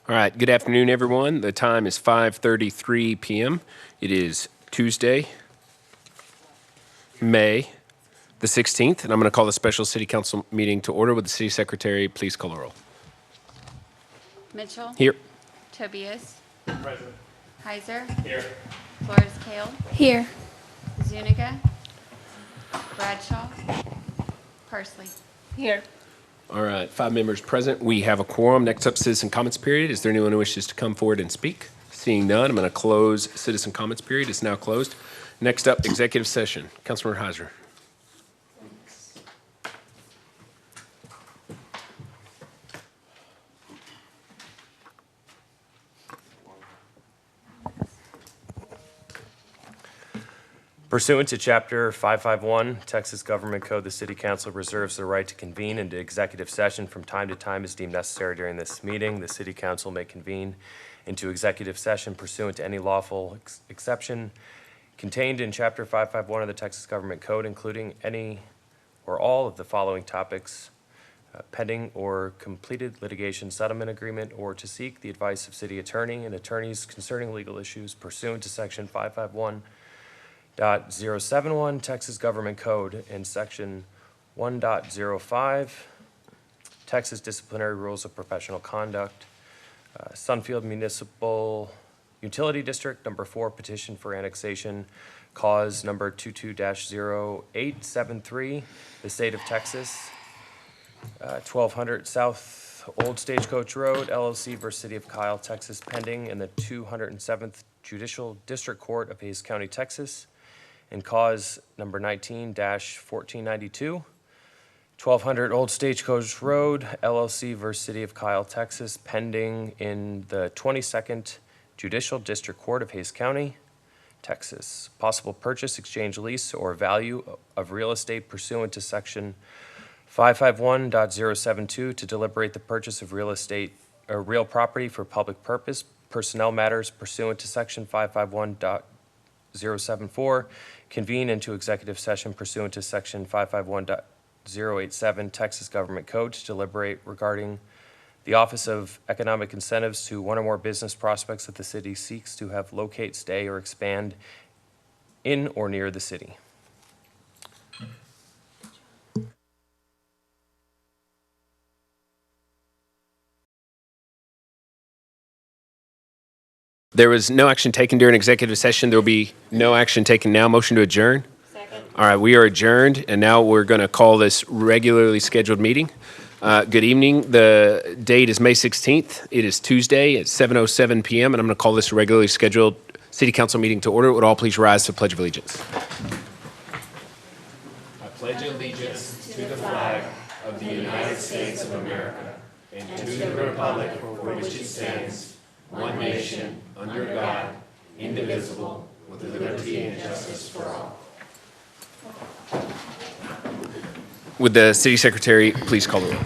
All right, good afternoon, everyone. The time is 5:33 p.m. It is Tuesday, May the 16th, and I'm going to call the special city council meeting to order. With the city secretary, please call the roll. Mitchell. Here. Tobias. Present. Heiser. Here. Flores Kale. Here. Zuniga. Bradshaw. Parsley. Here. All right, 5 members present. We have a quorum. Next up, citizen comments period. Is there anyone who wishes to come forward and speak? Seeing none, I'm going to close citizen comments period. It's now closed. Next up, executive session. Councilmember Heiser. Pursuant to Chapter 551, Texas Government Code, the City Council reserves the right to convene into executive session from time to time as deemed necessary during this meeting. The City Council may convene into executive session pursuant to any lawful exception contained in Chapter 551 of the Texas Government Code, including any or all of the following topics: pending or completed litigation settlement agreement, or to seek the advice of city attorney and attorneys concerning legal issues pursuant to Section 551.071 Texas Government Code and Section 1.05 Texas Disciplinary Rules of Professional Conduct. Sunfield Municipal Utility District Number 4 petition for annexation, cause number 22-0873, the state of Texas. 1200 South Old Stagecoach Road, LLC versus City of Kyle, Texas, pending in the 207th Judicial District Court of Hays County, Texas. And cause number 19-1492, 1200 Old Stagecoach Road, LLC versus City of Kyle, Texas, pending in the 22nd Judicial District Court of Hays County, Texas. Possible purchase, exchange, lease, or value of real estate pursuant to Section 551.072 to deliberate the purchase of real estate or real property for public purpose, personnel matters pursuant to Section 551.074, convene into executive session pursuant to Section 551.087 Texas Government Code to deliberate regarding the Office of Economic Incentives to one or more business prospects that the city seeks to have locate, stay, or expand in or near the city. There was no action taken during executive session. There will be no action taken now. Motion to adjourn. Second. All right, we are adjourned, and now we're going to call this regularly scheduled meeting. Good evening. The date is May 16th. It is Tuesday at 7:07 p.m., and I'm going to call this a regularly scheduled city council meeting to order. Would all please rise to the Pledge of Allegiance? I pledge allegiance to the flag of the United States of America and to the republic for which it stands, one nation, under God, indivisible, with liberty and justice for all. Would the city secretary please call the roll?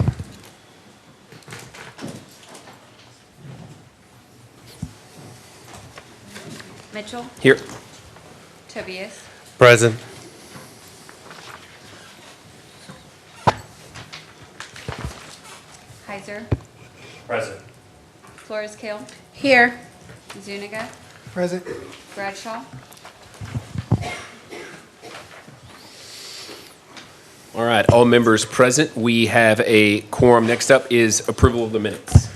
Mitchell. Here. Tobias. Present. Heiser. Present. Flores Kale. Here. Zuniga. Present. Bradshaw. All right, all members present. We have a quorum. Next up is approval of the minutes.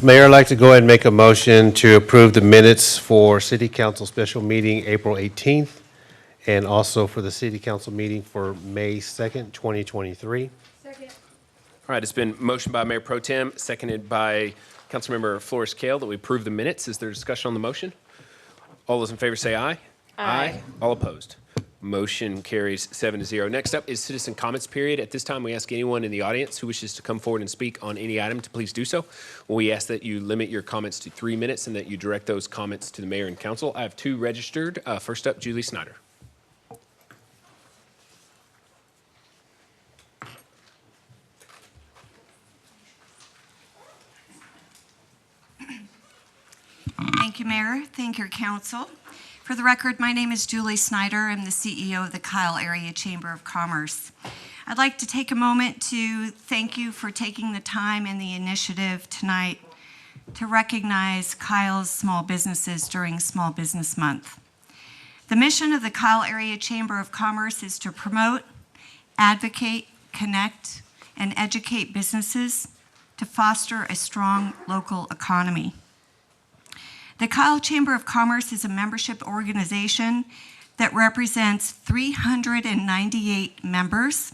Mayor, I'd like to go ahead and make a motion to approve the minutes for City Council special meeting April 18th and also for the City Council meeting for May 2nd, 2023. Second. All right, it's been motioned by Mayor Pro Tem, seconded by Councilmember Flores Kale that we approve the minutes. Is there discussion on the motion? All those in favor say aye. Aye. All opposed. Motion carries 7-0. Next up is citizen comments period. At this time, we ask anyone in the audience who wishes to come forward and speak on any item to please do so. We ask that you limit your comments to 3 minutes and that you direct those comments to the mayor and council. I have 2 registered. First up, Julie Snyder. Thank you, Mayor. Thank you, Council. For the record, my name is Julie Snyder. I'm the CEO of the Kyle Area Chamber of Commerce. I'd like to take a moment to thank you for taking the time and the initiative tonight to recognize Kyle's small businesses during Small Business Month. The mission of the Kyle Area Chamber of Commerce is to promote, advocate, connect, and educate businesses to foster a strong local economy. The Kyle Chamber of Commerce is a membership organization that represents 398 members,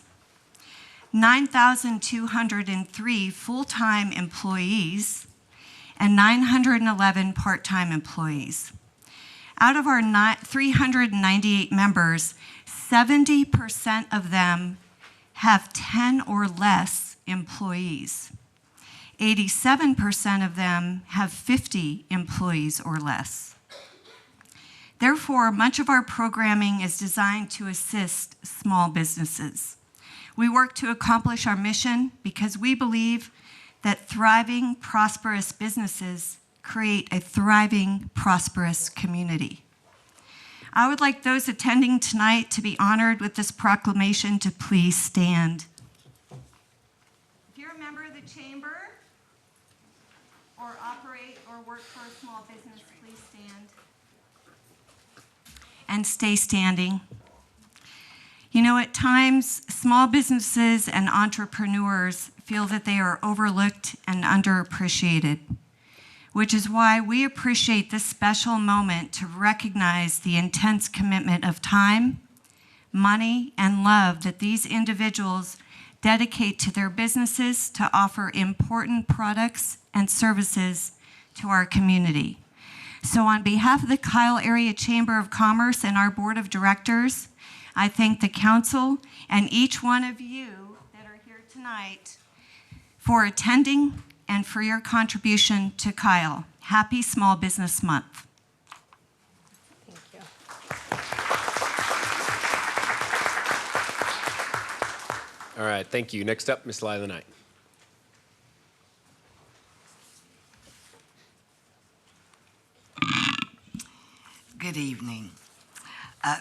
9,203 full-time employees, and 911 part-time employees. Out of our 398 members, 70% of them have 10 or less employees. 87% of them have 50 employees or less. Therefore, much of our programming is designed to assist small businesses. We work to accomplish our mission because we believe that thriving, prosperous businesses create a thriving, prosperous community. I would like those attending tonight to be honored with this proclamation to please stand. If you're a member of the chamber or operate or work for a small business, please stand. And stay standing. You know, at times, small businesses and entrepreneurs feel that they are overlooked and underappreciated, which is why we appreciate this special moment to recognize the intense commitment of time, money, and love that these individuals dedicate to their businesses to offer important products and services to our community. So on behalf of the Kyle Area Chamber of Commerce and our Board of Directors, I thank the council and each one of you that are here tonight for attending and for your contribution to Kyle. Happy Small Business Month. Thank you. All right, thank you. Next up, Ms. Lila Knight. Good evening.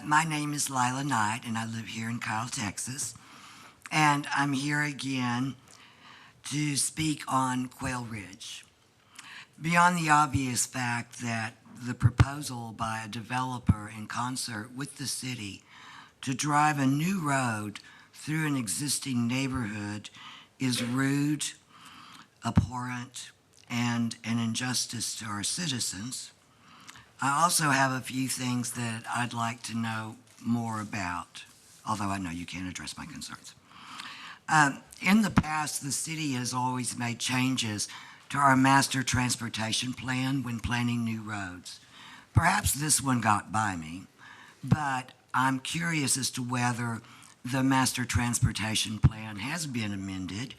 My name is Lila Knight, and I live here in Kyle, Texas. And I'm here again to speak on Quail Ridge. Beyond the obvious fact that the proposal by a developer in concert with the city to drive a new road through an existing neighborhood is rude, abhorrent, and an injustice to our citizens, I also have a few things that I'd like to know more about, although I know you can't address my concerns. In the past, the city has always made changes to our master transportation plan when planning new roads. Perhaps this one got by me, but I'm curious as to whether the master transportation plan has been amended,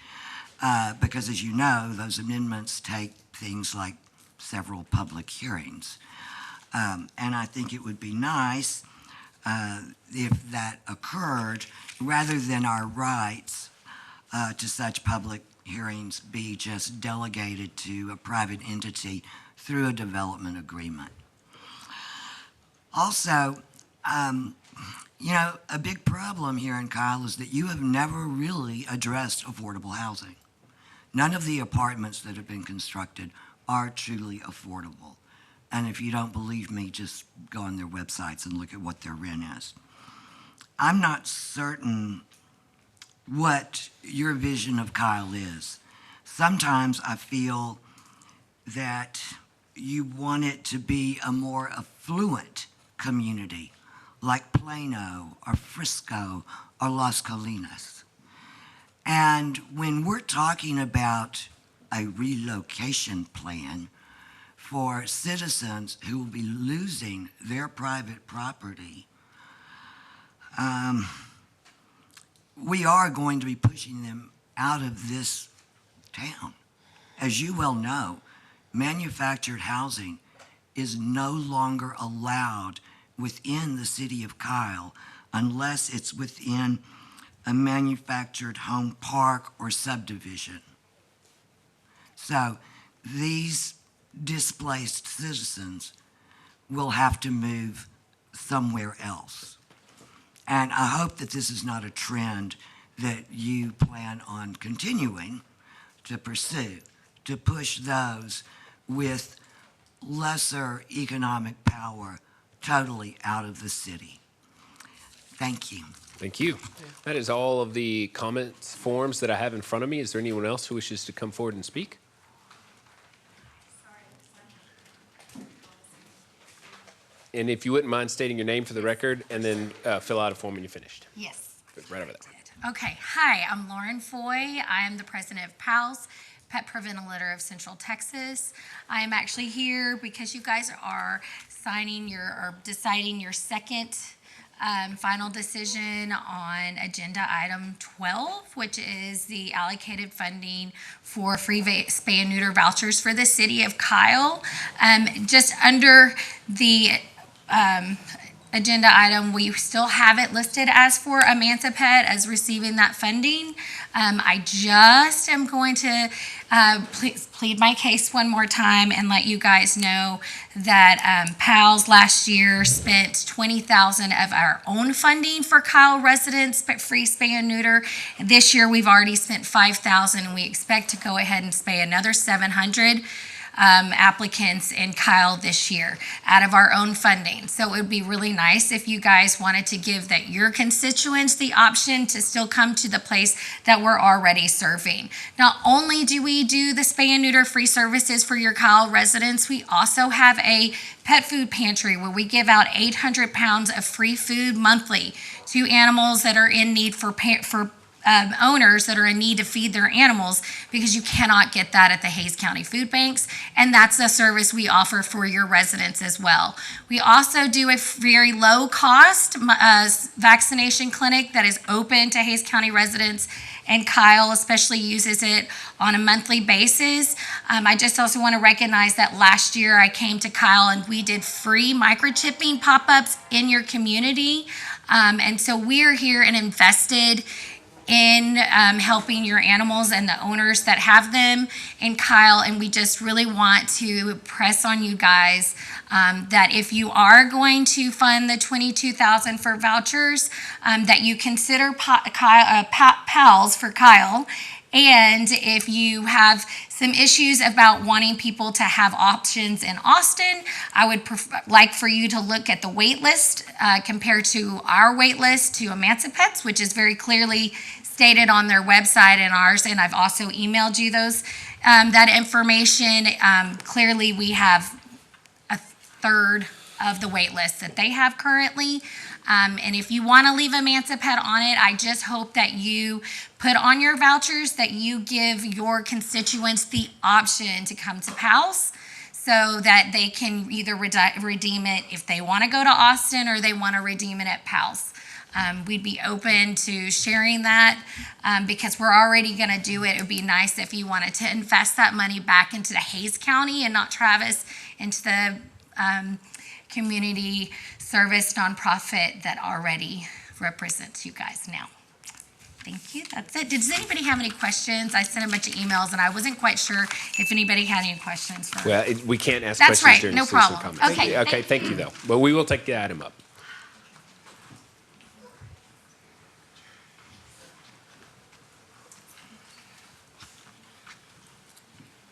because as you know, those amendments take things like several public hearings. And I think it would be nice if that occurred, rather than our rights to such public hearings be just delegated to a private entity through a development agreement. Also, you know, a big problem here in Kyle is that you have never really addressed affordable housing. None of the apartments that have been constructed are truly affordable. And if you don't believe me, just go on their websites and look at what their rent is. I'm not certain what your vision of Kyle is. Sometimes I feel that you want it to be a more affluent community, like Plano or Frisco or Las Colinas. And when we're talking about a relocation plan for citizens who will be losing their private property, we are going to be pushing them out of this town. As you well know, manufactured housing is no longer allowed within the city of Kyle unless it's within a manufactured home park or subdivision. So these displaced citizens will have to move somewhere else. And I hope that this is not a trend that you plan on continuing to pursue, to push those with lesser economic power totally out of the city. Thank you. Thank you. That is all of the comments forms that I have in front of me. Is there anyone else who wishes to come forward and speak? And if you wouldn't mind stating your name for the record, and then fill out a form when you're finished. Yes. Right over there. Okay. Hi, I'm Lauren Foy. I am the president of PALS, Pet Preventative of Central Texas. I am actually here because you guys are deciding your second final decision on agenda item 12, which is the allocated funding for free spay and neuter vouchers for the city of Kyle. Just under the agenda item, we still have it listed as for Emancipet as receiving that funding. I just am going to plead my case one more time and let you guys know that PALS last year spent $20,000 of our own funding for Kyle residents, but free spay and neuter. This year we've already spent $5,000, and we expect to go ahead and spay another 700 applicants in Kyle this year out of our own funding. So it would be really nice if you guys wanted to give your constituents the option to still come to the place that we're already serving. Not only do we do the spay and neuter free services for your Kyle residents, we also have a pet food pantry where we give out 800 pounds of free food monthly to animals that are in need for owners that are in need to feed their animals, because you cannot get that at the Hays County food banks, and that's a service we offer for your residents as well. We also do a very low cost vaccination clinic that is open to Hays County residents, and Kyle especially uses it on a monthly basis. I just also want to recognize that last year I came to Kyle and we did free microchipping pop-ups in your community, and so we're here and invested in helping your animals and the owners that have them in Kyle. And we just really want to press on you guys that if you are going to fund the $22,000 for vouchers, that you consider PALS for Kyle. And if you have some issues about wanting people to have options in Austin, I would like for you to look at the wait list compared to our wait list to Emancipets, which is very clearly stated on their website and ours, and I've also emailed you that information. Clearly, we have a third of the wait list that they have currently. And if you want to leave Emancipet on it, I just hope that you put on your vouchers that you give your constituents the option to come to PALS so that they can either redeem it if they want to go to Austin or they want to redeem it at PALS. We'd be open to sharing that because we're already going to do it. It would be nice if you wanted to invest that money back into the Hays County and not Travis, into the community service nonprofit that already represents you guys now. Thank you. That's it. Does anybody have any questions? I sent a bunch of emails and I wasn't quite sure if anybody had any questions. Well, we can't ask That's questions right. during No citizen problem. comments. Okay. Okay, thank you though. Well, we will take the item up.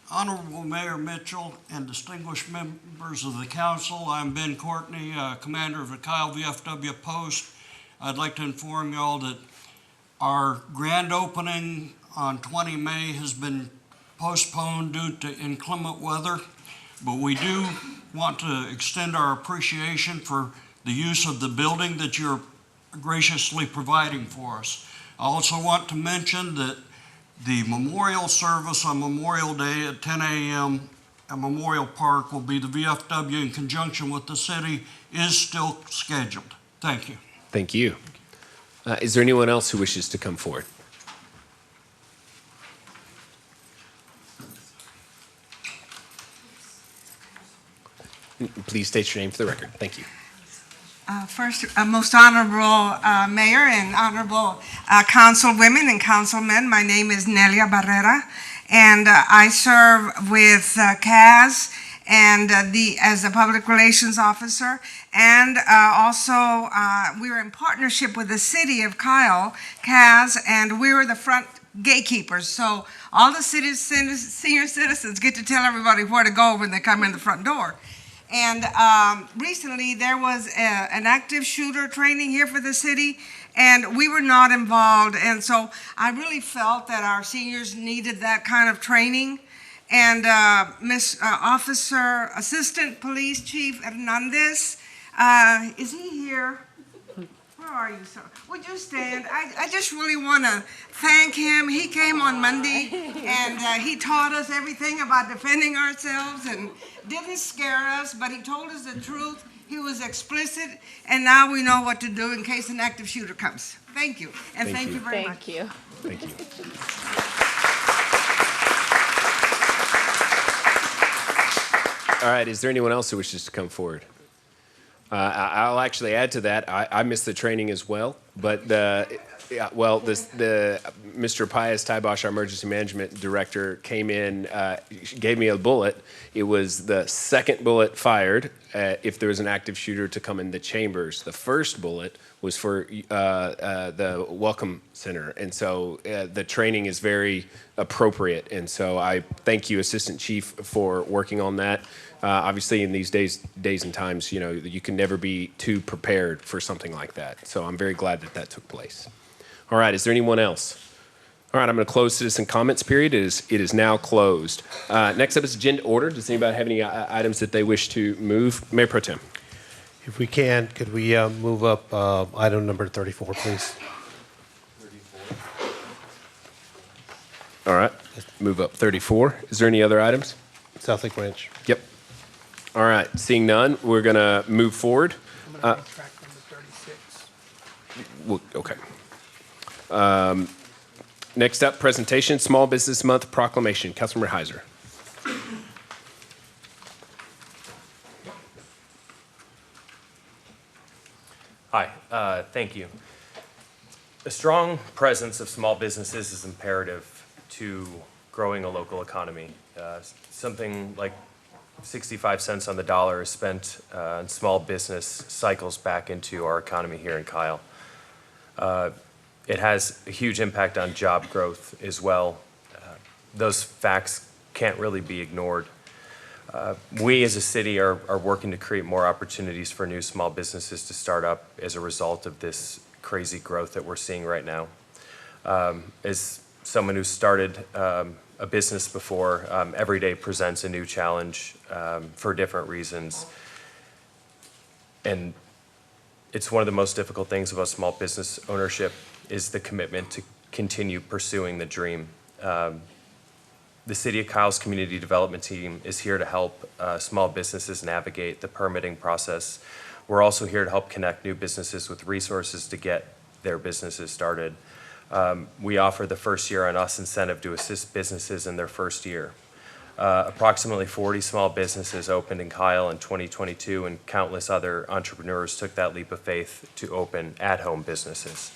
Honorable Mayor Mitchell and distinguished members of the council, I'm Ben Courtney, commander of the Kyle VFW Post. I'd like to inform you all that our grand opening on 20 May has been postponed due to inclement weather, but we do want to extend our appreciation for the use of the building that you're graciously providing for us. I also want to mention that the memorial service on Memorial Day at 10 a.m. at Memorial Park will be the VFW in conjunction with the city is still scheduled. Thank you. Thank you. Is there anyone else who wishes to come forward? Please state your name for the record. Thank you. First, most honorable mayor and honorable councilwomen and councilmen, my name is Nelia Barrera, and I serve with CAS and as a public relations officer, and also we're in partnership with the city of Kyle, CAS, and we're the front gatekeepers. So all the senior citizens get to tell everybody where to go when they come in the front door. And recently, there was an active shooter training here for the city, and we were not involved. And so I really felt that our seniors needed that kind of training. And Officer Assistant Police Chief Hernandez, is he here? Where are you, sir? Would you stand? I just really want to thank him. He came on Monday, and he taught us everything about defending ourselves and didn't scare us, but he told us the truth. He was explicit, and now we know what to do in case an active shooter comes. Thank you, and thank you very much. Thank you. Thank you. All right, is there anyone else who wishes to come forward? I'll actually add to that. I missed the training as well, but Mr. Pius Tybosh, our emergency management director, came in, gave me a bullet. It was the second bullet fired if there was an active shooter to come in the chambers. The first bullet was for the Welcome Center, and so the training is very appropriate. And so I thank you, Assistant Chief, for working on that. Obviously, in these days and times, you know, you can never be too prepared for something like that. So I'm very glad that that took place. All right, is there anyone else? All right, I'm going to close citizen comments period. It is now closed. Next up is agenda order. Does anybody have any items that they wish to move? Mayor Pro Tem. If we can, could we move up item number 34, please? 34. All right, let's move up 34. Is there any other items? South Lake Ranch. Yep. All right, seeing none, we're going to move forward. I'm going to retract number 36. Okay. Next up, presentation, Small Business Month Proclamation. Councilmember Heiser. Hi, thank you. A strong presence of small businesses is imperative to growing a local economy. Something like 65 cents on the dollar is spent on small business cycles back into our economy here in Kyle. It has a huge impact on job growth as well. Those facts can't really be ignored. We as a city are working to create more opportunities for new small businesses to start up as a result of this crazy growth that we're seeing right now. As someone who started a business before, every day presents a new challenge for different reasons. And it's one of the most difficult things about small business ownership is the commitment to continue pursuing the dream. The City of Kyle's Community Development Team is here to help small businesses navigate the permitting process. We're also here to help connect new businesses with resources to get their businesses started. We offer the First Year on Us incentive to assist businesses in their first year. Approximately 40 small businesses opened in Kyle in 2022, and countless other entrepreneurs took that leap of faith to open at-home businesses.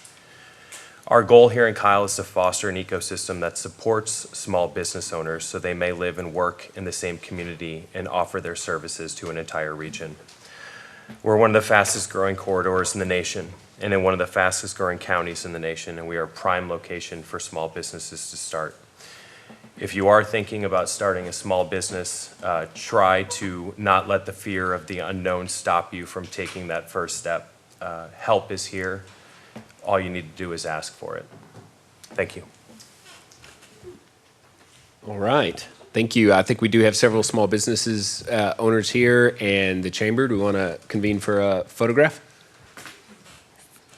Our goal here in Kyle is to foster an ecosystem that supports small business owners so they may live and work in the same community and offer their services to an entire region. We're one of the fastest growing corridors in the nation and in one of the fastest growing counties in the nation, and we are a prime location for small businesses to start. If you are thinking about starting a small business, try to not let the fear of the unknown stop you from taking that first step. Help is here. All you need to do is ask for it. Thank you. All right. Thank you. I think we do have several small businesses owners here and the chamber. Do we want to convene for a photograph?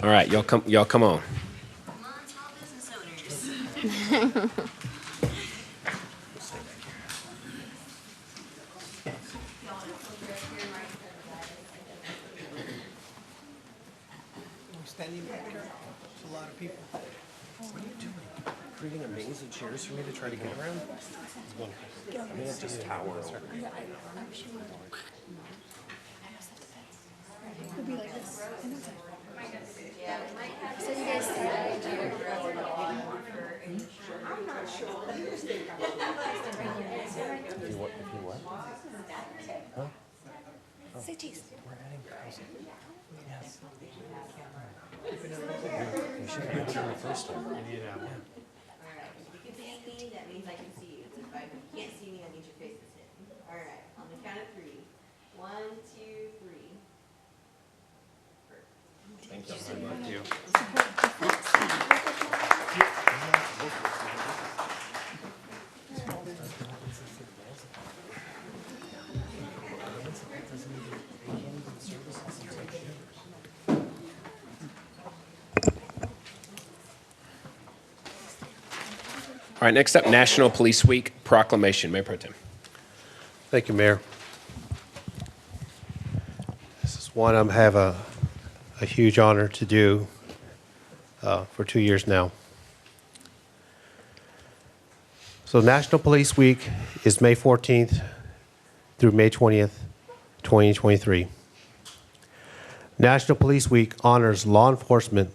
All right, y'all come on. Come on, small business owners. Standing back there, there's a lot of people. What are you doing? Creating amazing chairs for me to try to get around? I mean, it's just tower over. It'll be like this. So you guys see that idea? I'm not sure. If you what? Huh? Say cheese. We're adding housing. Yes. We should have done it the first time. Yeah. me, that means I can see you. If you can't see me, that means your face is hidden. All right, on the count of 3. 1, 2, 3. Thank you so much. All right, next up, National Police Week Proclamation. Mayor Pro Tem. Thank you, Mayor. This is one I have a huge honor to do for 2 years now. So National Police Week is May 14th through May 20th, 2023. National Police Week honors law enforcement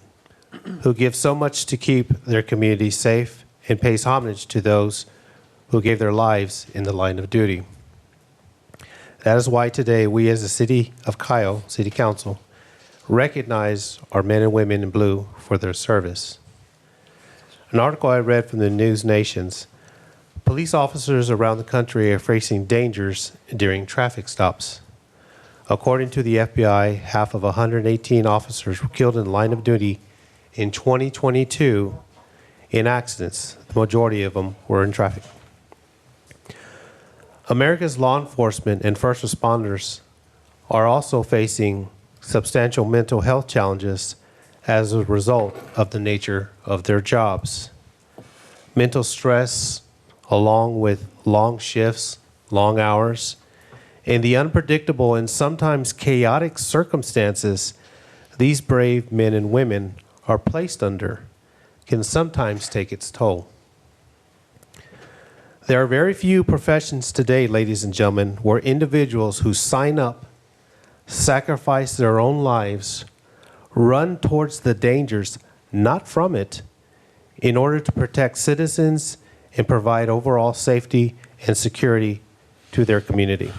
who give so much to keep their communities safe and pays homage to those who gave their lives in the line of duty. That is why today we as the City of Kyle, City Council, recognize our men and women in blue for their service. An article I read from the News Nations, police officers around the country are facing dangers during traffic stops. According to the FBI, half of 118 officers were killed in the line of duty in 2022 in accidents. The majority of them were in traffic. America's law enforcement and first responders are also facing substantial mental health challenges as a result of the nature of their jobs. Mental stress, along with long shifts, long hours, and the unpredictable and sometimes chaotic circumstances these brave men and women are placed under, can sometimes take its toll. There are very few professions today, ladies and gentlemen, where individuals who sign up, sacrifice their own lives, run towards the dangers, not from it, in order to protect citizens and provide overall safety and security to their community.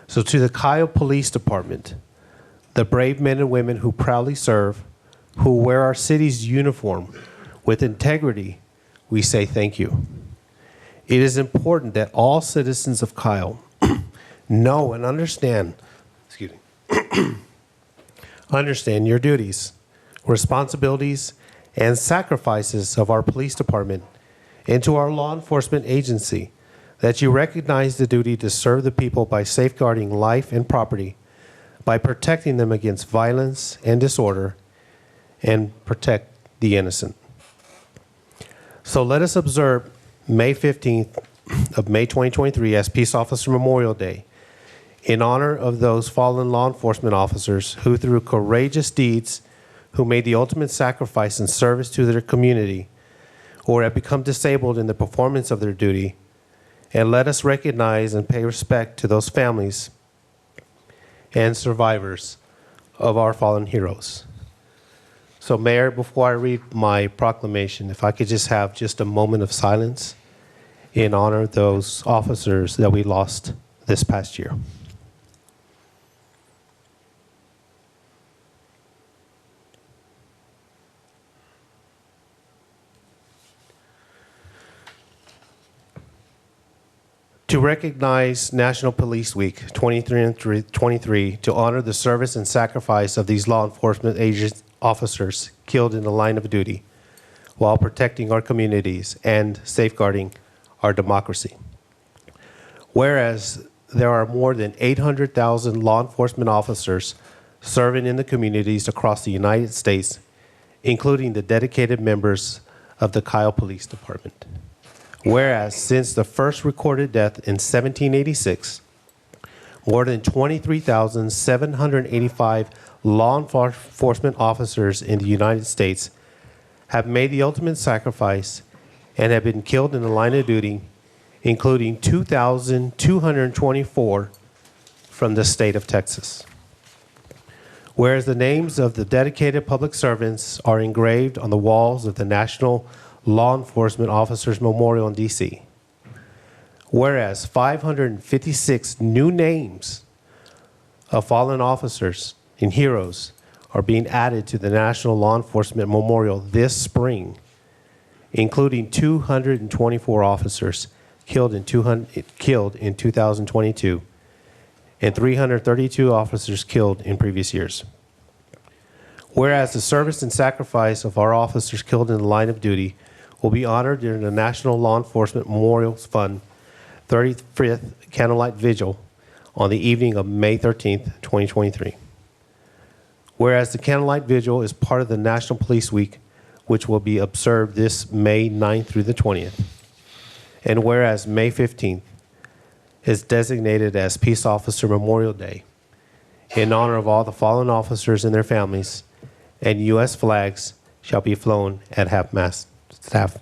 So to the Kyle Police Department, the brave men and women who proudly serve, who wear our city's uniform with integrity, we say thank you. It is important that all citizens of Kyle know and understand, understand your duties, responsibilities, and sacrifices of our police department and to our law enforcement agency, that you recognize the duty to serve the people by safeguarding life and property, by protecting them against violence and disorder, and protect the innocent. So let us observe May 15th of May 2023 as Peace Officer Memorial Day in honor of those fallen law enforcement officers who through courageous deeds, who made the ultimate sacrifice in service to their community or have become disabled in the performance of their duty. And let us recognize and pay respect to those families and survivors of our fallen heroes. So, Mayor, before I read my proclamation, if I could just have just a moment of silence in honor of those officers that we lost this past year. To recognize National Police Week 2023, to honor the service and sacrifice of these law enforcement officers killed in the line of duty while protecting our communities and safeguarding our democracy. Whereas there are more than 800,000 law enforcement officers serving in the communities across the United States, including the dedicated members of the Kyle Police Department. Whereas since the first recorded death in 1786, more than 23,785 law enforcement officers in the United States have made the ultimate sacrifice and have been killed in the line of duty, including 2,224 from the state of Texas. Whereas the names of the dedicated public servants are engraved on the walls of the National Law Enforcement Officers Memorial in D.C. Whereas 556 new names of fallen officers and heroes are being added to the National Law Enforcement Memorial this spring including 224 officers killed in 2022 and 332 officers killed in previous years. Whereas the service and sacrifice of our officers killed in the line of duty will be honored during the National Law Enforcement Memorials Fund 35th Candlelight Vigil on the evening of May 13th, 2023. Whereas the Candlelight Vigil is part of the National Police Week, which will be observed this May 9th through the 20th. And whereas May 15th is designated as Peace Officer Memorial Day in honor of all the fallen officers and their families, and U.S. flags shall be flown at half-mast staff.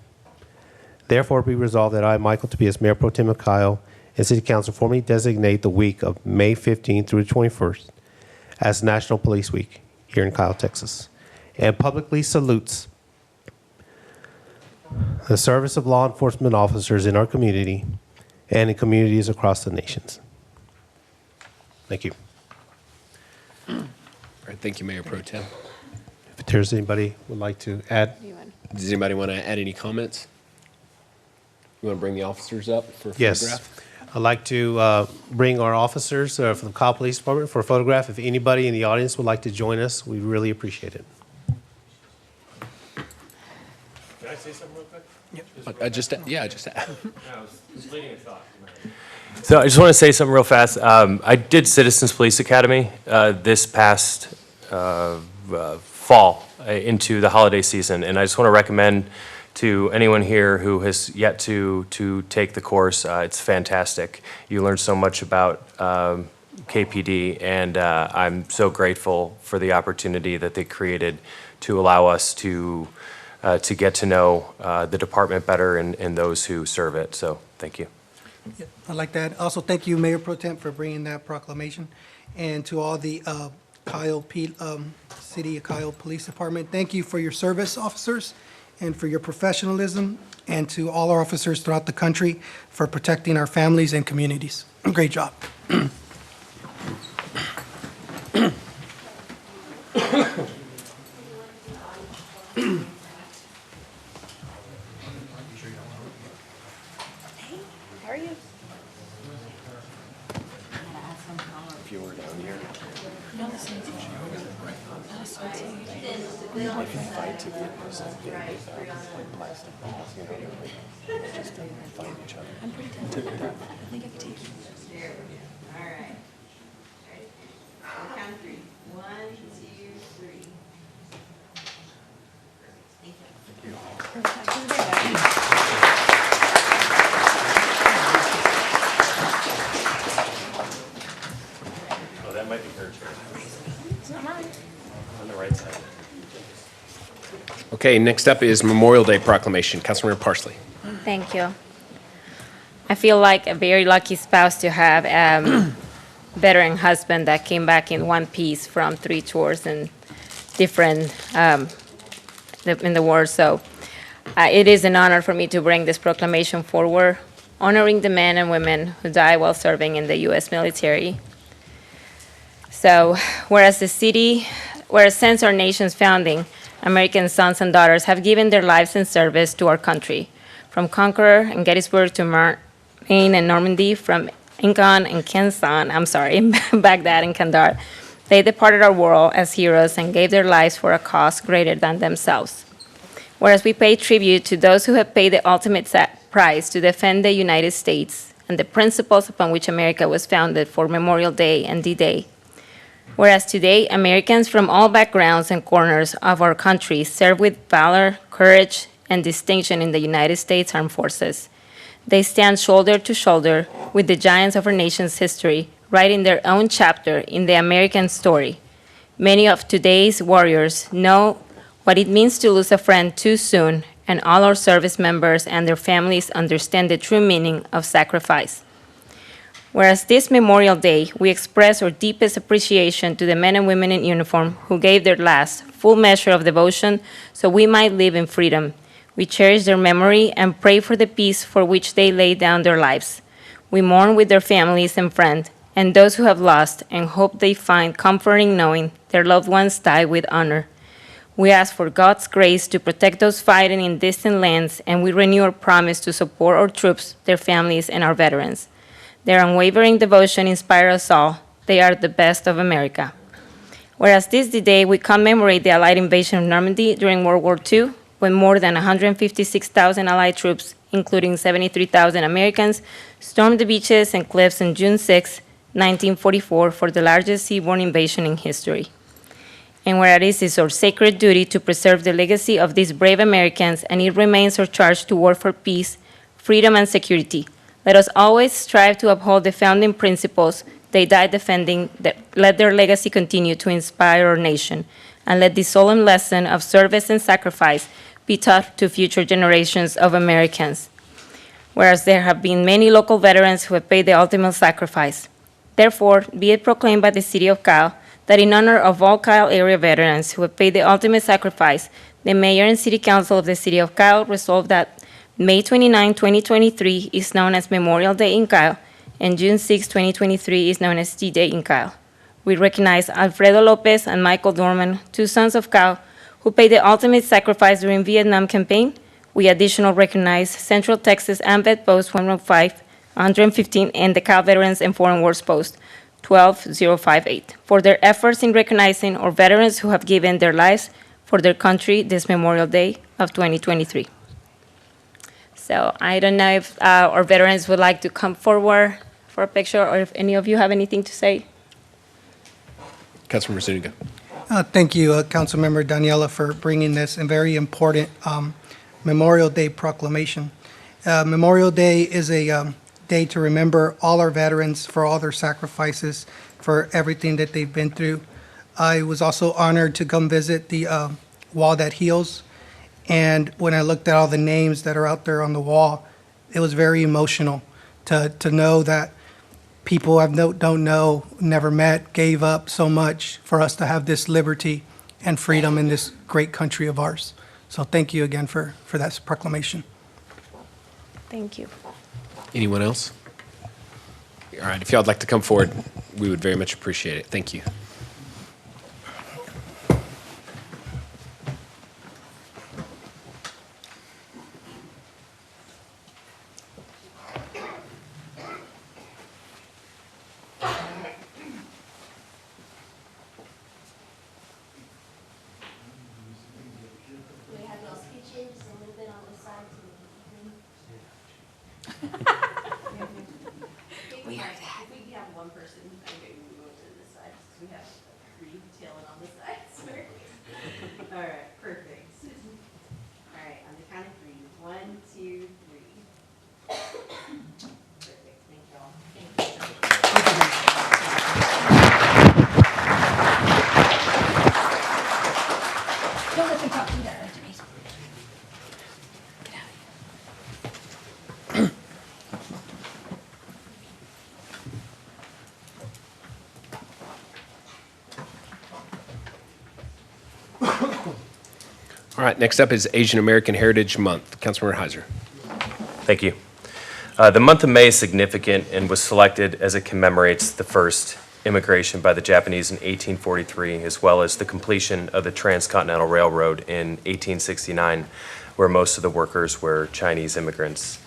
Therefore, be resolved that I, Michael Tobias, Mayor Pro Tem of Kyle, and City Council formally designate the week of May 15th through the 21st as National Police Week here in Kyle, Texas, and publicly salutes the service of law enforcement officers in our community and in communities across the nations. Thank you. All right, thank you, Mayor Pro Tem. If there's anybody would like to add, Does anybody want to add any comments? You want to bring the officers up for a yes. photograph? I'd like to bring our officers from the Kyle Police Department for a photograph. If anybody in the audience would like to join us, we'd really appreciate it. Can I say something real quick? I just. I was leading a thought. So I just want to say something real fast. I did Citizens Police Academy this past fall into the holiday season, and I just want to recommend to anyone here who has yet to take the course. It's fantastic. You learn so much about KPD, and I'm so grateful for the opportunity that they created to allow us to get to know the department better and those who serve it. So thank you. Yeah, I'd like that. Also, thank you, Mayor Pro Tem, for bringing that proclamation. And to all the City of Kyle Police Department, thank you for your service, officers, and for your professionalism, and to all our officers throughout the country for protecting our families and communities. Great job. How are you? If you were down here, No, this one's here. No, this one's here. if you fight to get something like plastic balls, you know, just fight each other. I'm pretty tempted. I think I could take you. There we go. All right. Ready? I'll count three. 1, 2, 3. Oh, that might be her chair. It's not mine. On the right side. Okay, next up is Memorial Day Proclamation. Councilmember Parsley. Thank you. I feel like a very lucky spouse to have a veteran husband that came back in one piece from 3 tours and different in the war. So it is an honor for me to bring this proclamation forward, honoring the men and women who died while serving in the U.S. military. So whereas since our nation's founding, American sons and daughters have given their lives in service to our country, from Conqueror and Gettysburg to Maine and Normandy, from Incan and Baghdad and Kandahar. They departed our world as heroes and gave their lives for a cause greater than themselves. Whereas we pay tribute to those who have paid the ultimate price to defend the United States and the principles upon which America was founded for Memorial Day and D-Day. Whereas today, Americans from all backgrounds and corners of our country serve with valor, courage, and distinction in the United States Armed Forces. They stand shoulder to shoulder with the giants of our nation's history, writing their own chapter in the American story. Many of today's warriors know what it means to lose a friend too soon, and all our service members and their families understand the true meaning of sacrifice. Whereas this Memorial Day, we express our deepest appreciation to the men and women in uniform who gave their last, full measure of devotion so we might live in freedom. We cherish their memory and pray for the peace for which they laid down their lives. We mourn with their families and friends and those who have lost and hope they find comforting knowing their loved ones died with honor. We ask for God's grace to protect those fighting in distant lands, and we renew our promise to support our troops, their families, and our veterans. Their unwavering devotion inspires us all. They are the best of America. Whereas this is the day we commemorate the Allied invasion of Normandy during World War II, when more than 156,000 Allied troops, including 73,000 Americans, stormed the beaches and cliffs on June 6, 1944, for the largest seaborne invasion in history. And whereas it is our sacred duty to preserve the legacy of these brave Americans, and it remains our charge to work for peace, freedom, and security, let us always strive to uphold the founding principles they died defending. Let their legacy continue to inspire our nation, and let this solemn lesson of service and sacrifice be taught to future generations of Americans. Whereas there have been many local veterans who have paid the ultimate sacrifice. Therefore, be it proclaimed by the City of Kyle that in honor of all Kyle area veterans who have paid the ultimate sacrifice, the Mayor and City Council of the City of Kyle resolve that May 29, 2023 is known as Memorial Day in Kyle, and June 6, 2023 is known as D-Day in Kyle. We recognize Alfredo Lopez and Michael Dorman, two sons of Kyle, who paid the ultimate sacrifice during Vietnam campaign. We additionally recognize Central Texas AMVET Post 105, 115, and the Kyle Veterans and Foreign Wars Post 12058 for their efforts in recognizing our veterans who have given their lives for their country this Memorial Day of 2023. So I don't know if our veterans would like to come forward for a picture, or if any of you have anything to say. Councilmember Zuniga. Thank you, Councilmember Daniela, for bringing this and very important Memorial Day proclamation. Memorial Day is a day to remember all our veterans for all their sacrifices, for everything that they've been through. I was also honored to come visit the Wall That Heals, and when I looked at all the names that are out there on the wall, it was very emotional to know that people I don't know, never met, gave up so much for us to have this liberty and freedom in this great country of ours. So thank you again for that proclamation. Thank you. Anyone else? All right, if y'all would like to come forward, we would very much appreciate it. Thank you. We have those kitchens a little bit on the side to we are that. If we can have one person, I think we move to this side, because we have three tailing on the side. All right, perfect. All right, on the count of three. 1, 2, 3. Perfect, thank y'all. Thank you. Don't let them talk to that, Denise. All right, next up is Asian American Heritage Month. Councilmember Heiser. Thank you. The month of May is significant and was selected as it commemorates the first immigration by the Japanese in 1843, as well as the completion of the Transcontinental Railroad in 1869, where most of the workers were Chinese immigrants.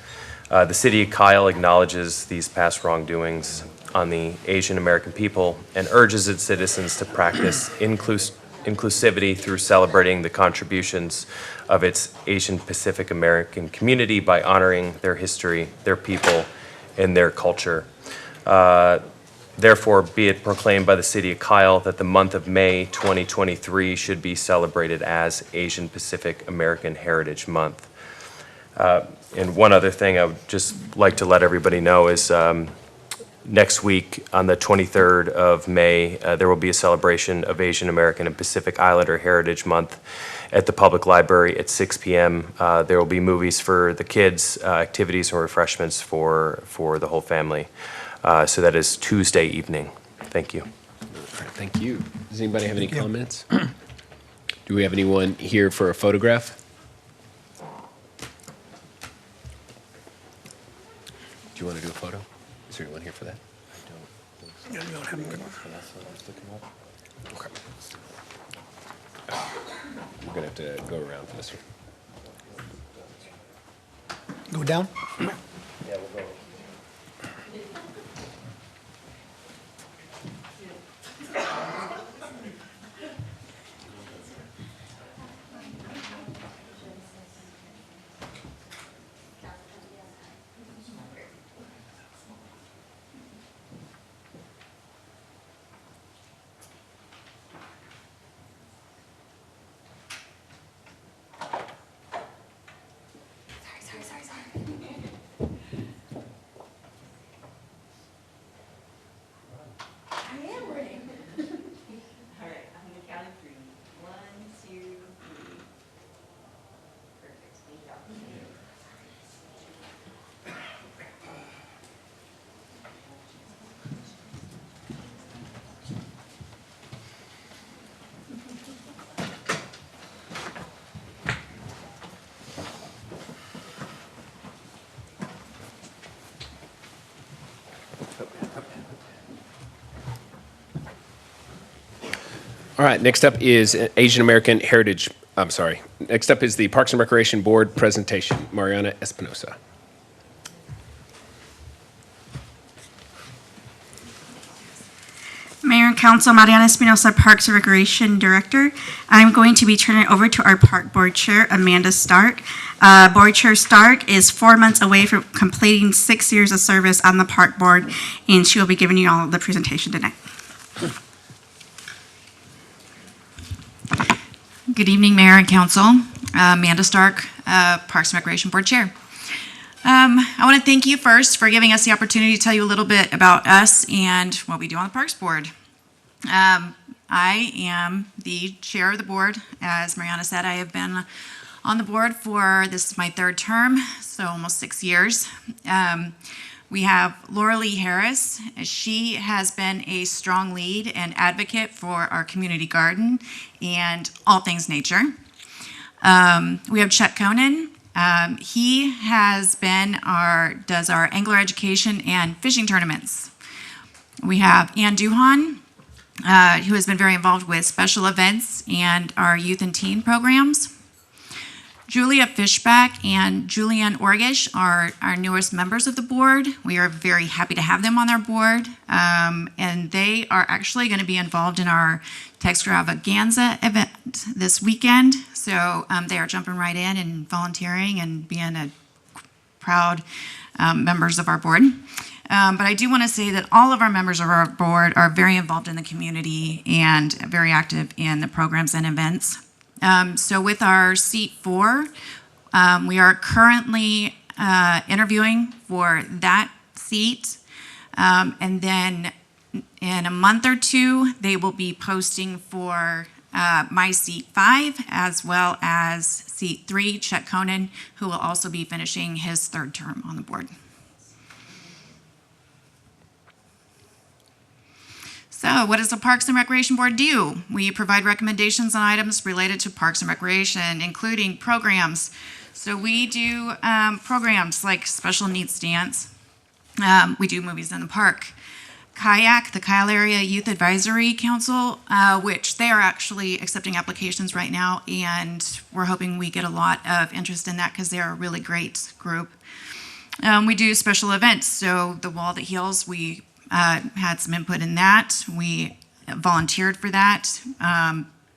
The city of Kyle acknowledges these past wrongdoings on the Asian American people and urges its citizens to practice inclusivity through celebrating the contributions of its Asian Pacific American community by honoring their history, their people, and their culture. Therefore, be it proclaimed by the City of Kyle that the month of May 2023 should be celebrated as Asian Pacific American Heritage Month. And one other thing I would just like to let everybody know is next week on the 23rd of May, there will be a celebration of Asian American and Pacific Islander Heritage Month at the Public Library at 6 p.m. There will be movies for the kids, activities and refreshments for the whole family. So that is Tuesday evening. Thank you. All right, thank you. Does anybody have any comments? Do we have anyone here for a photograph? Do you want to do a photo? Is there anyone here for that? I don't. You don't have Okay. We're going to have to go around for this one. Go down? Yeah, we'll go. All right, I'm gonna count to 3. 1, 2, 3. Perfect, thank you. All right, next up is Asian American Heritage, I'm sorry. Next up is the Parks and Recreation Board presentation. Mariana Espinoza. Mayor and Council, Mariana Espinoza, Parks and Recreation Director. I'm going to be turning it over to our Park Board Chair, Amanda Stark. Board Chair Stark is 4 months away from completing 6 years of service on the Park Board, and she will be giving you all the presentation tonight. Good evening, Mayor and Council. Amanda Stark, Parks and Recreation Board Chair. I want to thank you first for giving us the opportunity to tell you a little bit about us and what we do on the Parks Board. I am the chair of the board. As Mariana said, I have been on the board for, this is my 3rd term, so almost 6 years. We have Laura Lee Harris. She has been a strong lead and advocate for our community garden and all things nature. We have Chuck Conan. He has been does our angler education and fishing tournaments. We have Ann Duhan, who has been very involved with special events and our youth and teen programs. Julia Fishback and Julianne Orgish are our newest members of the board. We are very happy to have them on our board. And they are actually going to be involved in our Textravaganza event this weekend. So they are jumping right in and volunteering and being a proud members of our board. But I do want to say that all of our members of our board are very involved in the community and very active in the programs and events. So with our seat 4, we are currently interviewing for that seat. And then in a month or 2, they will be posting for my seat 5, as well as seat 3, Chuck Conan, who will also be finishing his 3rd term on the board. So what does the Parks and Recreation Board do? We provide recommendations on items related to Parks and Recreation, including programs. So we do programs like special needs dance. We do movies in the park. Kayak, the Kyle Area Youth Advisory Council, which they are actually accepting applications right now, and we're hoping we get a lot of interest in that because they're a really great group. We do special events. So the Wall That Heals, we had some input in that. We volunteered for that.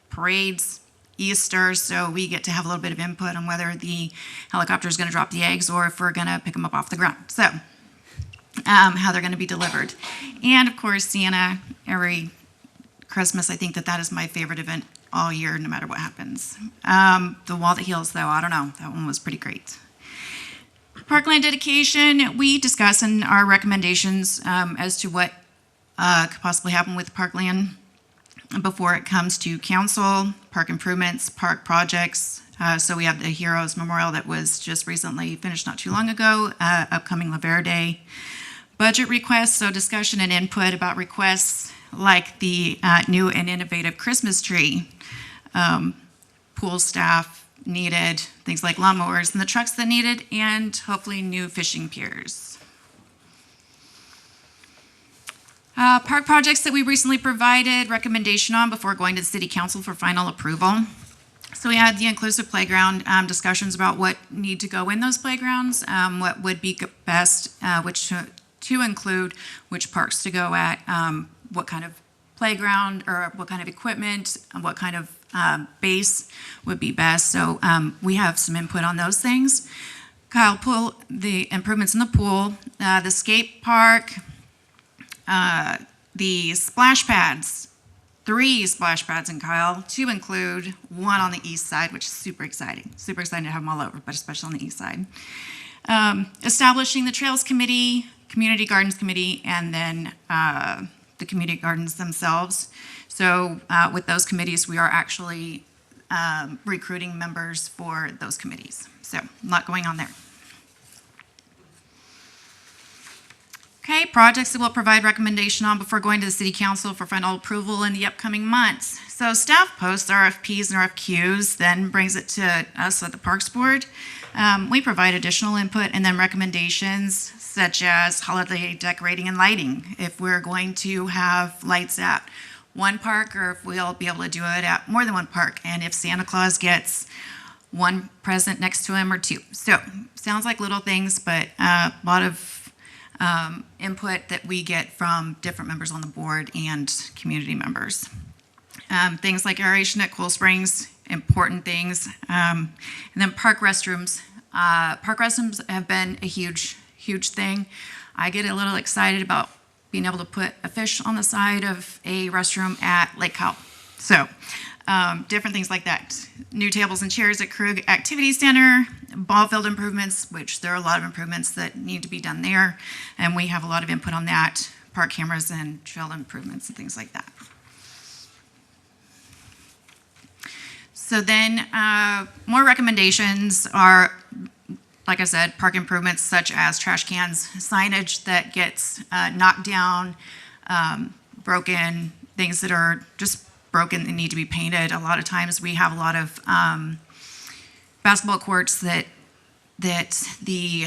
Parades, Easter, so we get to have a little bit of input on whether the helicopter is going to drop the eggs or if we're going to pick them up off the ground. So how they're going to be delivered. And of course, Santa every Christmas. I think that is my favorite event all year, no matter what happens. The Wall That Heals, though, I don't know. That one was pretty great. Parkland dedication, we discuss in our recommendations as to what could possibly happen with Parkland before it comes to council, park improvements, park projects. So we have the Heroes Memorial that was just recently finished not too long ago, upcoming Levied Day. Budget requests, so discussion and input about requests like the new and innovative Christmas tree, pool staff needed, things like lawnmowers and the trucks that needed, and hopefully new fishing piers. Park projects that we recently provided recommendation on before going to the City Council for final approval. So we had the inclusive playground discussions about what need to go in those playgrounds, what would be best, which to include, which parks to go at, what kind of playground or what kind of equipment, what kind of base would be best. So we have some input on those things. Kyle, pool, the improvements in the pool, the skate park, the splash pads, 3 splash pads in Kyle, to include 1 on the east side, which is super exciting. Super excited to have them all over, but especially on the east side. Establishing the Trails Committee, Community Gardens Committee, and then the community gardens themselves. So with those committees, we are actually recruiting members for those committees. So a lot going on there. Okay, projects that we'll provide recommendation on before going to the City Council for final approval in the upcoming months. So staff posts RFPs and RFQs, then brings it to us at the Parks Board. We provide additional input and then recommendations such as holiday decorating and lighting. If we're going to have lights at one park or if we'll be able to do it at more than one park, and if Santa Claus gets 1 present next to him or 2. So sounds like little things, but a lot of input that we get from different members on the board and community members. Things like aeration at Cool Springs, important things. And then park restrooms. Park restrooms have been a huge thing. I get a little excited about being able to put a fish on the side of a restroom at Lake Cowell. So different things like that. New tables and chairs at Krug Activity Center, ball field improvements, which there are a lot of improvements that need to be done there. And we have a lot of input on that, park cameras and trail improvements and things like that. So then more recommendations are, like I said, park improvements such as trash cans, signage that gets knocked down, broken, things that are just broken and need to be painted. A lot of times we have a lot of basketball courts that the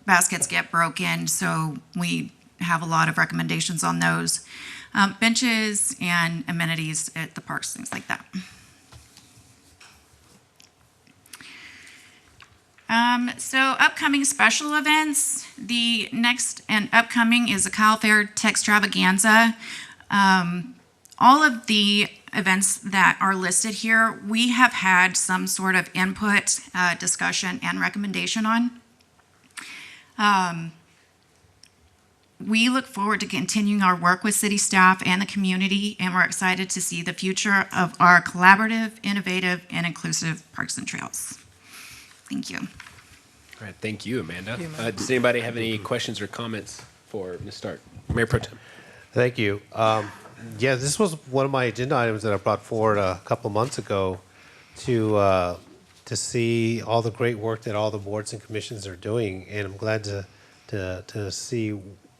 baskets get broken, so we have a lot of recommendations on those. Benches and amenities at the parks, things like that. So upcoming special events, the next and upcoming is the Kyle Fair Textravaganza. All of the events that are listed here, we have had some sort of input, discussion, and recommendation on. We look forward to continuing our work with city staff and the community, and we're excited to see the future of our collaborative, innovative, and inclusive parks and trails. Thank you. All right, thank you, Amanda. Does anybody have any questions or comments for Ms. Stark? Mayor Pro Tem. Thank you. Yeah, this was one of my agenda items that I brought forward a couple months ago to see all the great work that all the boards and commissions are doing, and I'm glad to see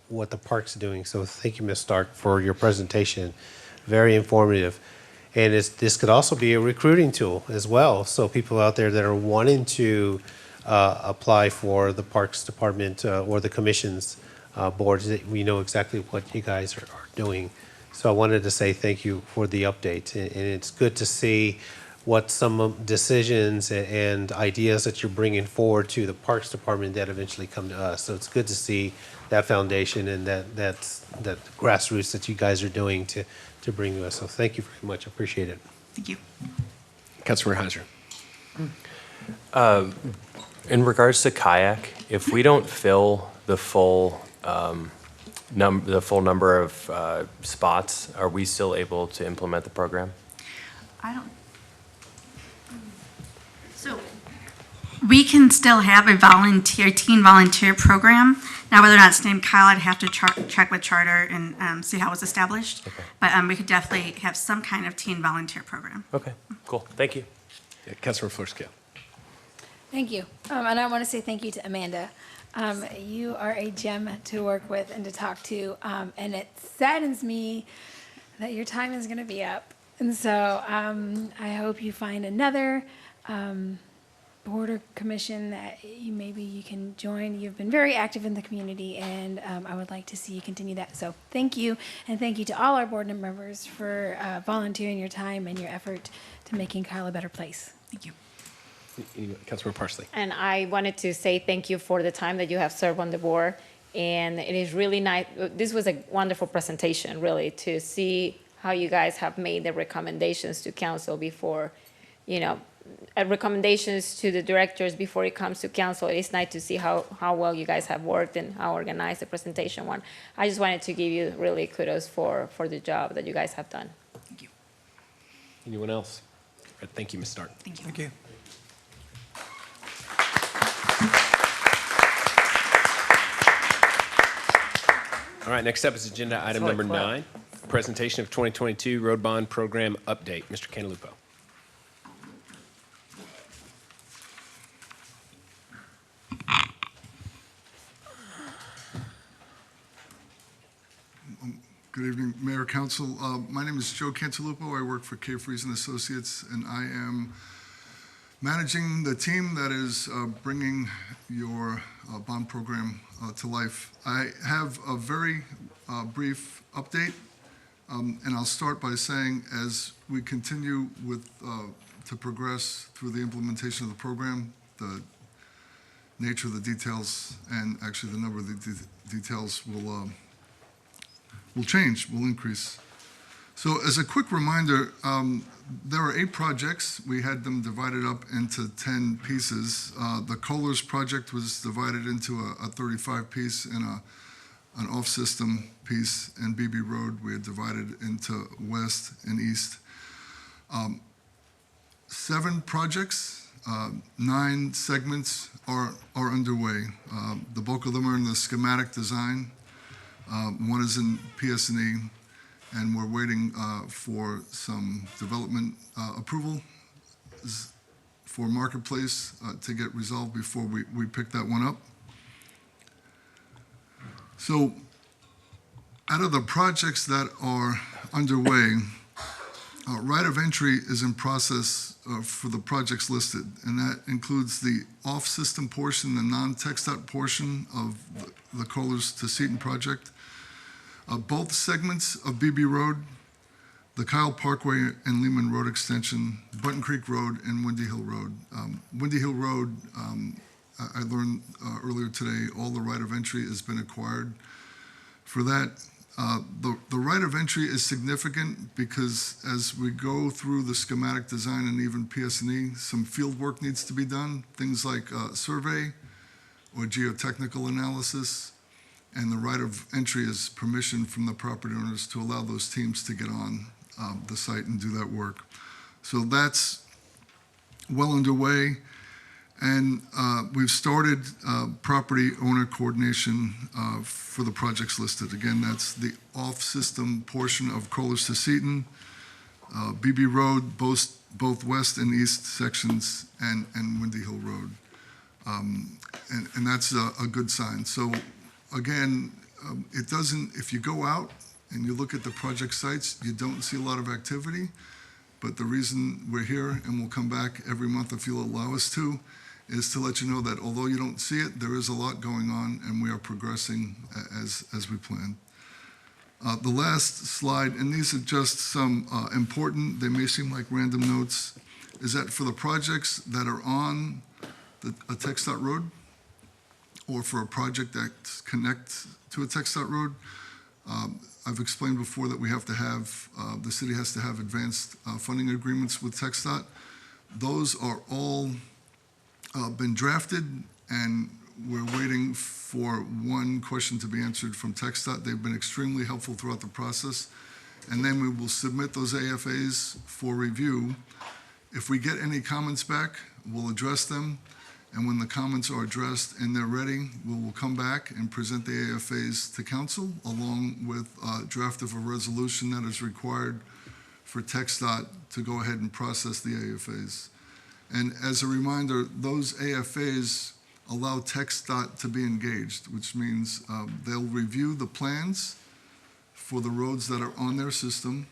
what the park's doing. So thank you, Ms. Stark, for your presentation. Very informative. And this could also be a recruiting tool as well. So people out there that are wanting to apply for the Parks Department or the commission's boards, we know exactly what you guys are doing. So I wanted to say thank you for the update. And it's good to see what some decisions and ideas that you're bringing forward to the Parks Department that eventually come to us. So it's good to see that foundation and that grassroots that you guys are doing to bring to us. So thank you very much. I appreciate it. Thank you. Councilor Heiser. In regards to kayak, if we don't fill the full number of spots, are we still able to implement the program? So we can still have a teen volunteer program. Now, whether or not it's named Kyle, I'd have to check with charter and see how it was established. Okay. But we could definitely have some kind of teen volunteer program. Okay, cool. Thank you. Yeah, Councilor Florescale. Thank you. And I want to say thank you to Amanda. You are a gem to work with and to talk to. And it saddens me that your time is going to be up. And so I hope you find another board or commission that maybe you can join. You've been very active in the community, and I would like to see you continue that. So thank you, and thank you to all our board members for volunteering your time and your effort to making Kyle a better place. Thank you. Councilmember Parsley. And I wanted to say thank you for the time that you have served on the board. And it is really nice. This was a wonderful presentation, really, to see how you guys have made the recommendations to council before, recommendations to the directors before it comes to council. It is nice to see how well you guys have worked and how organized the presentation went. I just wanted to give you really kudos for the job that you guys have done. Thank you. Anyone else? All right, thank you, Ms. Stark. Thank you. Thank you. All right, next up is agenda item number 9, presentation of 2022 Road Bond Program update. Mr. Cantalupo. Good evening, Mayor, Council. My name is Joe Cantalupo. I work for Friese and Associates, and I am managing the team that is bringing your bond program to life. I have a very brief update, and I'll start by saying as we continue to progress through the implementation of the program, the nature of the details and actually the number of the details will change, will increase. So as a quick reminder, there are 8 projects. We had them divided up into 10 pieces. The Kohlers project was divided into a 35-piece and an off-system piece, and BB Road we had divided into west and east. 7 projects, 9 segments are underway. The bulk of them are in the schematic design. One is in PS&E, and we're waiting for some development approval for Marketplace to get resolved before we pick that one up. So out of the projects that are underway, right of entry is in process for the projects listed, and that includes the off-system portion, the non-TxDOT portion of the Kohlers to Seton project. Both segments of BB Road, the Kyle Parkway and Lehman Road extension, Button Creek Road, and Windy Hill Road. Windy Hill Road, I learned earlier today, all the right of entry has been acquired. For that, the right of entry is significant because as we go through the schematic design and even PS&E, some field work needs to be done, things like survey or geotechnical analysis. And the right of entry is permission from the property owners to allow those teams to get on the site and do that work. So that's well underway. And we've started property owner coordination for the projects listed. Again, that's the off-system portion of Kohlers to Seton, BB Road, both west and east sections, and Windy Hill Road. And that's a good sign. So again, it doesn't, if you go out and you look at the project sites, you don't see a lot of activity. But the reason we're here, and we'll come back every month if you'll allow us to, is to let you know that although you don't see it, there is a lot going on, and we are progressing as we planned. The last slide, and these are just some important, they may seem like random notes, is that for the projects that are on a TxDOT road, or for a project that connects to a TxDOT road, I've explained before that we have to have, the city has to have advanced funding agreements with TxDOT. Those are all been drafted, and we're waiting for one question to be answered from TxDOT. They've been extremely helpful throughout the process. And then we will submit those AFAs for review. If we get any comments back, we'll address them. And when the comments are addressed and they're ready, we will come back and present the AFAs to council along with a draft of a resolution that is required for TxDOT to go ahead and process the AFAs. And as a reminder, those AFAs allow TxDOT to be engaged, which means they'll review the plans for the roads that are on their system,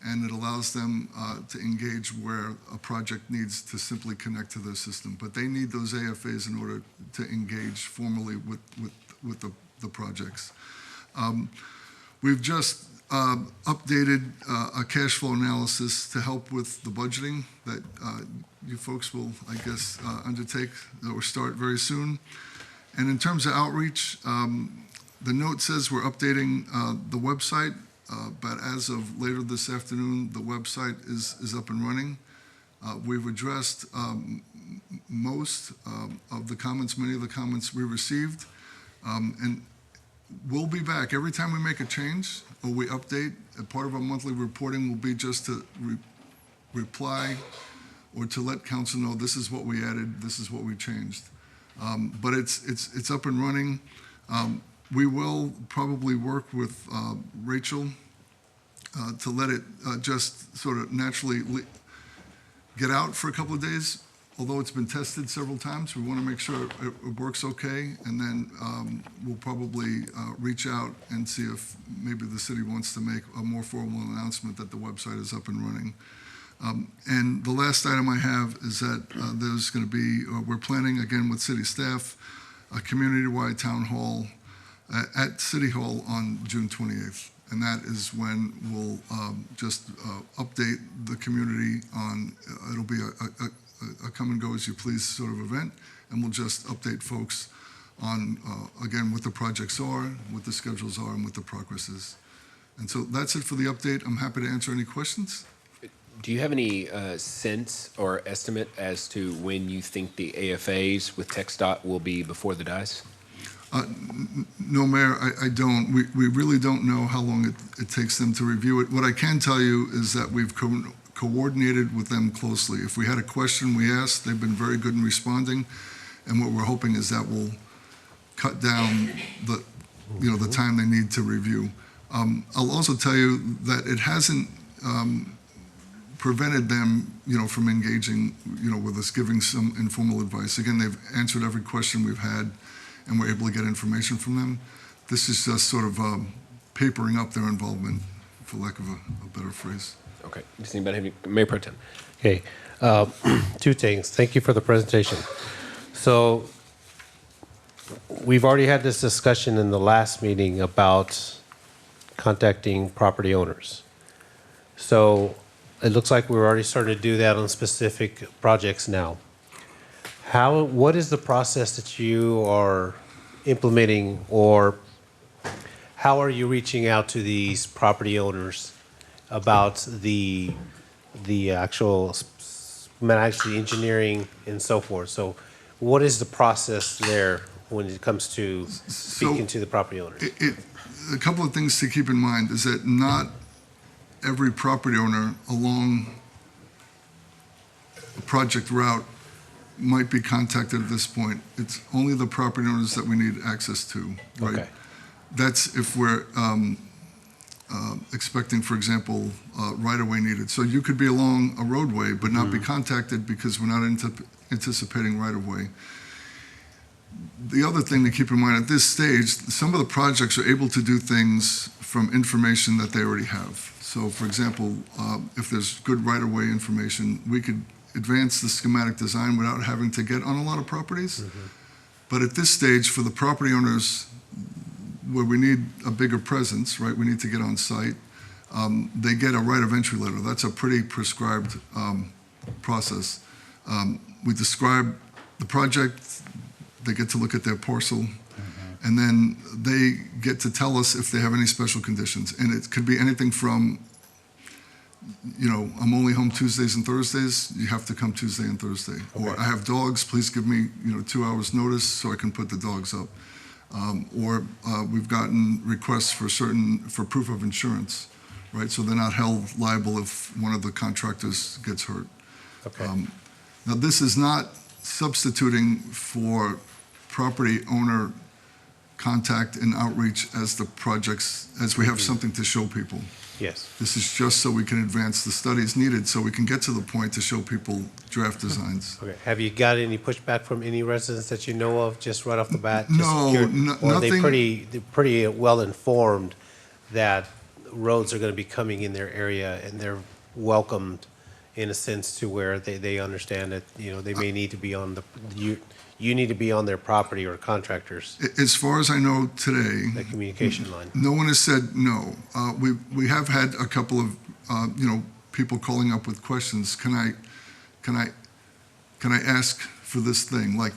and it allows them to engage where a project needs to simply connect to their system. But they need those AFAs in order to engage formally with the projects. We've just updated a cash flow analysis to help with the budgeting that you folks will, I guess, undertake or start very soon. And in terms of outreach, the note says we're updating the website, but as of later this afternoon, the website is up and running. We've addressed most of the comments, many of the comments we received, and we'll be back. Every time we make a change or we update, a part of our monthly reporting will be just to reply or to let council know this is what we added, this is what we changed. But it's up and running. We will probably work with Rachel to let it just sort of naturally get out for a couple of days. Although it's been tested several times, we want to make sure it works okay, and then we'll probably reach out and see if maybe the city wants to make a more formal announcement that the website is up and running. And the last item I have is that there's going to be, we're planning again with city staff, a community-wide town hall at City Hall on June 28th. And that is when we'll just update the community on, it'll be a come and go as you please sort of event, and we'll just update folks on, again, what the projects are, what the schedules are, and what the progress is. And so that's it for the update. I'm happy to answer any questions. Do you have any sense or estimate as to when you think the AFAs with TxDOT will be before the dice? No, Mayor, I don't. We really don't know how long it takes them to review it. What I can tell you is that we've coordinated with them closely. If we had a question we asked, they've been very good in responding, and what we're hoping is that will cut down the time they need to review. I'll also tell you that it hasn't prevented them, from engaging, with us, giving some informal advice. Again, they've answered every question we've had, and we're able to get information from them. This is just sort of papering up their involvement, for lack of a better phrase. Okay. Does anybody have any? Mayor Pro Tem. Okay, two things. Thank you for the presentation. So we've already had this discussion in the last meeting about contacting property owners. So it looks like we're already starting to do that on specific projects now. What is the process that you are implementing, or how are you reaching out to these property owners about the actual engineering and so forth? So what is the process there when it comes to speaking to the property owners? A couple of things to keep in mind is that not every property owner along a project route might be contacted at this point. It's only the property owners that we need access to, right? Okay. That's if we're expecting, for example, right-of-way needed. So you could be along a roadway but not be contacted because we're not anticipating right-of-way. The other thing to keep in mind at this stage, some of the projects are able to do things from information that they already have. So, for example, if there's good right-of-way information, we could advance the schematic design without having to get on a lot of properties. But at this stage, for the property owners where we need a bigger presence, right, we need to get on site, they get a right of entry letter. That's a pretty prescribed process. We describe the project, they get to look at their parcel, and then they get to tell us if they have any special conditions. And it could be anything from, I'm only home Tuesdays and Thursdays, you have to come Tuesday and Thursday. Okay. Or I have dogs, please give me 2 hours notice so I can put the dogs up. Or we've gotten requests for proof of insurance, right? So they're not held liable if one of the contractors gets hurt. Okay. Now, this is not substituting for property owner contact and outreach as we have something to show people. Yes. This is just so we can advance the studies needed so we can get to the point to show people draft designs. Okay. Have you got any pushback from any residents that you know of just right off the bat? No, Or are they nothing. pretty well informed that roads are going to be coming in their area, and they're welcomed in a sense to where they understand that, you know, they may need to be on the, you need to be on their property, or contractors, As far as I know today, that communication line. no one has said no. We have had a couple of, people calling up with questions. Can I ask for this thing? Like,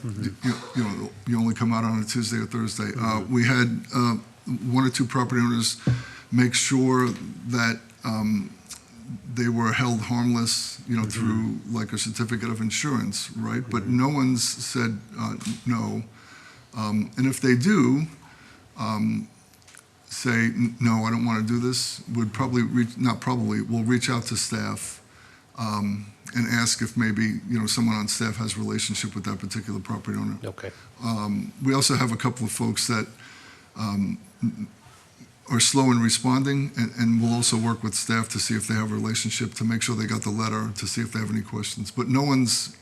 you only come out on a Tuesday or Thursday. We had one or two property owners make sure that they were held harmless, through like a certificate of insurance, right? But no one's said no. And if they do say, no, I don't want to do this, would probably we'll reach out to staff and ask if maybe, someone on staff has a relationship with that particular property owner. Okay. We also have a couple of folks that are slow in responding, and we'll also work with staff to see if they have a relationship, to make sure they got the letter, to see if they have any questions. But no one's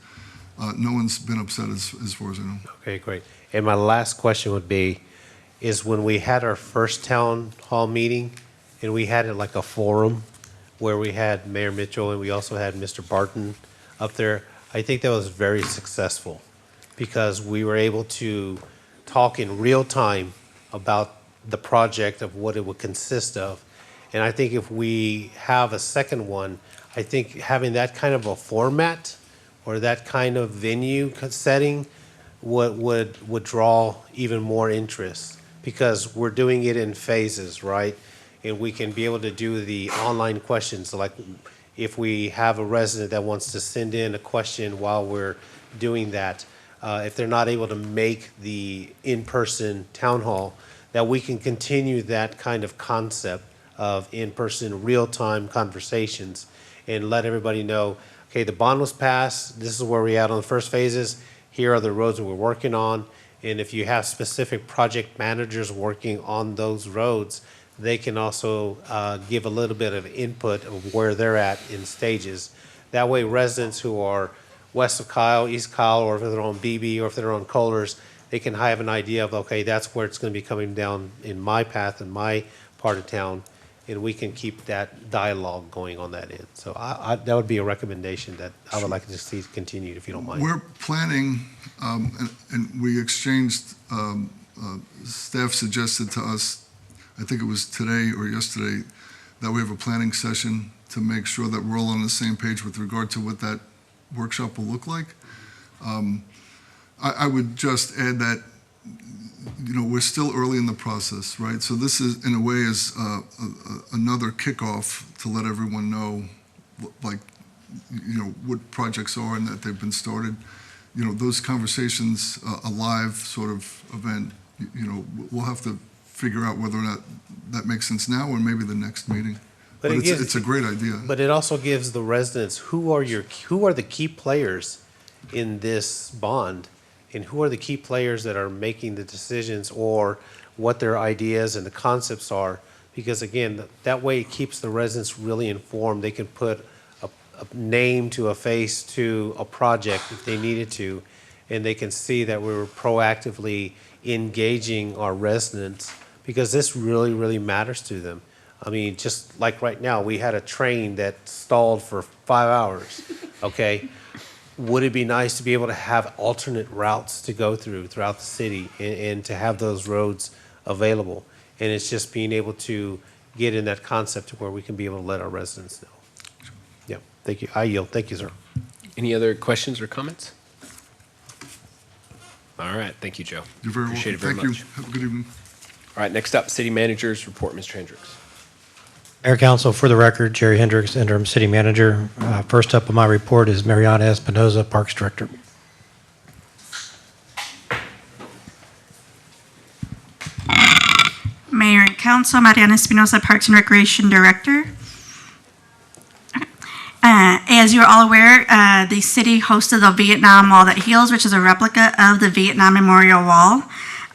been upset as far as I know. Okay, great. And my last question would be, is when we had our first town hall meeting, and we had it like a forum, where we had Mayor Mitchell and we also had Mr. Barton up there, I think that was very successful, because we were able to talk in real time about the project, of what it would consist of. And I think if we have a second one, I think having that kind of a format or that kind of venue setting would draw even more interest, because we're doing it in phases, right? And we can be able to do the online questions. Like if we have a resident that wants to send in a question while we're doing that, if they're not able to make the in-person town hall, that we can continue that kind of concept of in-person, real-time conversations, and let everybody know, okay, the bond was passed, this is where we're at on the first phases, here are the roads that we're working on, and if you have specific project managers working on those roads, they can also give a little bit of input of where they're at in stages. That way residents who are west of Kyle, east Kyle, or if they're on BB, or if they're on Kohlers, they can have an idea of, okay, that's where it's going to be coming down in my path, in my part of town, and we can keep that dialogue going on that end. So that would be a recommendation that I would like to see continued, if you don't mind. We're planning, and we exchanged, staff suggested to us, I think it was today or yesterday, that we have a planning session to make sure that we're all on the same page with regard to what that workshop will look like. I would just add that, we're still early in the process, right? So this is, in a way, is another kickoff to let everyone know, like, what projects are and that they've been started. Those conversations, a live sort of event, we'll have to figure out whether or not that makes sense now or maybe the next meeting. But it's a great idea. But it also gives the residents, who are the key players in this bond, and who are the key players that are making the decisions, or what their ideas and the concepts are. Because again, that way it keeps the residents really informed. They can put a name to a face to a project if they needed to, and they can see that we were proactively engaging our residents, because this really, really matters to them. I mean, just like right now, we had a train that stalled for 5 hours, okay? Would it be nice to be able to have alternate routes to go throughout the city, and to have those roads available? And it's just being able to get in that concept to where we can be able to let our residents know. Yeah, thank you. I yield. Thank you, sir. Any other questions or comments? All right, thank you, Joe. You're very Appreciate it welcome. very Thank much. you. Have a good evening. All right, next up, City Manager's report, Mr. Hendrix. Mayor Council, for the record, Jerry Hendrix, Interim City Manager. First up on my report is Mariana Espinoza, Parks Director. Mayor and Council, Mariana Espinoza, Parks and Recreation Director. As you're all aware, the city hosted the Vietnam Wall That Heals, which is a replica of the Vietnam Memorial Wall.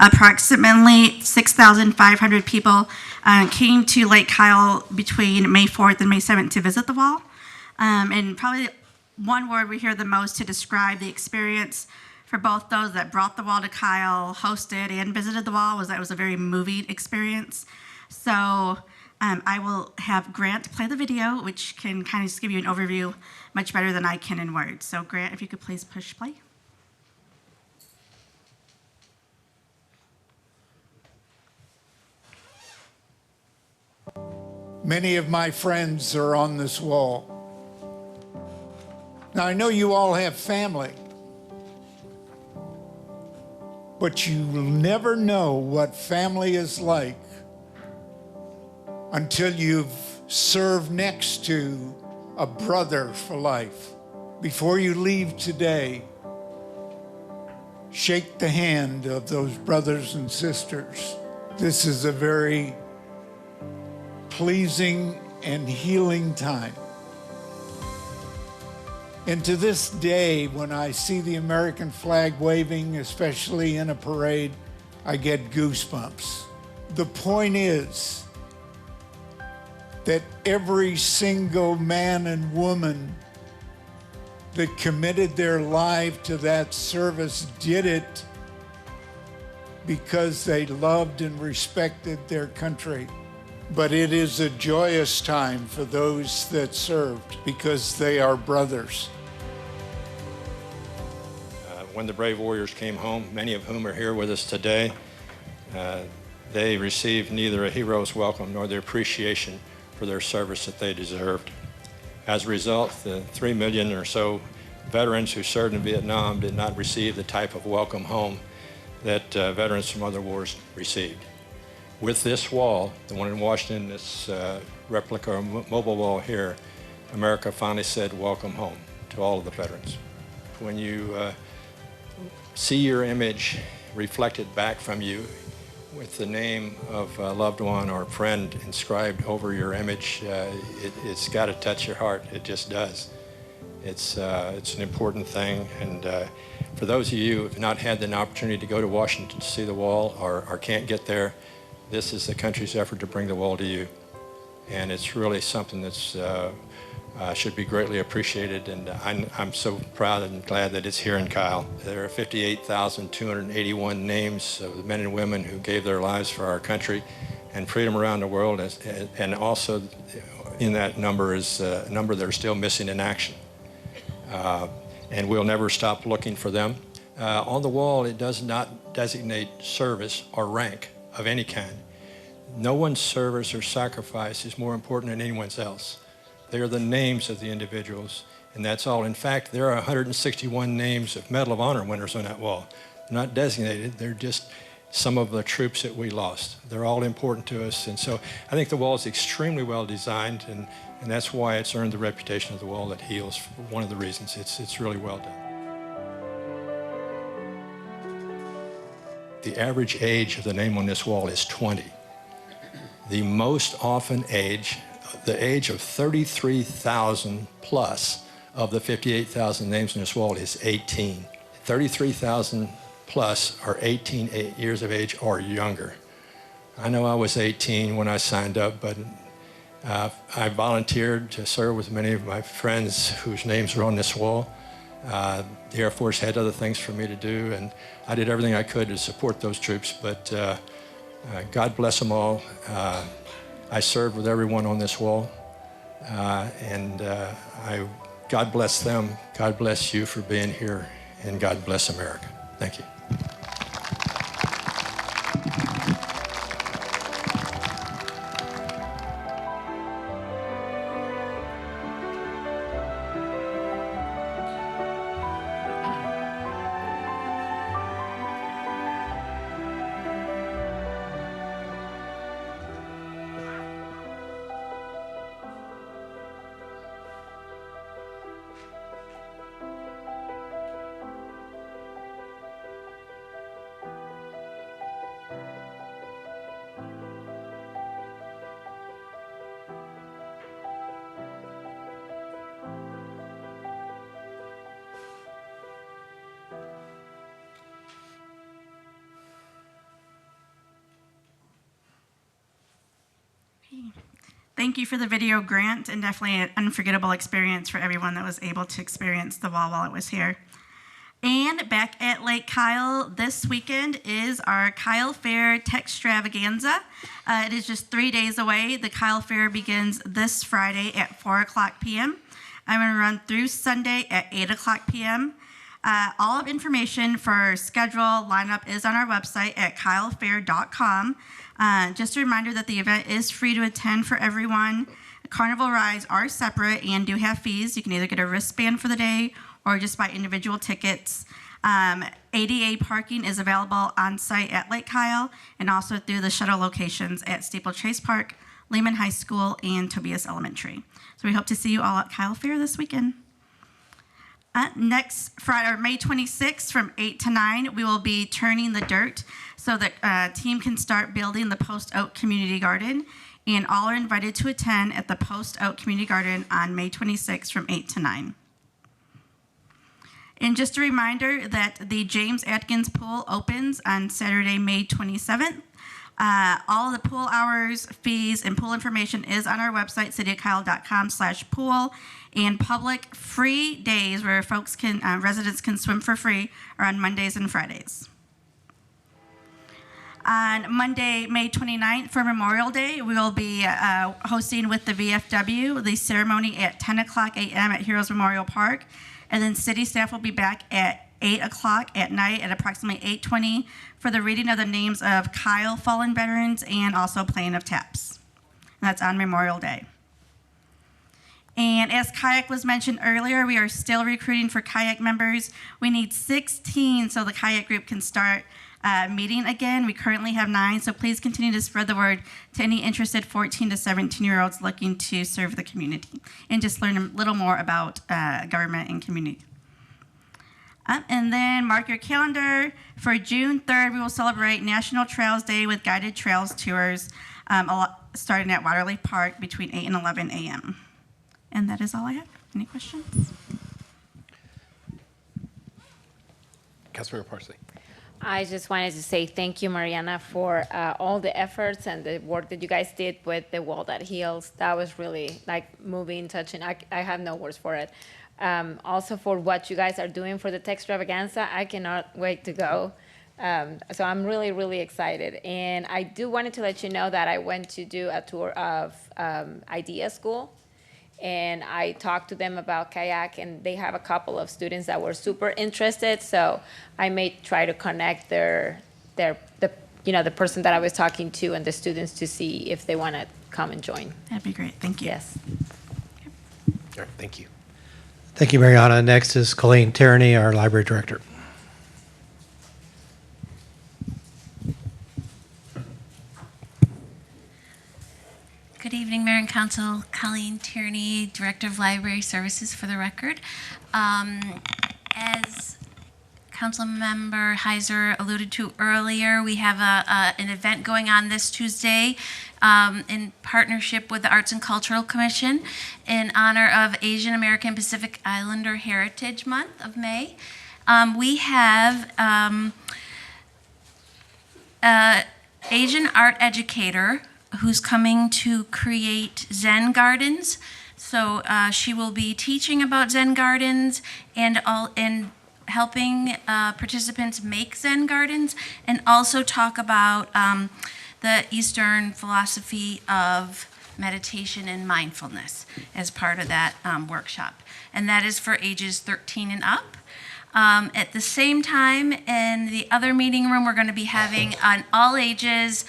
Approximately 6,500 people came to Lake Kyle between May 4th and May 7th to visit the wall. And probably one word we hear the most to describe the experience for both those that brought the wall to Kyle, hosted, and visited the wall was that it was a very moving experience. So I will have Grant play the video, which can kind of just give you an overview much better than I can in words. So Grant, if you could please push play. Many of my friends are on this wall. Now, I know you all have family, but you will never know what family is like until you've served next to a brother for life. Before you leave today, shake the hand of those brothers and sisters. This is a very pleasing and healing time. And to this day, when I see the American flag waving, especially in a parade, I get goosebumps. The point is that every single man and woman that committed their life to that service did it because they loved and respected their country. But it is a joyous time for those that served because they are brothers. When the brave warriors came home, many of whom are here with us today, they received neither a hero's welcome nor the appreciation for their service that they deserved. As a result, the 3 million or so veterans who served in Vietnam did not receive the type of welcome home that veterans from other wars received. With this wall, the one in Washington, this replica mobile wall here, America finally said welcome home to all of the veterans. When you see your image reflected back from you with the name of a loved one or friend inscribed over your image, it's got to touch your heart. It just does. It's an important thing. And for those of you who have not had an opportunity to go to Washington to see the wall or can't get there, this is the country's effort to bring the wall to you. And it's really something that's should be greatly appreciated, and I'm so proud and glad that it's here in Kyle. There are 58,281 names of the men and women who gave their lives for our country and freedom around the world, and also in that number is a number that are still missing in action. And we'll never stop looking for them. On the wall, it does not designate service or rank of any kind. No one's service or sacrifice is more important than anyone's else. They are the names of the individuals, and that's all. In fact, there are 161 names of Medal of Honor winners on that wall. They're not designated, they're just some of the troops that we lost. They're all important to us, and so I think the wall is extremely well designed, and that's why it's earned the reputation of the wall that heals. One of the reasons, it's really well done. The average age of the name on this wall is 20. The most often age, the age of 33,000 plus of the 58,000 names on this wall is 18. 33,000 plus are 18 years of age or younger. I know I was 18 when I signed up, but I volunteered to serve with many of my friends whose names are on this wall. The Air Force had other things for me to do, and I did everything I could to support those troops, but God bless them all. I served with everyone on this wall, and God bless them, God bless you for being here, and God bless America. Thank you. Thank you for the video, Grant, and definitely an unforgettable experience for everyone that was able to experience the wall while it was here. And back at Lake Kyle this weekend is our Kyle Fair Textravaganza. It is just 3 days away. The Kyle Fair begins this Friday at 4 o'clock p.m. I'm going to run through Sunday at 8 o'clock p.m. All of information for our schedule lineup is on our website at kylefair.com. Just a reminder that the event is free to attend for everyone. Carnival rides are separate and do have fees. You can either get a wristband for the day or just buy individual tickets. ADA parking is available on site at Lake Kyle and also through the shuttle locations at Steeplechase Park, Lehman High School, and Tobias Elementary. So we hope to see you all at Kyle Fair this weekend. Next Friday, or May 26th from 8 to 9, we will be turning the dirt so that team can start building the Post Oak Community Garden. And all are invited to attend at the Post Oak Community Garden on May 26th from 8 to 9. And just a reminder that the James Atkins Pool opens on Saturday, May 27th. All of the pool hours, fees, and pool information is on our website, cityofkyle.com/pool. And public free days where folks can, residents can swim for free are on Mondays and Fridays. On Monday, May 29th, for Memorial Day, we will be hosting with the VFW the ceremony at 10 o'clock a.m. at Heroes Memorial Park. And then city staff will be back at 8 o'clock at night at approximately 8:20 for the reading of the names of Kyle fallen veterans and also playing of taps. And that's on Memorial Day. And as kayak was mentioned earlier, we are still recruiting for kayak members. We need 16 so the kayak group can start meeting again. We currently have 9, so please continue to spread the word to any interested 14 to 17-year-olds looking to serve the community and just learn a little more about government and community. And then mark your calendar. For June 3rd, we will celebrate National Trails Day with guided trails tours starting at Waterley Park between 8 and 11 a.m. And that is all I have. Any questions? Councilmember Parsley. I just wanted to say thank you, Mariana, for all the efforts and the work that you guys did with the wall that heals. That was really like moving, touching. I have no words for it. Also for what you guys are doing for the Textravaganza. I cannot wait to go. So I'm really, really excited. And I do wanted to let you know that I went to do a tour of IDEA School. And I talked to them about kayak, and they have a couple of students that were super interested. So I may try to connect the person that I was talking to and the students to see if they want to come and join. That'd be great. Thank you. Yes. All right, thank you. Thank you, Mariana. Next is Colleen Tierney, our library director. Good evening, Mayor and Council. Colleen Tierney, Director of Library Services for the record. As Councilmember Heiser alluded to earlier, we have an event going on this Tuesday in partnership with the Arts and Cultural Commission in honor of Asian American Pacific Islander Heritage Month of May. We have Asian art educator who's coming to create Zen gardens. So she will be teaching about Zen gardens and helping participants make Zen gardens, and also talk about the Eastern philosophy of meditation and mindfulness as part of that workshop. And that is for ages 13 and up. At the same time, in the other meeting room, we're going to be having an all ages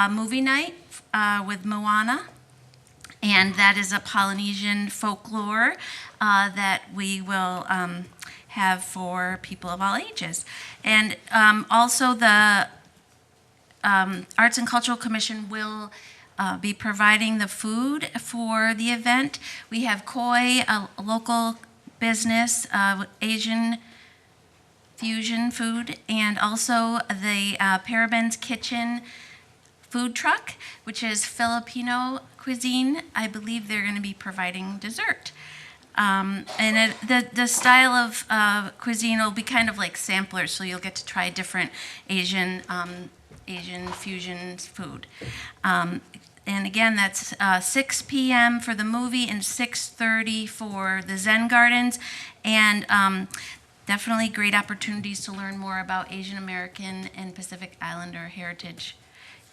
movie night with Moana, and that is a Polynesian folklore that we will have for people of all ages. And also the Arts and Cultural Commission will be providing the food for the event. We have Koi, a local business, Asian fusion food, and also the Parabens Kitchen food truck, which is Filipino cuisine. I believe they're going to be providing dessert. And the style of cuisine will be kind of like samplers, so you'll get to try different Asian fusion food. And again, that's 6 p.m. for the movie and 6:30 for the Zen Gardens. And definitely great opportunities to learn more about Asian American and Pacific Islander heritage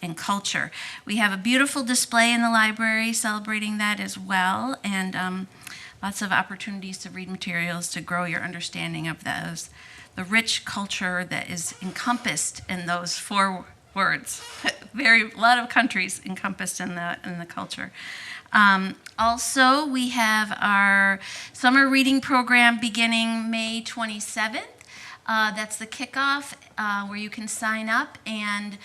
and culture. We have a beautiful display in the library celebrating that as well, and lots of opportunities to read materials to grow your understanding of those, the rich culture that is encompassed in those 4 words. A lot of countries encompassed in the culture. Also, we have our summer reading program beginning May 27th. That's the kickoff where you can sign up and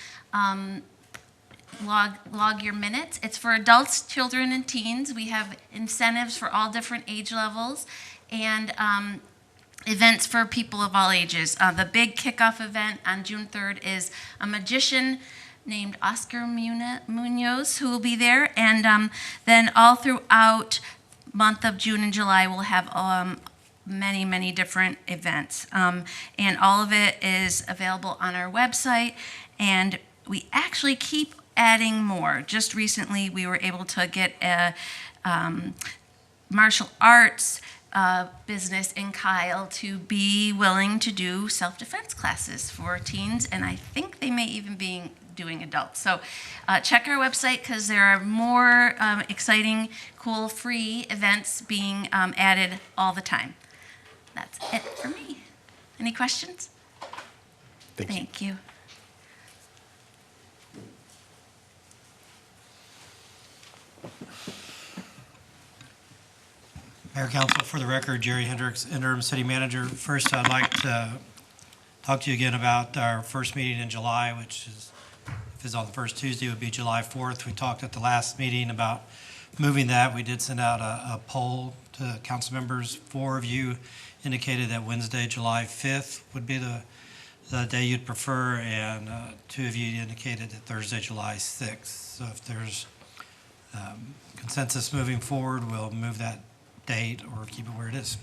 log your minutes. It's for adults, children, and teens. We have incentives for all different age levels and events for people of all ages. The big kickoff event on June 3rd is a magician named Oscar Munoz who will be there, and then all throughout month of June and July we'll have many different events, and all of it is available on our website, and we actually keep adding more. Just recently we were able to get a martial arts business in Kyle to be willing to do self-defense classes for teens, and I think they may even be doing adults. So check our website because there are more exciting, cool, free events being added all the time. That's it for me. Any questions? Thank you. Mayor, Council, for the record, Jerry Hendrix, Interim City Manager. First, I'd like to talk to you again about our first meeting in July, which is, if it's on the first Tuesday, would be July 4th. We talked at the last meeting about moving that. We did send out a poll to council members. 4 of you indicated that Wednesday, July 5th would be the day you'd prefer, and 2 of you indicated that Thursday, July 6th. So if there's consensus moving forward, we'll move that date or keep it where it is.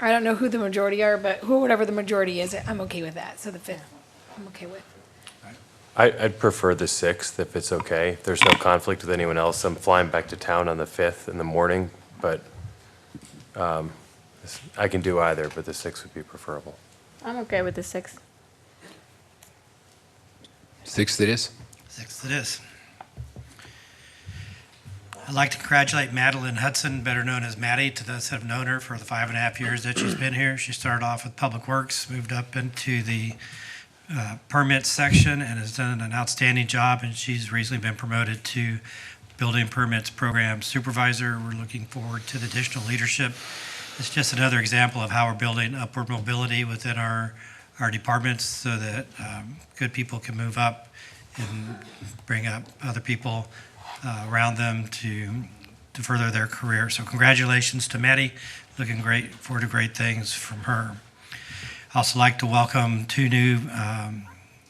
I don't know who the majority are, but whatever the majority is, I'm okay with that. So the 5th, I'm okay with. I'd prefer the 6th if it's okay. If there's no conflict with anyone else. I'm flying back to town on the 5th in the morning, but I can do either, but the 6th would be preferable. I'm okay with the 6th. 6th it is? 6th it is. I'd like to congratulate Madeline Hudson, better known as Maddie, to those that have known her for the 5.5 years that she's been here. She started off with Public Works, moved up into the permits section, and has done an outstanding job, and she's recently been promoted to Building Permits Program Supervisor. We're looking forward to the additional leadership. It's just another example of how we're building upward mobility within our departments so that good people can move up and bring up other people around them to further their career. So congratulations to Maddie. Looking forward to great things from her. I'd also like to welcome 2 new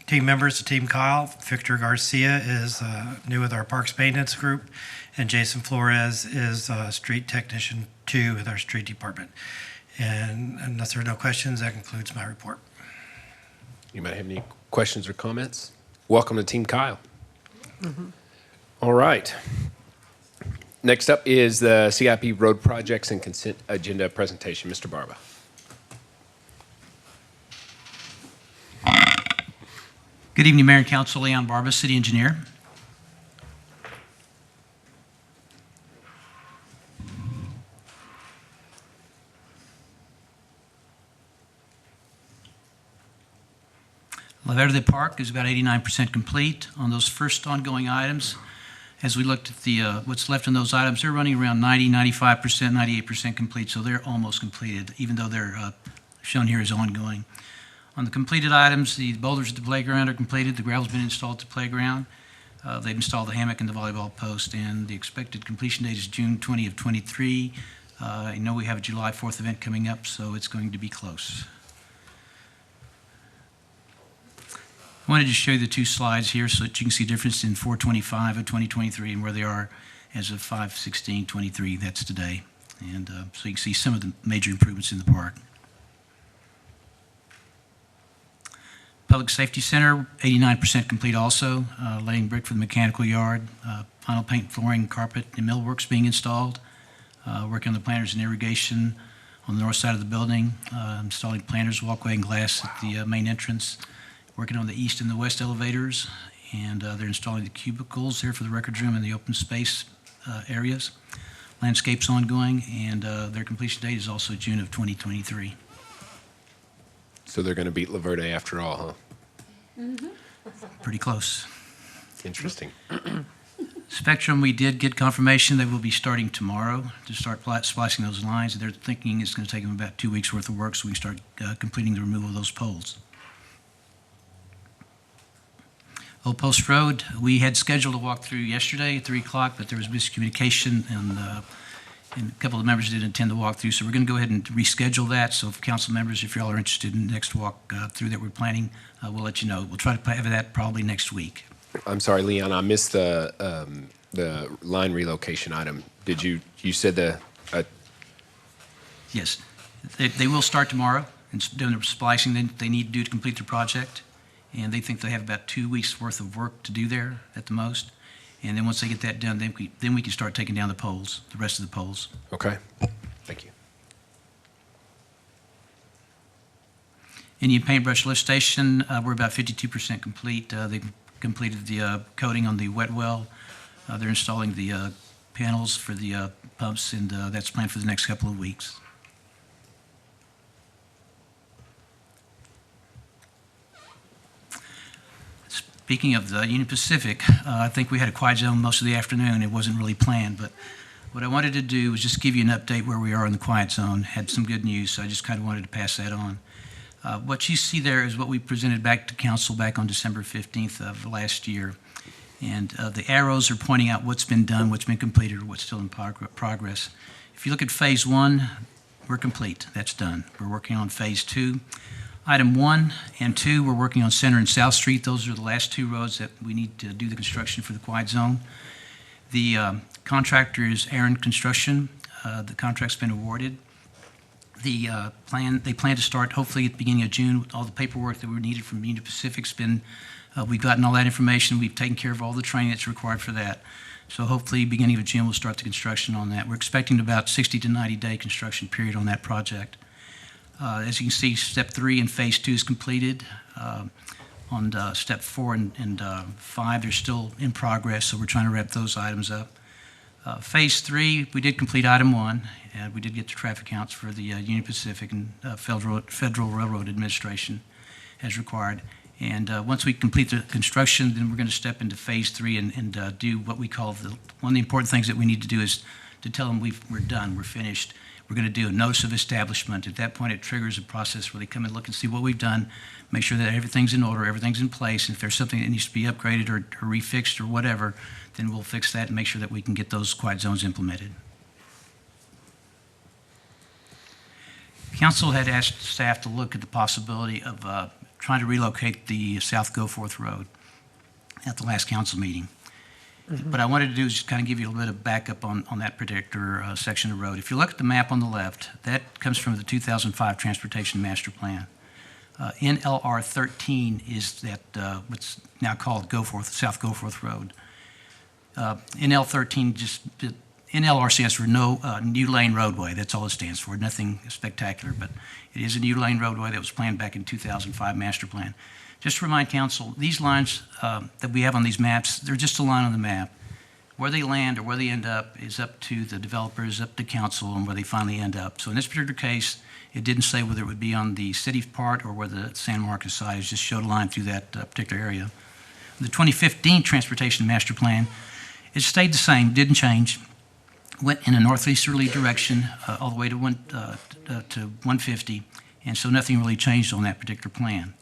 team members to Team Kyle. Victor Garcia is new with our Parks Maintenance Group, and Jason Flores is Street Technician 2 with our Street Department. And unless there are no questions, that concludes my report. You might have any questions or comments? Welcome to Team Kyle. All right. Next up is the CIP road projects and consent agenda presentation. Mr. Barba. Good evening, Mayor and Council. Leon Barba, City Engineer. Levied Park is about 89% complete on those first ongoing items. As we looked at the what's left in those items, they're running around 90, 95%, 98% complete, so they're almost completed, even though they're shown here as ongoing. On the completed items, the boulders at the playground are completed, the gravel's been installed at the playground. They've installed the hammock and the volleyball post, and the expected completion date is June 20 of 23. I know we have a July 4th event coming up, so it's going to be close. I wanted to show you the 2 slides here so that you can see the difference in 425 of 2023 and where they are as of 5/16/23, that's today. And so you can see some of the major improvements in the park. Public Safety Center, 89% complete also, laying brick for the mechanical yard, final paint, flooring, carpet, and millworks being installed, working on the planters and irrigation on the north side of the building, installing planters, walkway, and glass at the main entrance, working on the east and the west elevators, and they're installing the cubicles there for the records room and the open space areas. Landscape's ongoing, and their completion date is also June of 2023. So they're going to beat Levied A after all, huh? Pretty close. Interesting. Spectrum, we did get confirmation they will be starting tomorrow to start splicing those lines. They're thinking it's going to take them about 2 weeks' worth of work so we can start completing the removal of those poles. Old Post Road, we had scheduled a walkthrough yesterday at 3 o'clock, but there was miscommunication, and a couple of members didn't attend the walkthrough, so we're going to go ahead and reschedule that. So if council members, if you all are interested in the next walkthrough that we're planning, we'll let you know. We'll try to have that probably next week. I'm sorry, Leon, I missed the line relocation item. Did you said the... Yes. They will start tomorrow and doing the splicing they need to do to complete the project. And they think they have about 2 weeks' worth of work to do there at the most. And then once they get that done, then we can start taking down the poles, the rest of the poles. Okay. Thank you. Indian Paintbrush Lift Station, we're about 52% complete. They've completed the coating on the wet well. They're installing the panels for the pumps, and that's planned for the next couple of weeks. Speaking of the Union Pacific, I think we had a quiet zone most of the afternoon. It wasn't really planned, but what I wanted to do was just give you an update where we are in the quiet zone. Had some good news, so I just kind of wanted to pass that on. What you see there is what we presented back to council back on December 15th of last year. And the arrows are pointing out what's been done, what's been completed, or what's still in progress. If you look at phase 1, we're complete. That's done. We're working on phase 2. Item 1 and 2, we're working on Center and South Street. Those are the last 2 roads that we need to do the construction for the quiet zone. The contractor is Aaron Construction. The contract's been awarded. They plan to start hopefully at the beginning of June. All the paperwork that we needed from Union Pacific's been, we've gotten all that information. We've taken care of all the training that's required for that. So hopefully beginning of June we'll start the construction on that. We're expecting about 60 to 90 day construction period on that project. As you can see, step 3 and phase 2 is completed. On step 4 and 5, they're still in progress, so we're trying to wrap those items up. Phase 3, we did complete item 1, and we did get the traffic counts for the Union Pacific and Federal Railroad Administration as required. And once we complete the construction, then we're going to step into phase 3 and do what we call one of the important things that we need to do is to tell them we're done, we're finished. We're going to do a notice of establishment. At that point, it triggers a process where they come and look and see what we've done, make sure that everything's in order, everything's in place. And if there's something that needs to be upgraded or refixed or whatever, then we'll fix that and make sure that we can get those quiet zones implemented. Council had asked staff to look at the possibility of trying to relocate the South Goforth Road at the last council meeting. What I wanted to do is just kind of give you a little bit of backup on that particular section of road. If you look at the map on the left, that comes from the 2005 Transportation Master Plan. NLR 13 is that what's now called South Goforth Road. NL 13 NLR stands for no new lane roadway. That's all it stands for. Nothing spectacular, but it is a new lane roadway that was planned back in 2005 Master Plan. Just to remind council, these lines that we have on these maps, they're just a line on the map. Where they land or where they end up is up to the developers, up to council, and where they finally end up. So in this particular case, it didn't say whether it would be on the city part or where the San Marcos side. It just showed a line through that particular area. The 2015 Transportation Master Plan, it stayed the same, didn't change. Went in a northeasterly direction all the way to 150, and so nothing really changed on that particular plan.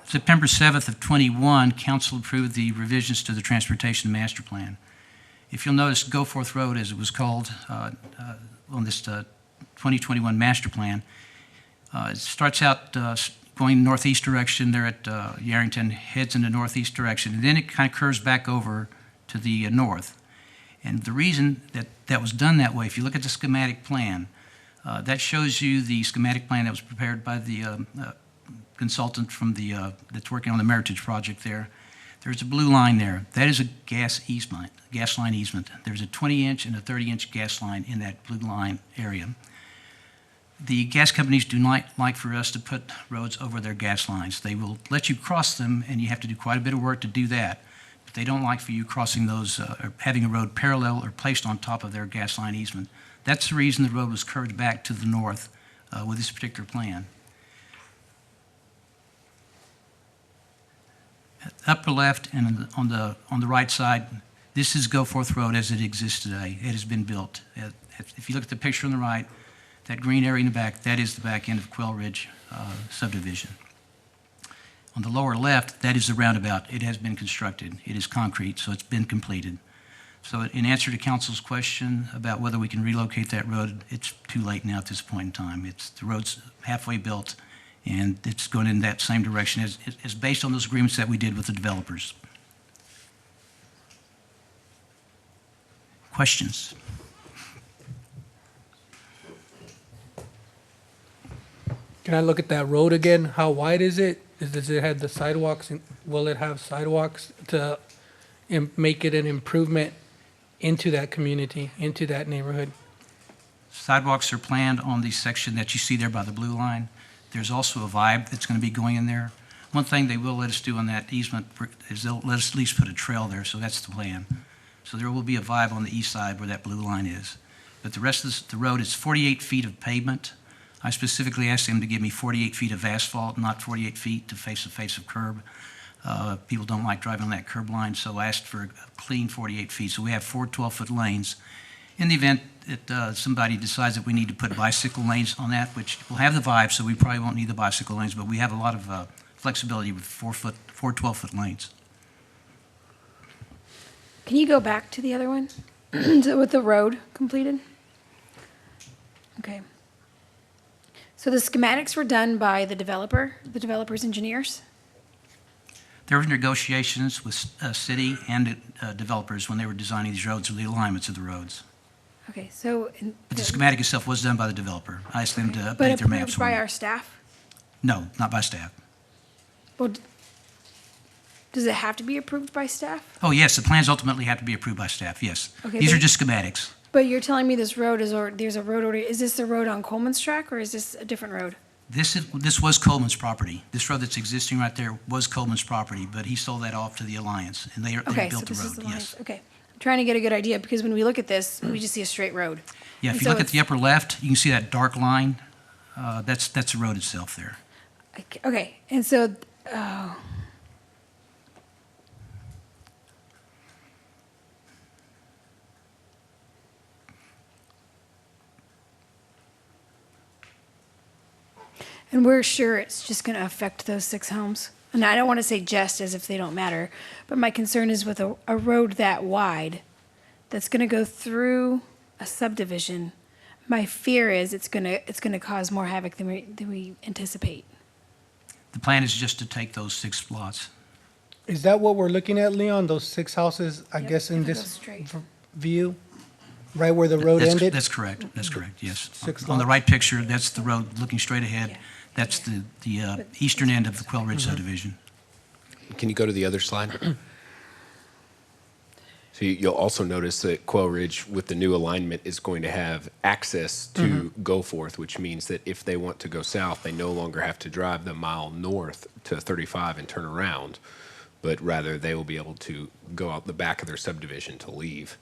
September 7th of 21, council approved the revisions to the Transportation Master Plan. If you'll notice, Goforth Road, as it was called on this 2021 Master Plan, it starts out going northeast direction there at Yarrington, heads in the northeast direction, and then it kind of curves back over to the north. And the reason that was done that way, if you look at the schematic plan, that shows you the schematic plan that was prepared by the consultant from that's working on the Meritage project there. There's a blue line there. That is a gas line easement. There's a 20-inch and a 30-inch gas line in that blue line area. The gas companies do not like for us to put roads over their gas lines. They will let you cross them, and you have to do quite a bit of work to do that. But they don't like for you crossing those, or having a road parallel or placed on top of their gas line easement. That's the reason the road was curved back to the north with this particular plan. Upper left and on the right side, this is Goforth Road as it exists today. It has been built. If you look at the picture on the right, that green area in the back, that is the back end of Quail Ridge subdivision. On the lower left, that is the roundabout. It has been constructed. It is concrete, so it's been completed. So in answer to council's question about whether we can relocate that road, it's too late now at this point in time. The road's halfway built, and it's going in that same direction as based on those agreements that we did with the developers. Questions? Can I look at that road again? How wide is it? Does it have the sidewalks? Will it have sidewalks to make it an improvement into that community, into that neighborhood? Sidewalks are planned on the section that you see there by the blue line. There's also a Vibe that's going to be going in there. One thing they will let us do on that easement is they'll let us at least put a trail there, so that's the plan. So there will be a Vibe on the east side where that blue line is. But the rest of the road is 48 feet of pavement. I specifically asked them to give me 48 feet of asphalt, not 48 feet to face the face of curb. People don't like driving on that curb line, so I asked for a clean 48 feet. So we have 4 12-foot lanes. In the event that somebody decides that we need to put bicycle lanes on that, which will have the Vibe, so we probably won't need the bicycle lanes, but we have a lot of flexibility with 4 12-foot lanes. Can you go back to the other one? With the road completed? Okay. So the schematics were done by the developer's engineers? There were negotiations with city and developers when they were designing these roads or the alignments of the roads. Okay, so. But the schematic itself was done by the developer. I asked them to update But their maps. approved by our staff? No, not by staff. Well, does it have to be approved by staff? Oh, yes, the plans ultimately have to be approved by staff, yes. Okay, These but- are just schematics. But you're telling me this road is, or there's a road order, is this the road on Coleman's track, or is this a different road? This was Coleman's property. This road that's existing right there was Coleman's property, but he sold that off to the Alliance, and they Okay, so built the this is road, the line, yes. okay. I'm trying to get a good idea, because when we look at this, we just see a straight road. Yeah, And if you so look at it's- the upper left, you can see that dark line. That's the road itself there. Okay, and so, oh. And we're sure it's just going to affect those 6 homes? And I don't want to say just as if they don't matter, but my concern is with a road that wide that's going to go through a subdivision. My fear is it's going to cause more havoc than we anticipate. The plan is just to take those 6 lots. Is that what we're looking at, Leon? Those 6 houses, I guess, in if it goes this straight. view? Right where the road ended? That's correct, yes. 6 On the lots? right picture, that's the road looking straight ahead. That's the eastern end of the Quail Ridge subdivision. Can you go to the other slide? So you'll also notice that Quail Ridge, with the new alignment, is going to have access to Goforth, which means that if they want to go south, they no longer have to drive the mile north to 35 and turn around, but rather they will be able to go out the back of their subdivision to leave.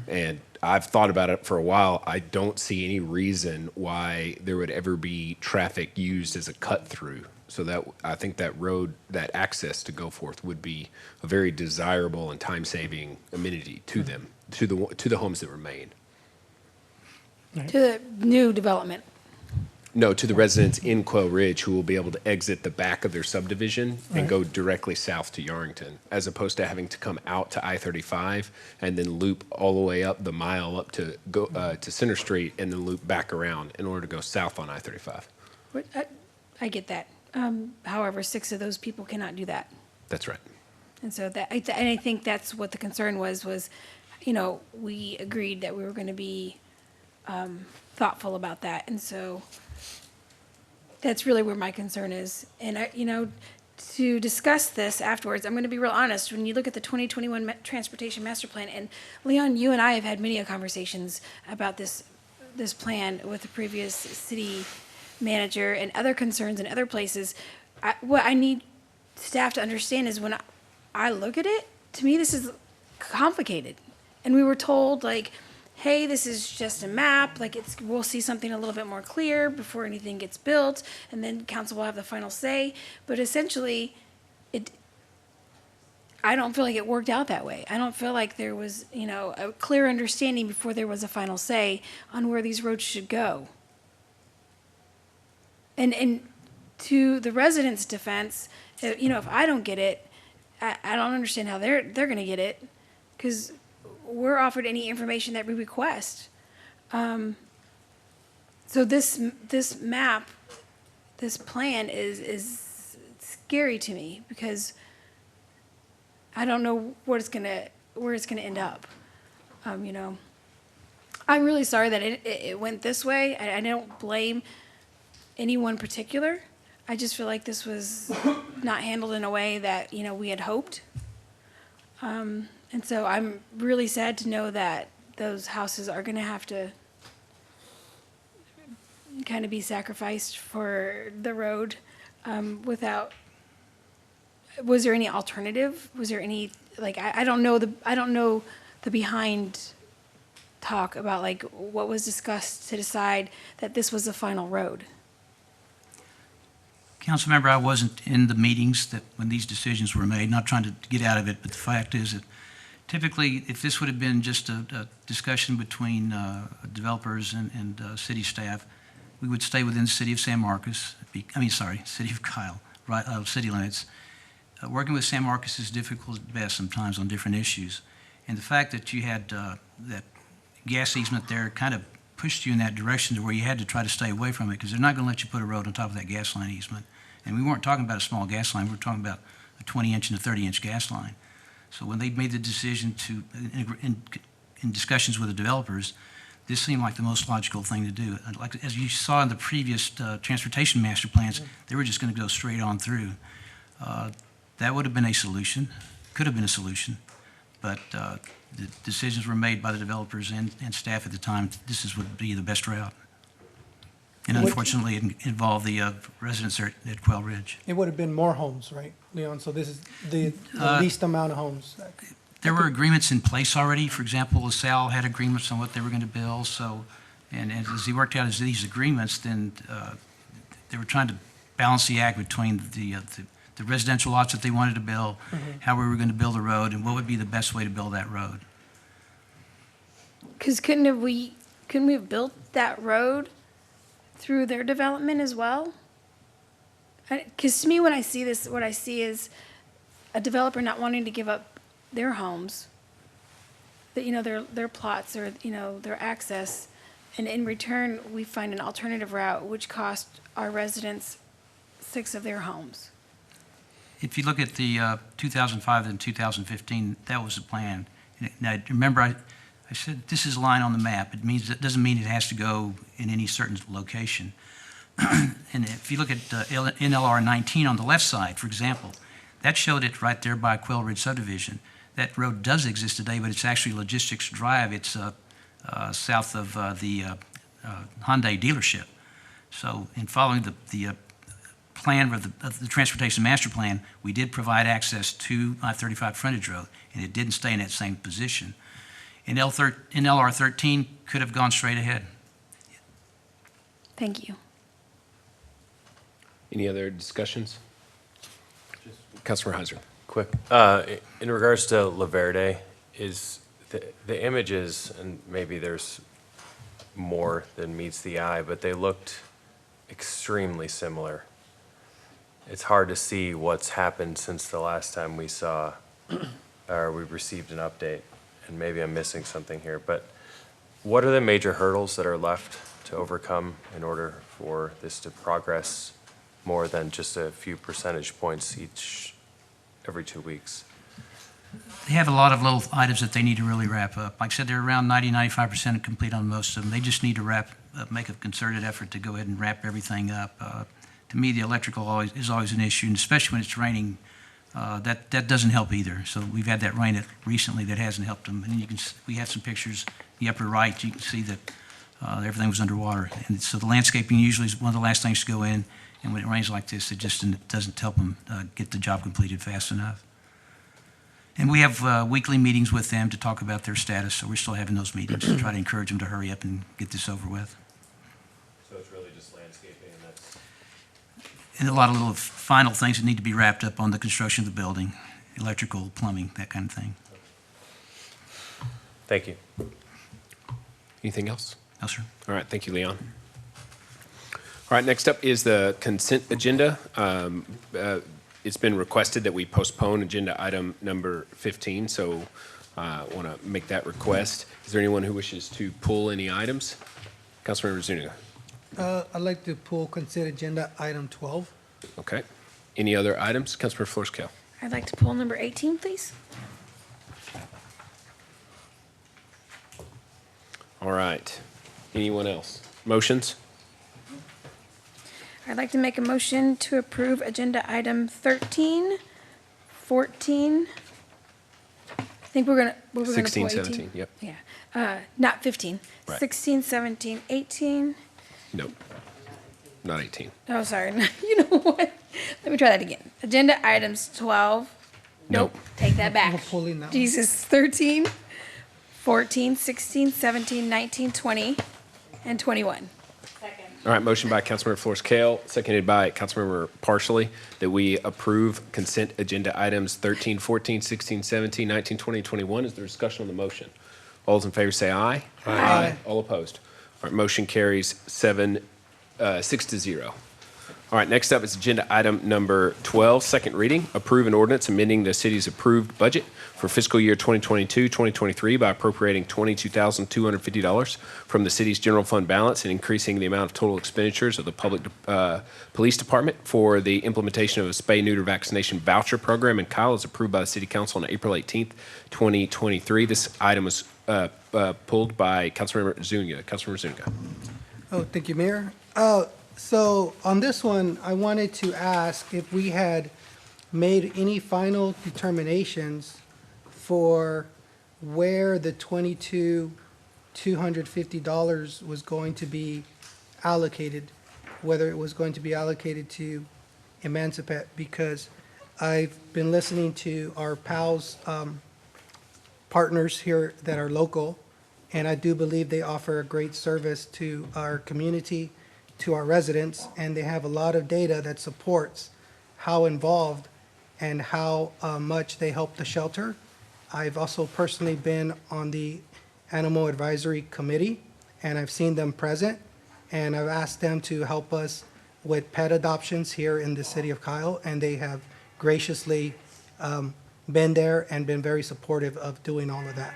And I've thought about it for a while. I don't see any reason why there would ever be traffic used as a cut through. So that I think that road, that access to Goforth would be a very desirable and time-saving amenity to them, to the homes that remain. To the new development. No, to the residents in Quail Ridge who will be able to exit the back of their subdivision and go directly south to Yarrington, as opposed to having to come out to I-35 and then loop all the way up the mile up to to Center Street and then loop back around in order to go south on I-35. I get that. However, 6 of those people cannot do that. That's right. And so and I think that's what the concern was, we agreed that we were going to be thoughtful about that. And so that's really where my concern is. And, to discuss this afterwards. I'm going to be real honest. When you look at the 2021 Transportation Master Plan, and Leon, you and I have had many conversations about this plan with the previous city manager and other concerns in other places. What I need staff to understand is when I look at it, to me, this is complicated. And we were told, like, hey, this is just a map, like we'll see something a little bit more clear before anything gets built, and then council will have the final say. But essentially, I don't feel like it worked out that way. I don't feel like there was, a clear understanding before there was a final say on where these roads should go. And to the residents' defense, if I don't get it, I don't understand how they're going to get it, because we're offered any information that we request. So this map, this plan is scary to me, because I don't know where it's gonna end up. I'm really sorry that it went this way. I don't blame anyone particular. I just feel like this was not handled in a way that we had hoped. And so I'm really sad to know that those houses are going to have to kind of be sacrificed for the road without. Was there any alternative? Was there any, I don't know the behind talk about what was discussed to decide that this was the final road. Councilmember, I wasn't in the meetings that when these decisions were made, not trying to get out of it, but the fact is that typically, if this would have been just a discussion between developers and city staff, we would stay within the city of San Marcos, city of Kyle, right, city limits. Working with San Marcos is difficult at best sometimes on different issues. And the fact that you had that gas easement there kind of pushed you in that direction to where you had to try to stay away from it, because they're not going to let you put a road on top of that gas line easement. And we weren't talking about a small gas line, we were talking about a 20-inch and a 30-inch gas line. So when they made the decision to, in discussions with the developers, this seemed like the most logical thing to do. Like, as you saw in the previous transportation master plans, they were just going to go straight on through. That would have been a solution, could have been a solution, but the decisions were made by the developers and staff at the time. This would be the best route. And unfortunately, it involved the residents there at Quail Ridge. It would have been more homes, right, Leon? So this is the least amount of homes. There were agreements in place already. For example, LaSalle had agreements on what they were going to build. So, and as he worked out these agreements, then they were trying to balance the act between the residential lots that they wanted to build, how we were going to build a road, and what would be the best way to build that road. Because couldn't we have built that road through their development as well? Because to me, when I see this, what I see is a developer not wanting to give up their homes, that their plots or their access, and in return we find an alternative route which cost our residents 6 of their homes. If you look at the 2005 and 2015, that was the plan. Now, remember, I said this is a line on the map. It doesn't mean it has to go in any certain location. And if you look at NLR 19 on the left side, for example, that showed it right there by Quail Ridge subdivision. That road does exist today, but it's actually Logistics Drive. It's south of the Hyundai dealership. So in following the plan of the Transportation Master Plan, we did provide access to I-35 frontage road, and it didn't stay in that same position. In LR 13 could have gone straight ahead. Thank you. Any other discussions? Councilor Heiser. Quick. In regards to Levied, is the images, and maybe there's more than meets the eye, but they looked extremely similar. It's hard to see what's happened since the last time we saw, or we received an update, and maybe I'm missing something here, but what are the major hurdles that are left to overcome in order for this to progress more than just a few percentage points every 2 weeks? They have a lot of little items that they need to really wrap up. Like I said, they're around 90-95% complete on most of them. They just need to make a concerted effort to go ahead and wrap everything up. to me, the electrical is always an issue, and especially when it's raining, that doesn't help either. So we've had that rain recently that hasn't helped them. And we have some pictures, the upper right, you can see that everything was underwater. And so the landscaping usually is one of the last things to go in, and when it rains like this, it just doesn't help them get the job completed fast enough. And we have weekly meetings with them to talk about their status, so we're still having those meetings to try to encourage them to hurry up and get this over with. So it's really just landscaping, and that's... And a lot of little final things that need to be wrapped up on the construction of the building, electrical, plumbing, that kind of thing. Thank you. Anything else? No, sir. All right, thank you, Leon. All right, next up is the consent agenda. It's been requested that we postpone agenda item number 15, so I want to make that request. Is there anyone who wishes to pull any items? Councilmember Zuniga. I'd like to pull consent agenda item 12. Okay. Any other items? Councilmember Flores-Kell. I'd like to pull number 18, please. All right. Anyone else? Motions? I'd like to make a motion to approve agenda item 13, 14. I think we're gonna pull 16, 18. 17, yep. Yeah, not 15. Right. 16, 17, 18. Nope. Not 18. Oh, sorry. You know what? Let me try that again. Agenda items 12. Nope. Take that back. We're pulling that one. Jesus, 13, 14, 16, 17, 19, 20, and 21. All right, motion by Councilmember Flores-Kell, seconded by Councilmember Parsley, that we approve consent agenda items 13, 14, 16, 17, 19, 20, and 21. Is there discussion on the motion? All those in favor say aye. Aye. All opposed? All right, motion carries 6-0. All right, next up is agenda item number 12, second reading. Approve an ordinance amending the city's approved budget for fiscal year 2022-2023 by appropriating $22,250 from the city's general fund balance and increasing the amount of total expenditures of the public police department for the implementation of a Spay Neuter Vaccination Voucher Program. And Kyle is approved by the city council on April 18th, 2023. This item was pulled by Councilmember Zuniga. Councilmember Zuniga. Oh, thank you, Mayor. So on this one, I wanted to ask if we had made any final determinations for where the $22,250 was going to be allocated, whether it was going to be allocated to Emancipate, because I've been listening to our PALS partners here that are local, and I do believe they offer a great service to our community, to our residents, and they have a lot of data that supports how involved and how much they help the shelter. I've also personally been on the Animal Advisory Committee, and I've seen them present, and I've asked them to help us with pet adoptions here in the city of Kyle, and they have graciously been there and been very supportive of doing all of that.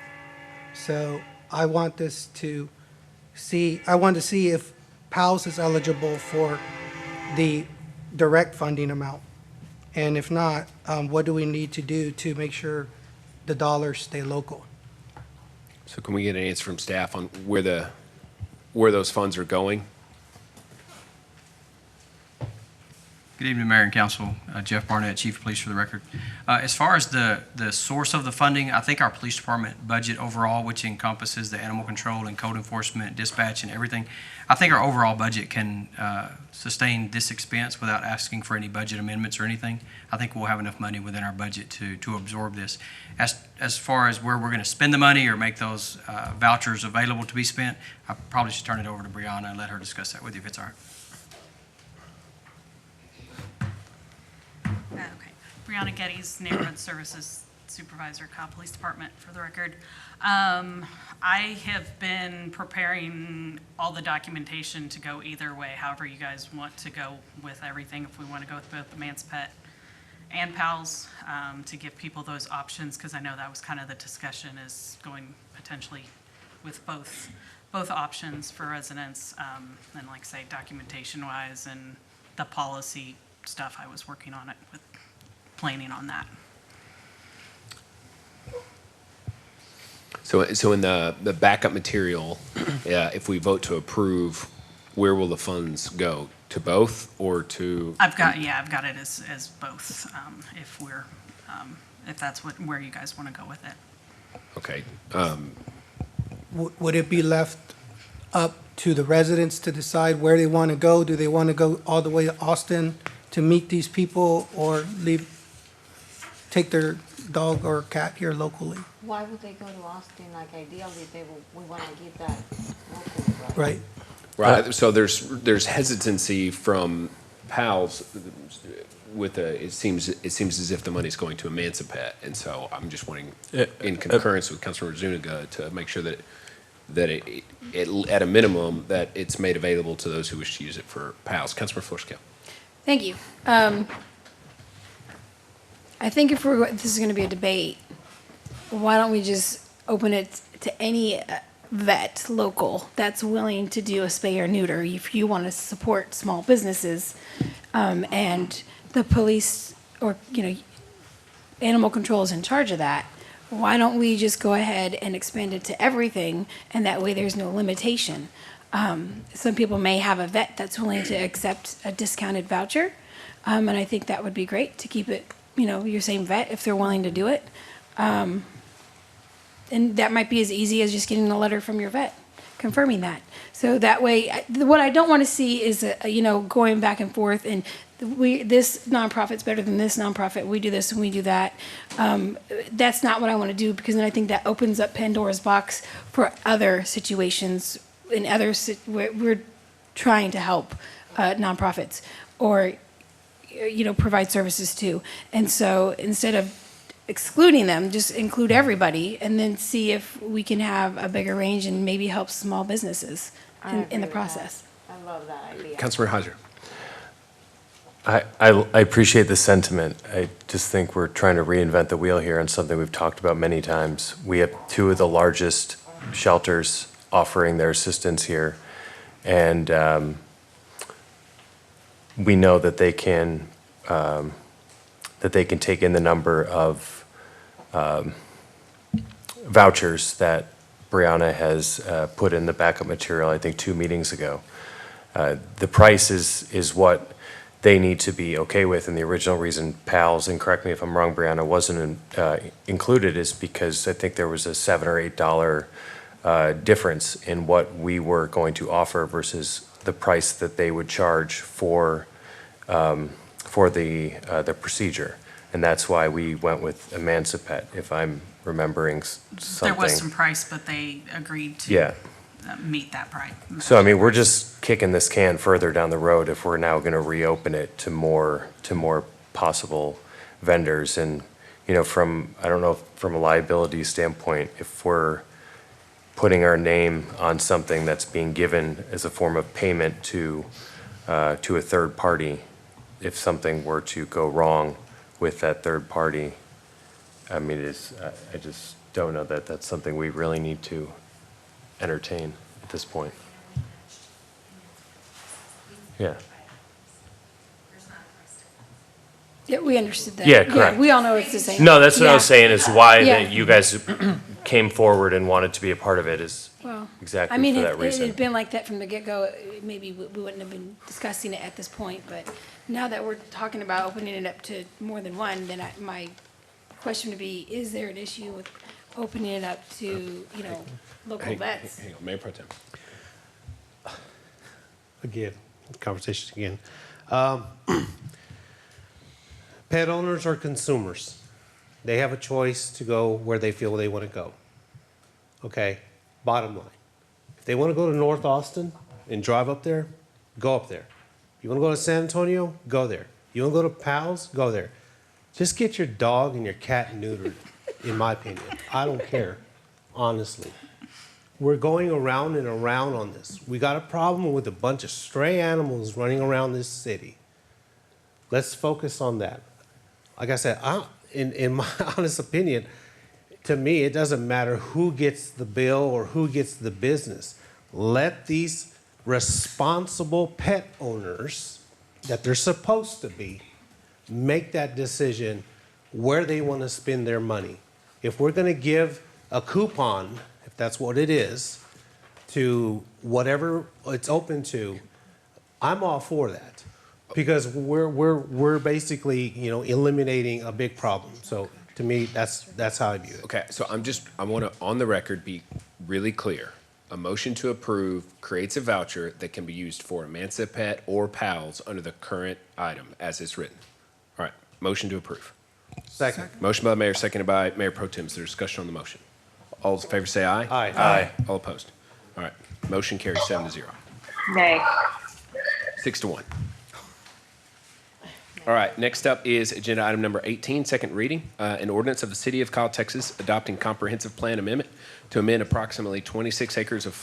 So I want to see if PALS is eligible for the direct funding amount. And if not, what do we need to do to make sure the dollars stay local? So can we get an answer from staff on where those funds are going? Good evening, Mayor and Council. Jeff Barnett, Chief of Police for the record. As far as the source of the funding, I think our police department budget overall, which encompasses the animal control and code enforcement, dispatch and everything, I think our overall budget can sustain this expense without asking for any budget amendments or anything. I think we'll have enough money within our budget to absorb this. As far as where we're going to spend the money or make those vouchers available to be spent, I probably should turn it over to Brianna and let her discuss that with you if it's all right. Okay. Brianna Geddes, Neighborhood Services Supervisor, Kyle Police Department, for the record. I have been preparing all the documentation to go either way, however you guys want to go with everything. If we want to go with both Emancipate and PALS, to give people those options, because I know that was kind of the discussion, is going potentially with both options for residents, and like say documentation-wise and the policy stuff. I was working on it with planning on that. So in the backup material, if we vote to approve where will the funds go? To both or to? I've got it as both, if that's where you guys want to go with it. Okay. Would it be left up to the residents to decide where they want to go? Do they want to go all the way to Austin to meet these people, or take their dog or cat here locally? Why would they go to Austin? Like ideally, we want to keep that locally, right? Right. Right, so there's hesitancy from PALs with it seems as if the money's going to Emancipate, and so I'm just wanting, in concurrence with Councilmember Zuniga, to make sure that it, at a minimum, that it's made available to those who wish to use it for PALs. Councilmember Flores-Kell. Thank you. I think if this is going to be a debate, why don't we just open it to any vet local that's willing to do a spay or neuter if you want to support small businesses, and the police or animal control is in charge of that. Why don't we just go ahead and expand it to everything, and that way there's no limitation. Some people may have a vet that's willing to accept a discounted voucher, and I think that would be great to keep it, your same vet if they're willing to do it. And that might be as easy as just getting a letter from your vet confirming that. So that way, what I don't want to see is, going back and forth and this nonprofit's better than this nonprofit. We do this and we do that. That's not what I want to do, because then I think that opens up Pandora's box for other situations where we're trying to help nonprofits or, provide services to. And so instead of excluding them, just include everybody and then see if we can have a bigger range and maybe help small businesses in the process. I love that idea. Councilmember Heiser. I appreciate the sentiment. I just think we're trying to reinvent the wheel here on something we've talked about many times. We have two of the largest shelters offering their assistance here, and we know that they can take in the number of vouchers that Brianna has put in the backup material, I think 2 meetings ago. The price is what they need to be okay with, and the original reason PALS, and correct me if I'm wrong, Brianna, wasn't included is because I think there was a $7 or $8 difference in what we were going to offer versus the price that they would charge for the procedure. And that's why we went with Emancipate, if I'm remembering something. There was some price, but they agreed to meet that price. So, I mean, we're just kicking this can further down the road if we're now going to reopen it to more possible vendors. And, I don't know, from a liability standpoint, if we're putting our name on something that's being given as a form of payment to a third party, if something were to go wrong with that third party, I mean, I just don't know that that's something we really need to entertain at this point. Yeah. Yeah, we understood that. Yeah, correct. We all know it's the same. No, that's what I was saying, is why Yeah. that you guys came forward and wanted to be a part of it is Well, exactly I mean, for that if it reason. had been like that from the get-go, maybe we wouldn't have been discussing it at this point, but now that we're talking about opening it up to more than one, then my question would be, is there an issue with opening it up to, local vets? Hang on, Mayor Pro Tem. Again, conversation again. Pet owners are consumers. They have a choice to go where they feel they want to go. Okay, bottom line. If they want to go to North Austin and drive up there, go up there. You want to go to San Antonio, go there. You want to go to PALS, go there. Just get your dog and your cat neutered, in my opinion. I don't care, honestly. We're going around and around on this. We got a problem with a bunch of stray animals running around this city. Let's focus on that. Like I said, in my honest opinion, to me, it doesn't matter who gets the bill or who gets the business. Let these responsible pet owners, that they're supposed to be, make that decision where they want to spend their money. If we're going to give a coupon, if that's what it is, to whatever it's open to, I'm all for that. Because we're basically, eliminating a big problem. So to me, that's how I view it. Okay, so I want to, on the record, be really clear. A motion to approve creates a voucher that can be used for Emancipet or PALS under the current item as it's written. All right, motion to approve. Second. Motion by the mayor, seconded by Mayor Pro Tem. Is there discussion on the motion? All those in favor say aye. Aye. Aye. All opposed? All right, motion carries 7-0. Nay. 6-1. All right, next up is agenda item number 18, second reading. An ordinance of the City of Kyle, Texas, adopting comprehensive plan amendment to amend approximately 26 acres of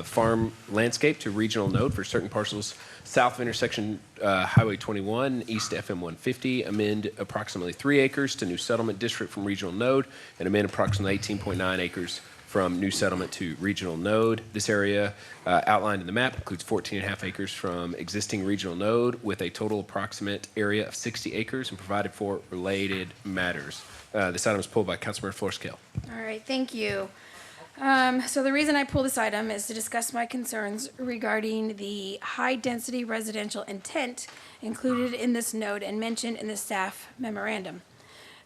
farm landscape to regional node for certain parcels south of intersection Highway 21, east to FM 150, amend approximately 3 acres to new settlement district from regional node, and amend approximately 18.9 acres from new settlement to regional node. This area outlined in the map includes 14.5 acres from existing regional node with a total approximate area of 60 acres and provided for related matters. This item is pulled by Councilmember Florescale. All right, thank you. So the reason I pulled this item is to discuss my concerns regarding the high-density residential intent included in this node and mentioned in the staff memorandum.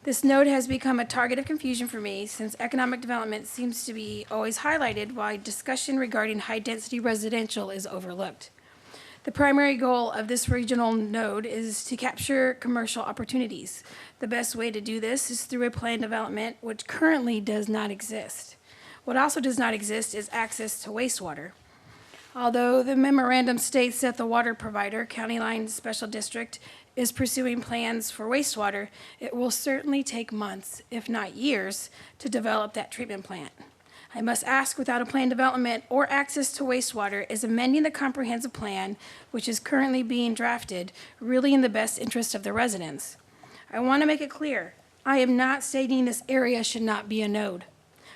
This node has become a target of confusion for me since economic development seems to be always highlighted while discussion regarding high-density residential is overlooked. The primary goal of this regional node is to capture commercial opportunities. The best way to do this is through a planned development, which currently does not exist. What also does not exist is access to wastewater. Although the memorandum states that the water provider, County Line Special District, is pursuing plans for wastewater, it will certainly take months, if not years, to develop that treatment plant. I must ask, without a planned development or access to wastewater, is amending the comprehensive plan, which is currently being drafted, really in the best interest of the residents? I want to make it clear, I am not stating this area should not be a node.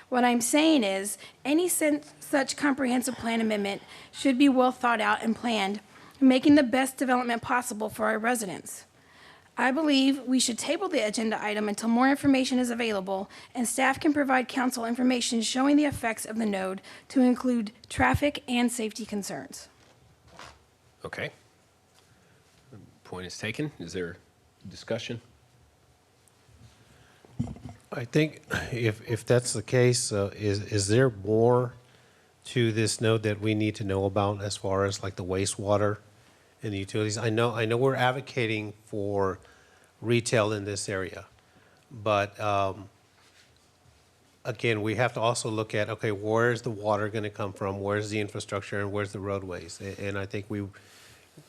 What I'm saying is, any such comprehensive plan amendment should be well thought out and planned, making the best development possible for our residents. I believe we should table the agenda item until more information is available and staff can provide council information showing the effects of the node to include traffic and safety concerns. Okay. Point is taken. Is there discussion? I think if that's the case, is there more to this node that we need to know about as far as like the wastewater and the utilities? I know we're advocating for retail in this area, but again, we have to also look at, okay, where's the water going to come from? Where's the infrastructure and where's the roadways? And I think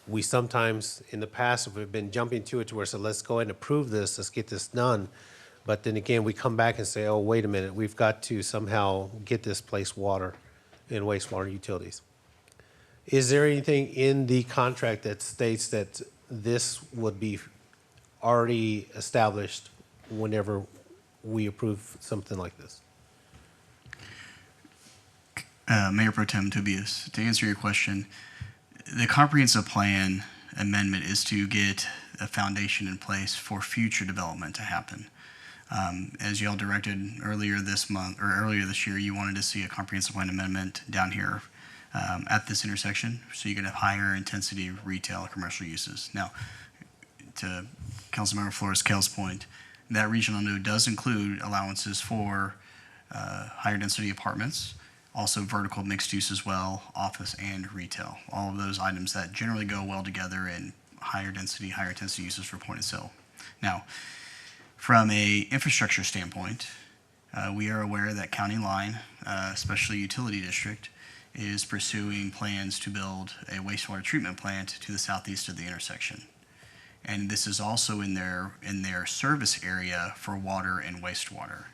we sometimes in the past have been jumping to it to where so let's go ahead and approve this, let's get this done. But then again, we come back and say, oh, wait a minute, we've got to somehow get this place water and wastewater utilities. Is there anything in the contract that states that this would be already established whenever we approve something like this? Mayor Pro Tem Tobias, to answer your question, the comprehensive plan amendment is to get a foundation in place for future development to happen. As y'all directed earlier this month or earlier this year, you wanted to see a comprehensive plan amendment down here at this intersection, so you could have higher intensity retail and commercial uses. Now, to Councilmember Florescale's point, that regional node does include allowances for higher density apartments, also vertical mixed use as well, office and retail. All of those items that generally go well together in higher density uses for point of sale. Now, from a infrastructure standpoint, we are aware that County Line, especially utility district, is pursuing plans to build a wastewater treatment plant to the southeast of the intersection. And this is also in their service area for water and wastewater.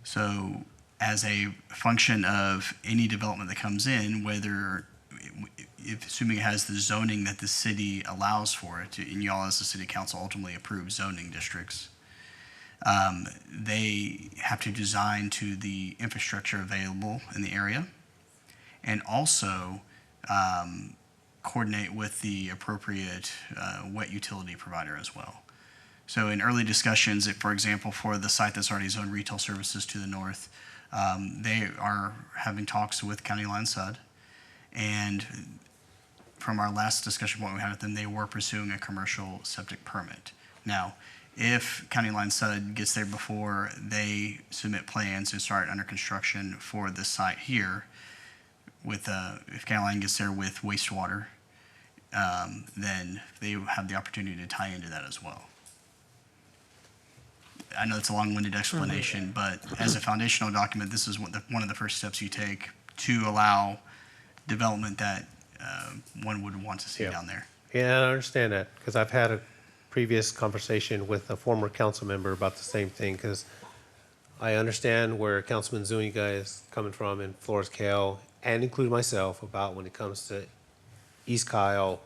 So as a function of any development that comes in, whether, if assuming it has the zoning that the city allows for it, and y'all as the city council ultimately approve zoning districts, they have to design to the infrastructure available in the area and also coordinate with the appropriate wet utility provider as well. So in early discussions, if, for example, for the site that's already zoned retail services to the north, They are having talks with County Line Sud, and from our last discussion point we had with them, they were pursuing a commercial septic permit. Now, if County Line Sud gets there before they submit plans and start under construction for the site here, with if County Line gets there with wastewater, then they have the opportunity to tie into that as well. I know it's a long-winded explanation, but as a foundational document, this is one of the first steps you take to allow development that one would want to see down there. Yeah, I understand that, because I've had a previous conversation with a former council member about the same thing, because I understand where Councilman Zuniga is coming from in Flores Kale, and including myself, about when it comes to East Kyle,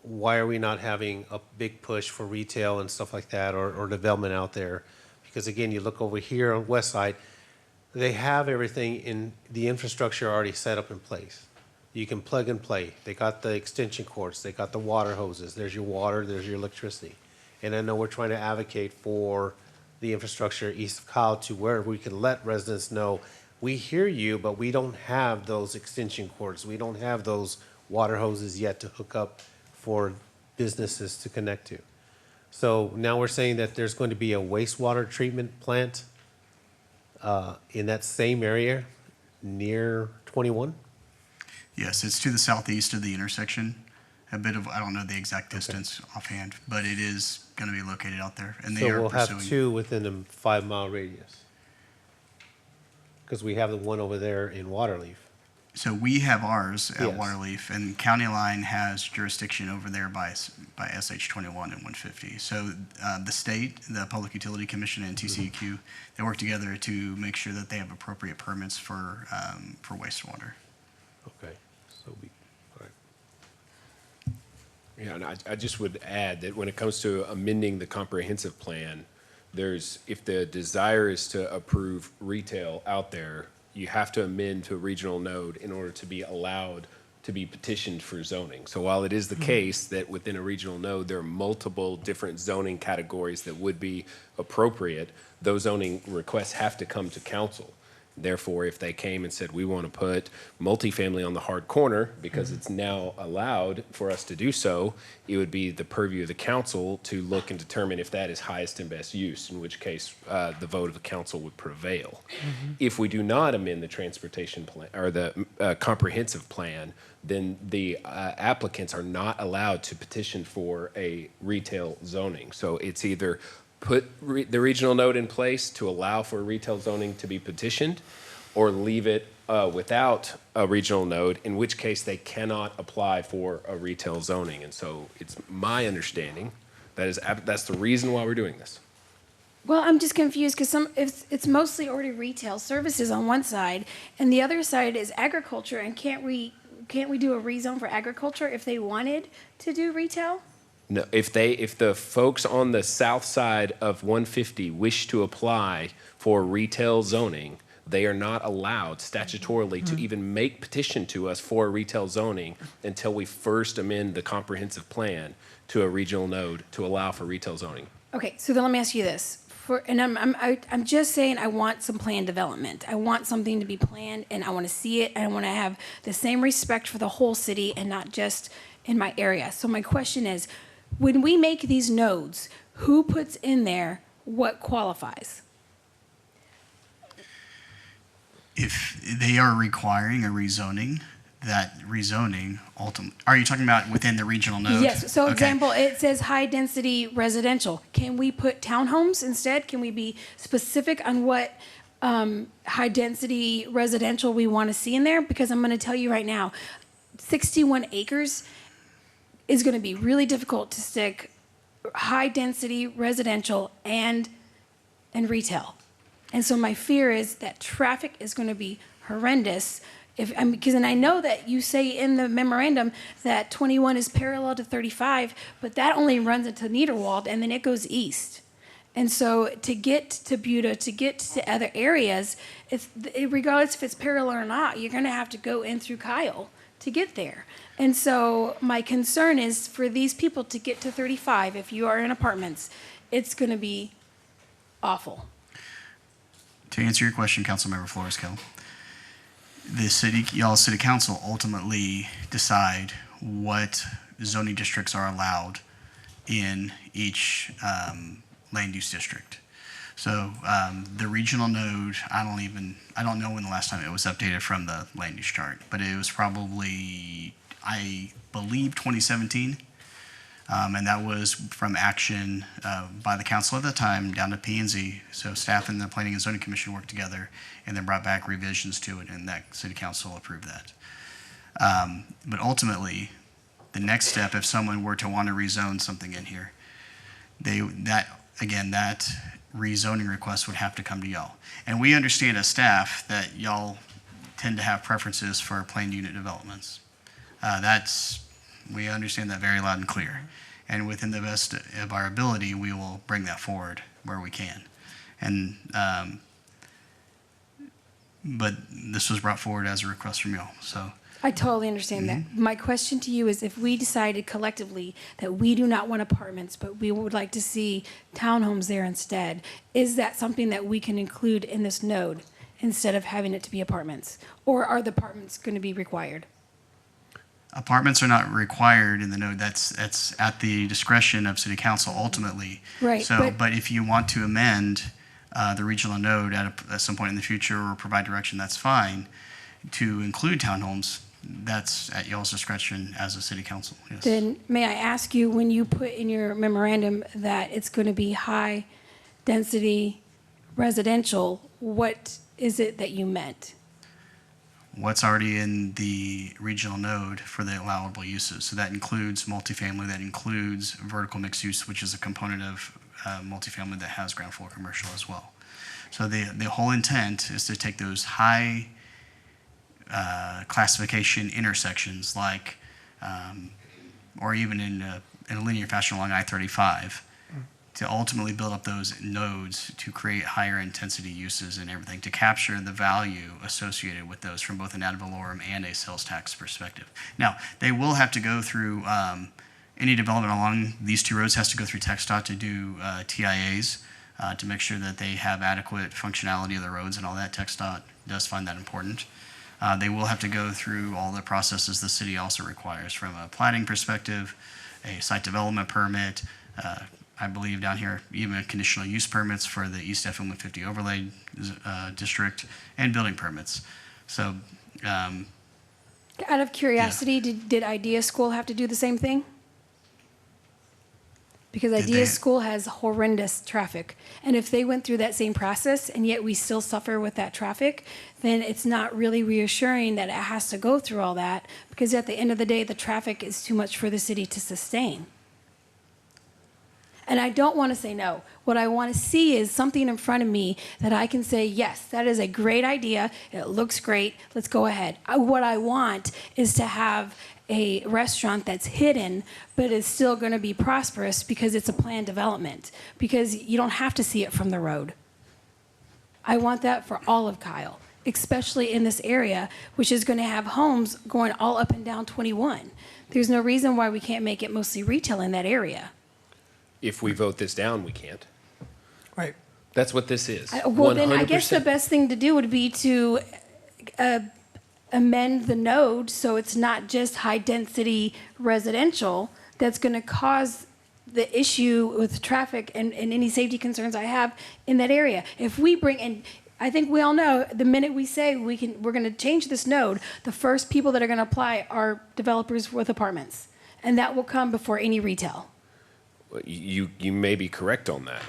why are we not having a big push for retail and stuff like that, or development out there? Because again, you look over here on West Side, they have everything in the infrastructure already set up in place. You can plug and play. They got the extension cords, they got the water hoses, there's your water, there's your electricity. And I know we're trying to advocate for the infrastructure east of Kyle to where we can let residents know, we hear you, but we don't have those extension cords. We don't have those water hoses yet to hook up for businesses to connect to. So now we're saying that there's going to be a wastewater treatment plant in that same area near 21? Yes, it's to the southeast of the intersection. A bit of, I don't know the exact distance offhand, but it is going to be located out there. And they So are we'll have pursuing. two within a 5-mile radius. Because we have the one over there in Waterleaf. So we have ours at Yes. Waterleaf, and County Line has jurisdiction over there by SH 21 and 150. So the state, the Public Utility Commission, and TCEQ, they work together to make sure that they have appropriate permits for wastewater. Okay, so we, all right. Yeah, and I just would add that when it comes to amending the comprehensive plan, if the desire is to approve retail out there, you have to amend to a regional node in order to be allowed to be petitioned for zoning. So while it is the case that within a regional node, there are multiple different zoning categories that would be appropriate, those zoning requests have to come to council. Therefore, if they came and said, we want to put multifamily on the hard corner because it's now allowed for us to do so, it would be the purview of the council to look and determine if that is highest and best use, in which case the vote of the council would prevail. If we do not amend the transportation plan or the comprehensive plan, then the applicants are not allowed to petition for a retail zoning. So it's either put the regional node in place to allow for retail zoning to be petitioned, or leave it without a regional node, in which case they cannot apply for a retail zoning. And so it's my understanding that's the reason why we're doing this. Well, I'm just confused because it's mostly already retail services on one side, and the other side is agriculture. And can't we do a rezone for agriculture if they wanted to do retail? No, if the folks on the south side of 150 wish to apply for retail zoning, they are not allowed statutorily to even make petition to us for retail zoning until we first amend the comprehensive plan to a regional node to allow for retail zoning. Okay, so then let me ask you this. I'm just saying I want some planned development. I want something to be planned, and I want to see it, and I want to have the same respect for the whole city and not just in my area. So my question is, when we make these nodes, who puts in there what qualifies? If they are requiring a rezoning, that rezoning ultimately, are you talking about within the regional node? Yes, so Okay. example, it says high-density residential. Can we put townhomes instead? Can we be specific on what high-density residential we want to see in there? Because I'm going to tell you right now, 61 acres is going to be really difficult to stick high-density residential and retail. And so my fear is that traffic is going to be horrendous. And I know that you say in the memorandum that 21 is parallel to 35, but that only runs into Niederwald and then it goes east. And so to get to Buda, to get to other areas, regardless if it's parallel or not, you're going to have to go in through Kyle to get there. And so my concern is for these people to get to 35, if you are in apartments, it's going to be awful. To answer your question, Councilmember Flores-Kell, y'all city council ultimately decide what zoning districts are allowed in each land use district. So the regional node, I don't know when the last time it was updated from the land use chart, but it was probably, I believe, 2017. And that was from action by the council at the time down to P&Z. So staff and the Planning and Zoning Commission worked together and then brought back revisions to it, and that city council approved that. But ultimately, the next step, if someone were to want to rezone something in here, that rezoning request would have to come to y'all. And we understand as staff that y'all tend to have preferences for planned unit developments. We understand that very loud and clear. And within the best of our ability, we will bring that forward where we can. And, but this was brought forward as a request from y'all, so. I totally understand that. My question to you is, if we decided collectively that we do not want apartments, but we would like to see townhomes there instead, is that something that we can include in this node instead of having it to be apartments? Or are the apartments going to be required? Apartments are not required in the node. That's at the discretion of city council ultimately. Right. So, but if you want to amend the regional node at some point in the future or provide direction, that's fine. To include townhomes, that's at y'all's discretion as a city council. Yes. Then may I ask you, when you put in your memorandum that it's going to be high density residential, what is it that you meant? What's already in the regional node for the allowable uses. So that includes multifamily, that includes vertical mixed use, which is a component of multifamily that has ground floor commercial as well. So the whole intent is to take those high classification intersections like, or even in a linear fashion along I-35, to ultimately build up those nodes to create higher intensity uses and everything, to capture the value associated with those from both an ad valorem and a sales tax perspective. Now, they will have to go through, any development along these two roads has to go through TxDOT to do TIAs to make sure that they have adequate functionality of the roads and all that. TxDOT does find that important. They will have to go through all the processes the city also requires from a planning perspective, a site development permit, I believe down here, even conditional use permits for the East FM-150 overlay district, and building permits. So, out of curiosity, did Idea School have to do the same thing? Because Idea School has horrendous traffic. And if they went through that same process and yet we still suffer with that traffic, then it's not really reassuring that it has to go through all that, because at the end of the day, the traffic is too much for the city to sustain. And I don't want to say no. What I want to see is something in front of me that I can say, yes, that is a great idea. It looks great. Let's go ahead. What I want is to have a restaurant that's hidden, but is still going to be prosperous because it's a planned development, because you don't have to see it from the road. I want that for all of Kyle, especially in this area, which is going to have homes going all up and down 21. There's no reason why we can't make it mostly retail in that area. If we vote this down, we can't. Right. That's what this is. Well, then I 100%. guess the best thing to do would be to amend the node so it's not just high-density residential that's going to cause the issue with traffic and any safety concerns I have in that area. If we bring in, I think we all know, the minute we say we're going to change this node, the first people that are going to apply are developers with apartments, and that will come before any retail. You may be correct on that.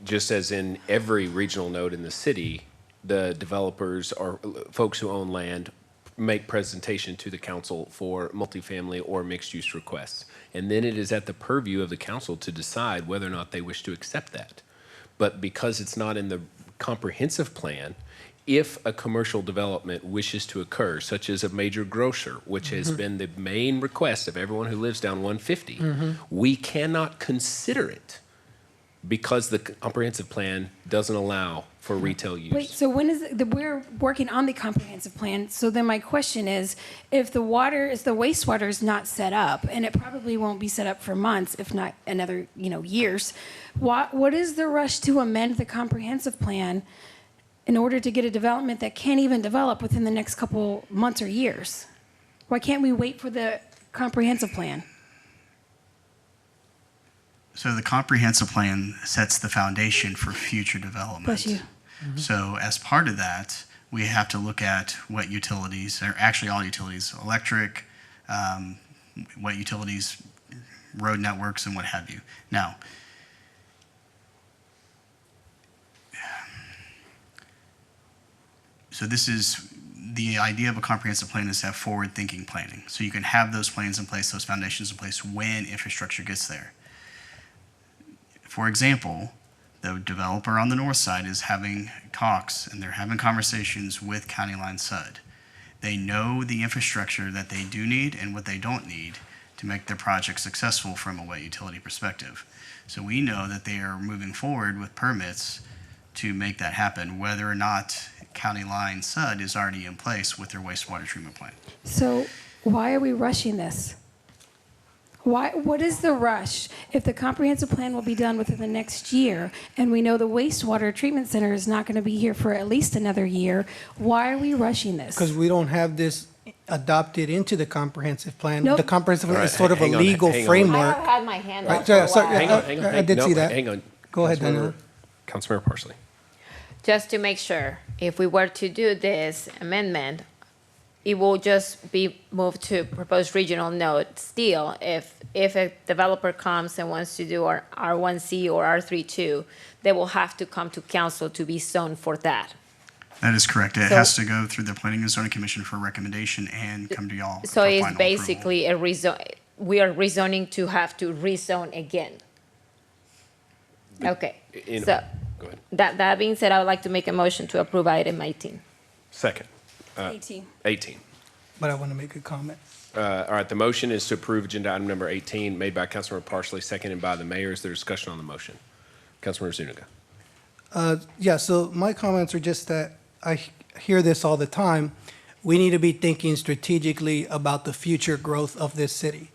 Just as in every regional node in the city, the developers or folks who own land make presentation to the council for multifamily or mixed-use requests. And then it is at the purview of the council to decide whether or not they wish to accept that. But because it's not in the comprehensive plan, if a commercial development wishes to occur, such as a major grocer, which has been the main request of everyone who lives down 150, we cannot consider it because the comprehensive plan doesn't allow for retail use. Wait, so when is it, we're working on the comprehensive plan, so then my question is, if the wastewater is not set up, and it probably won't be set up for months, if not another, years, what is the rush to amend the comprehensive plan in order to get a development that can't even develop within the next couple months or years? Why can't we wait for the comprehensive plan? So the comprehensive plan sets the foundation for future development. Bless you. So as part of that, we have to look at what utilities, or actually all utilities, electric, what utilities, road networks, and what have you. Now, so this is, the idea of a comprehensive plan is to have forward-thinking planning. So you can have those plans in place, those foundations in place when infrastructure gets there. For example, the developer on the north side is having talks and they're having conversations with County Line Sud. They know the infrastructure that they do need and what they don't need to make their project successful from a wet utility perspective. So we know that they are moving forward with permits to make that happen, whether or not County Line Sud is already in place with their wastewater treatment plant. So why are we rushing this? What is the rush? If the comprehensive plan will be done within the next year, and we know the wastewater treatment center is not going to be here for at least another year, why are we rushing this? Because we don't have this adopted into the comprehensive plan. Nope. The comprehensive plan All is right, sort of a hang on, legal hang on. framework. I have had my hand Right, up for a sorry, while. Hang on. I did see that. Hang on. Go ahead, Councilmember- Daniela. Councilmember Parsley. Just to make sure, if we were to do this amendment, it will just be moved to proposed regional node still. If a developer comes and wants to do our R1C or R32, they will have to come to council to be zoned for that. That is correct. It So- has to go through the Planning and Zoning Commission for recommendation and come to y'all. So for it's final basically a we are rezoning to have to rezone again. Okay, so Go ahead. that being said, I would like to make a motion to approve item 18. Second. 18. 18. But I want to make a comment. All right, the motion is to approve agenda item number 18, made by Councilmember Parsley, seconded by the mayor. Is there discussion on the motion? Councilmember Zuniga. Yeah, so my comments are just that I hear this all the time. We need to be thinking strategically about the future growth of this city.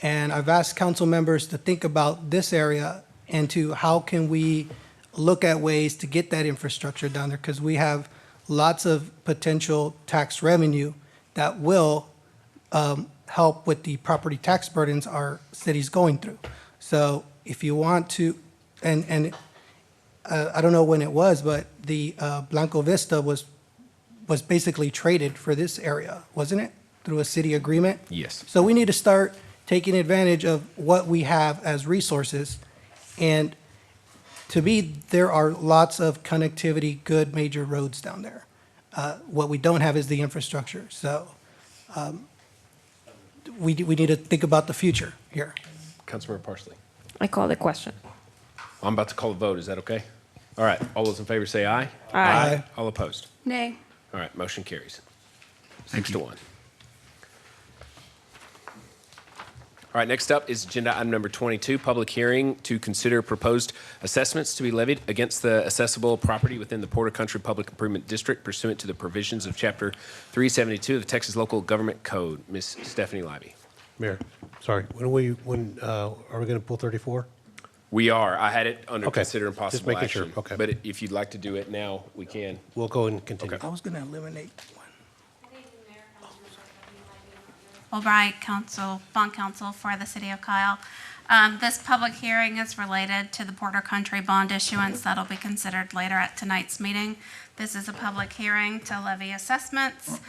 And I've asked council members to think about this area and to how can we look at ways to get that infrastructure down there, because we have lots of potential tax revenue that will help with the property tax burdens our city's going through. So if you want to, and I don't know when it was, but the Blanco Vista was basically traded for this area, wasn't it? Through a city agreement? Yes. So we need to start taking advantage of what we have as resources. And to me, there are lots of connectivity, good major roads down there. What we don't have is the infrastructure. So we need to think about the future here. Councilmember Parsley. I call the question. I'm about to call a vote. Is that okay? All right, all those in favor say aye. Aye. All opposed? Nay. All right, motion carries. Thank 6 to you. 1. All right, next up is agenda item number 22, public hearing to consider proposed assessments to be levied against the assessable property within the Porter Country Public Improvement District pursuant to the provisions of Chapter 372 of the Texas Local Government Code. Ms. Stephanie Leibe. Mayor, sorry, are we going to pull 34? We are. I had it under Okay, consider and just possible making sure, action. okay. But if you'd like to do it now, we can. We'll go and continue. I was going to eliminate one. Fulbright, bond counsel for the city of Kyle. This public hearing is related to the Porter Country bond issuance that'll be considered later at tonight's meeting. This is a public hearing to levy assessments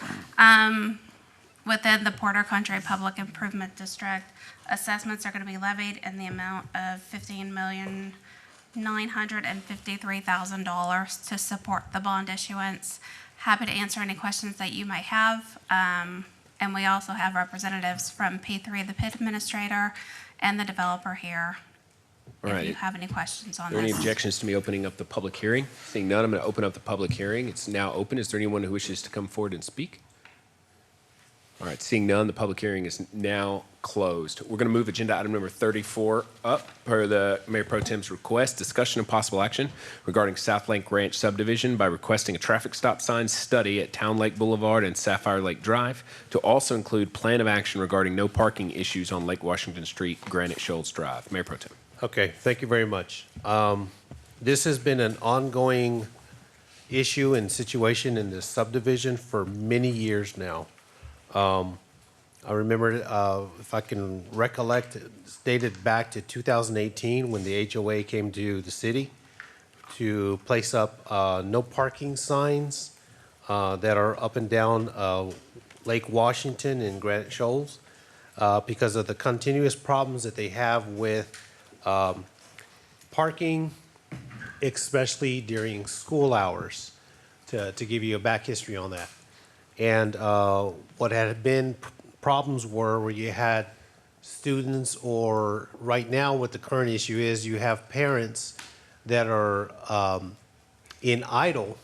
within the Porter Country Public Improvement District. Assessments are going to be levied in the amount of $15,953,000 to support the bond issuance. Happy to answer any questions that you might have. And we also have representatives from P3, the PID administrator, and the developer here. All If right. you have any questions on Are there any this. objections to me opening up the public hearing? Seeing none, I'm going to open up the public hearing. It's now open. Is there anyone who wishes to come forward and speak? All right, seeing none, the public hearing is now closed. We're going to move agenda item number 34 up per the Mayor Pro Tem's request. Discussion and possible action regarding South Lake Ranch subdivision by requesting a traffic stop sign study at Town Lake Boulevard and Sapphire Lake Drive to also include plan of action regarding no parking issues on Lake Washington Street, Granite Shoals Drive. Mayor Pro Tem. Okay, thank you very much. This has been an ongoing issue and situation in this subdivision for many years now. I remember, if I can recollect, it dated back to 2018 when the HOA came to the city to place up no parking signs that are up and down Lake Washington and Granite Shoals because of the continuous problems that they have with parking, especially during school hours, to give you a back history on that. And what had been problems were where you had students, or right now what the current issue is, you have parents that are in idle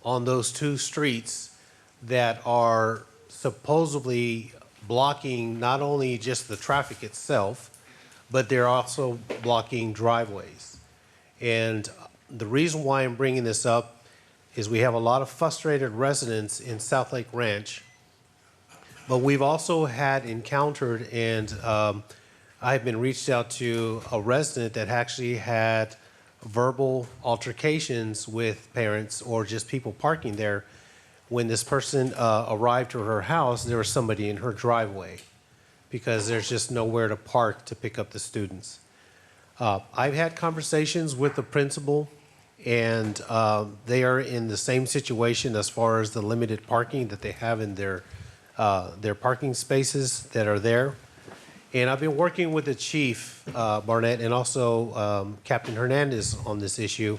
on those two streets that are supposedly blocking not only just the traffic itself, but they're also blocking driveways. And the reason why I'm bringing this up is we have a lot of frustrated residents in South Lake Ranch, but we've also had encountered, and I've been reached out to a resident that actually had verbal altercations with parents or just people parking there. When this person arrived to her house, there was somebody in her driveway because there's just nowhere to park to pick up the students. I've had conversations with the principal, and they are in the same situation as far as the limited parking that they have in their parking spaces that are there. And I've been working with the chief, Barnett, and also Captain Hernandez on this issue.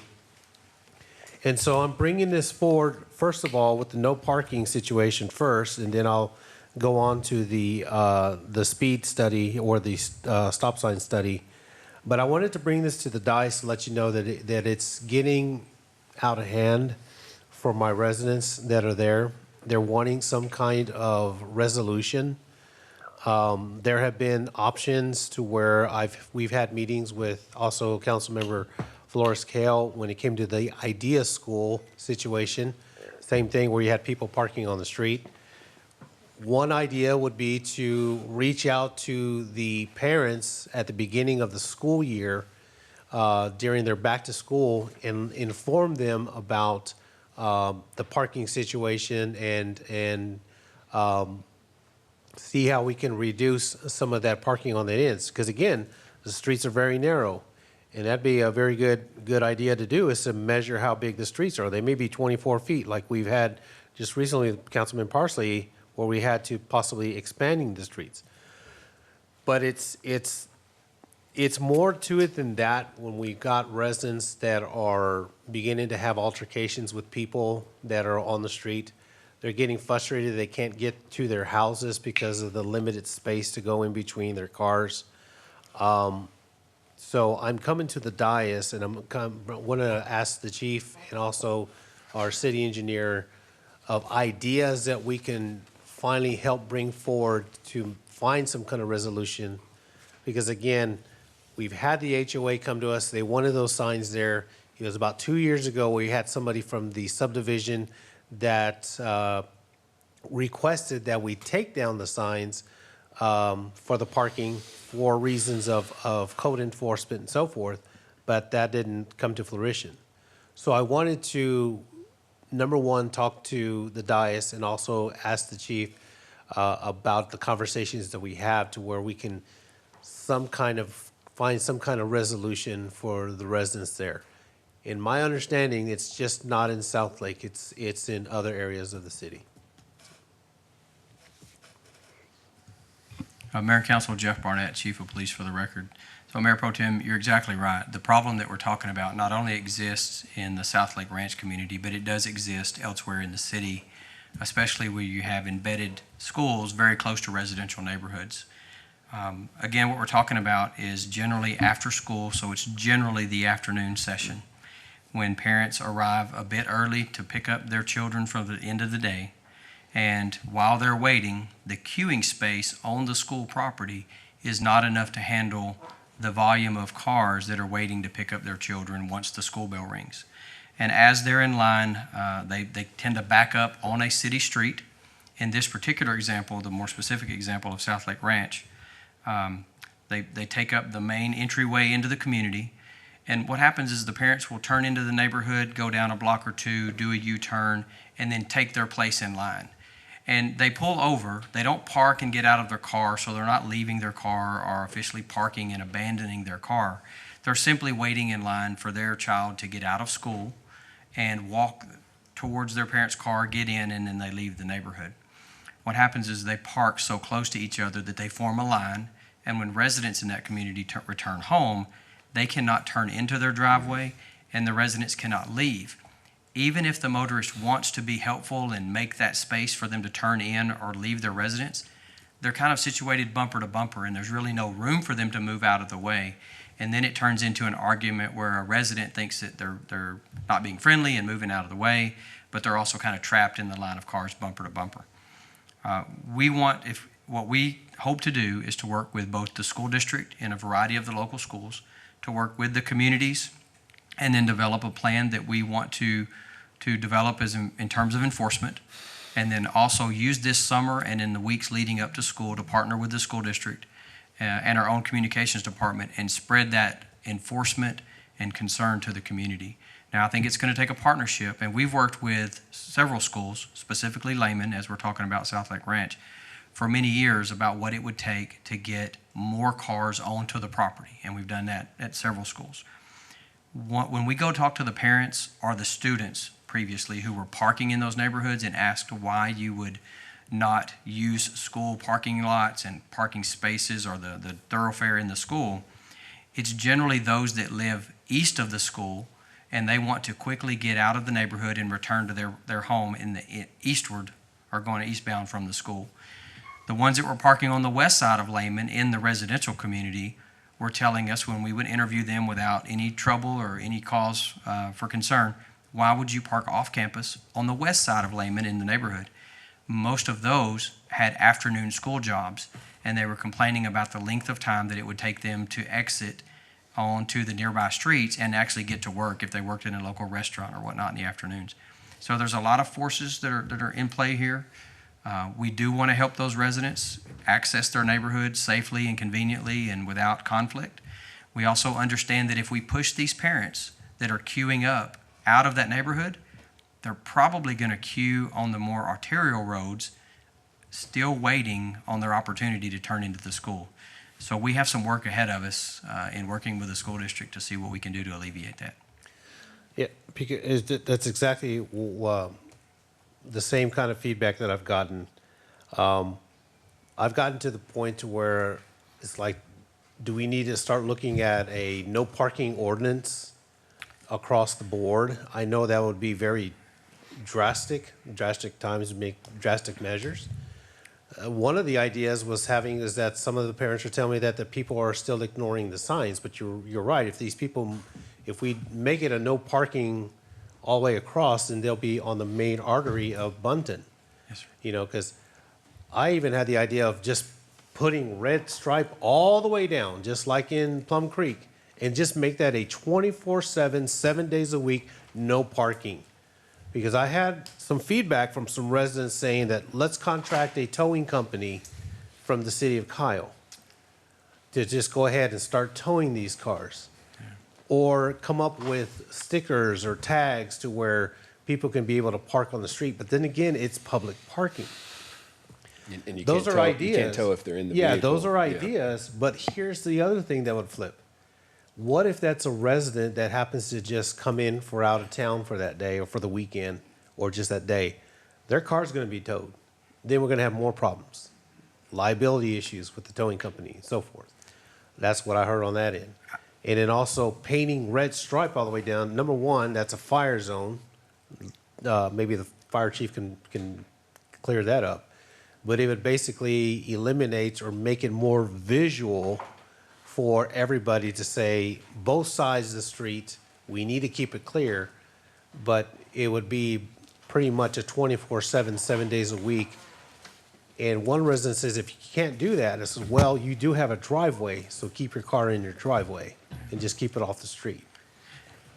And so I'm bringing this forward, first of all, with the no parking situation first, and then I'll go on to the speed study or the stop sign study. But I wanted to bring this to the dais to let you know that it's getting out of hand for my residents that are there. They're wanting some kind of resolution. There have been options to where we've had meetings with also Councilmember Flores Kale when it came to the IDEA school situation. Same thing where you had people parking on the street. One idea would be to reach out to the parents at the beginning of the school year during their back to school and inform them about the parking situation and see how we can reduce some of that parking on the ends. Because again, the streets are very narrow. And that'd be a very good idea to do, is to measure how big the streets are. They may be 24 feet like we've had just recently with Councilman Parsley, where we had to possibly expanding the streets. But it's more to it than that when we've got residents that are beginning to have altercations with people that are on the street. They're getting frustrated. They can't get to their houses because of the limited space to go in between their cars. So I'm coming to the dais, and I want to ask the chief and also our city engineer of ideas that we can finally help bring forward to find some kind of resolution. Because again, we've had the HOA come to us. They wanted those signs there. It was about 2 years ago we had somebody from the subdivision that requested that we take down the signs for the parking for reasons of code enforcement and so forth, but that didn't come to fruition. So I wanted to, number one, talk to the dais and also ask the chief about the conversations that we have to where we can find some kind of resolution for the residents there. In my understanding, it's just not in South Lake, it's in other areas of the city. Mayor and Council, Jeff Barnett, Chief of Police for the record. So Mayor Pro Tem, you're exactly right. The problem that we're talking about not only exists in the South Lake Ranch community, but it does exist elsewhere in the city, especially where you have embedded schools very close to residential neighborhoods. Again, what we're talking about is generally after school, so it's generally the afternoon session when parents arrive a bit early to pick up their children from the end of the day. And while they're waiting, the queuing space on the school property is not enough to handle the volume of cars that are waiting to pick up their children once the school bell rings. And as they're in line, they tend to back up on a city street. In this particular example, the more specific example of South Lake Ranch, they take up the main entryway into the community, And what happens is the parents will turn into the neighborhood, go down a block or two, do a U-turn, and then take their place in line. And they pull over. They don't park and get out of their car, so they're not leaving their car or officially parking and abandoning their car. They're simply waiting in line for their child to get out of school and walk towards their parents' car, get in, and then they leave the neighborhood. What happens is they park so close to each other that they form a line, and when residents in that community return home, they cannot turn into their driveway, and the residents cannot leave. Even if the motorist wants to be helpful and make that space for them to turn in or leave their residence, they're kind of situated bumper to bumper, and there's really no room for them to move out of the way. And then it turns into an argument where a resident thinks that they're not being friendly and moving out of the way, but they're also kind of trapped in the line of cars bumper to bumper. What we hope to do is to work with both the school district and a variety of the local schools, to work with the communities, and then develop a plan that we want to develop in terms of enforcement, and then also use this summer and in the weeks leading up to school to partner with the school district and our own communications department and spread that enforcement and concern to the community. Now, I think it's going to take a partnership, and we've worked with several schools, specifically Layman, as we're talking about South Lake Ranch, for many years about what it would take to get more cars onto the property, and we've done that at several schools. When we go talk to the parents or the students previously who were parking in those neighborhoods and asked why you would not use school parking lots and parking spaces or the thoroughfare in the school, it's generally those that live east of the school and they want to quickly get out of the neighborhood and return to their home in the eastward or going eastbound from the school. The ones that were parking on the west side of Layman in the residential community were telling us when we would interview them without any trouble or any cause for concern, why would you park off campus on the west side of Layman in the neighborhood? Most of those had afternoon school jobs, and they were complaining about the length of time that it would take them to exit onto the nearby streets and actually get to work if they worked in a local restaurant or whatnot in the afternoons. So there's a lot of forces that are in play here. We do want to help those residents access their neighborhoods safely and conveniently and without conflict. We also understand that if we push these parents that are queuing up out of that neighborhood, they're probably going to queue on the more arterial roads, still waiting on their opportunity to turn into the school. So we have some work ahead of us in working with the school district to see what we can do to alleviate that. Yeah, because that's exactly the same kind of feedback that I've gotten. I've gotten to the point to where it's like, do we need to start looking at a no parking ordinance across the board? I know that would be very drastic times make drastic measures. One of the ideas is that some of the parents are telling me that the people are still ignoring the signs, but you're right. If we make it a no parking all the way across, then they'll be on the main artery of Bunton. Yes, sir. You know, because I even had the idea of just putting red stripe all the way down, just like in Plum Creek, and just make that a 24/7, 7 days a week, no parking. Because I had some feedback from some residents saying that let's contract a towing company from the city of Kyle to just go ahead and start towing these cars. Or come up with stickers or tags to where people can be able to park on the street. But then again, it's public parking. And you Those can't are tow, ideas. You can't tow if they're in the Yeah, vehicle. those are ideas. But here's the other thing that would flip. What if that's a resident that happens to just come in for out of town for that day or for the weekend or just that day? Their car's going to be towed. Then we're going to have more problems. Liability issues with the towing company and so forth. That's what I heard on that end. And then also painting red stripe all the way down. Number one, that's a fire zone. Maybe the fire chief can clear that up. But it would basically eliminate or make it more visual for everybody to say, both sides of the street, we need to keep it clear, but it would be pretty much a 24/7, 7 days a week. And one resident says, if you can't do that, I says, well, you do have a driveway, so keep your car in your driveway and just keep it off the street.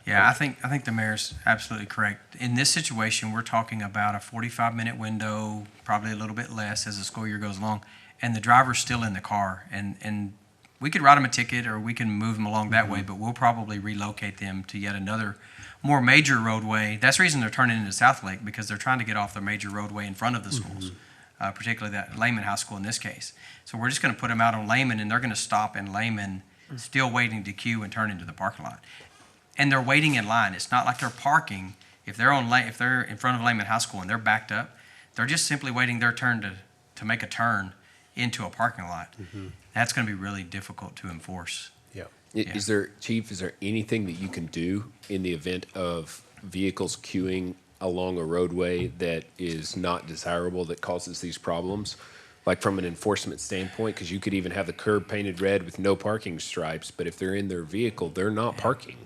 Yeah, I think the mayor's absolutely correct. In this situation, we're talking about a 45-minute window, probably a little bit less as the school year goes along, and the driver's still in the car. And we could write them a ticket or we can move them along that way, but we'll probably relocate them to yet another more major roadway. That's the reason they're turning into South Lake, because they're trying to get off the major roadway in front of the schools, particularly that Lehman High School in this case. So we're just going to put them out on Lehman, and they're going to stop in Lehman, still waiting to queue and turn into the parking lot. And they're waiting in line. It's not like they're parking. If they're in front of Lehman High School and they're backed up, they're just simply waiting their turn to make a turn into a parking lot. That's going to be really difficult to enforce. Yeah. Is there, Chief, is there anything that you can do in the event of vehicles queuing along a roadway that is not desirable, that causes these problems? Like from an enforcement standpoint, because you could even have the curb painted red with no parking stripes, but if they're in their vehicle, they're not parking.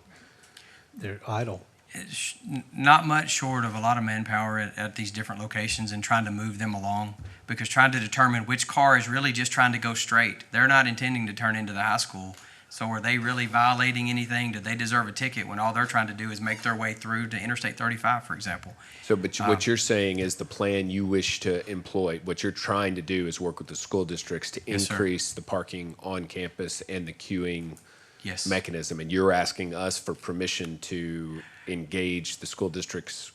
They're idle. It's not much short of a lot of manpower at these different locations and trying to move them along, because trying to determine which car is really just trying to go straight. They're not intending to turn into the high school. So are they really violating anything? Do they deserve a ticket when all they're trying to do is make their way through to Interstate 35, for example? So, but what you're saying is the plan you wish to employ, what you're trying to do is work with the school districts to Yes, sir. increase the parking on campus and the queuing Yes. mechanism. And you're asking us for permission to engage the school districts,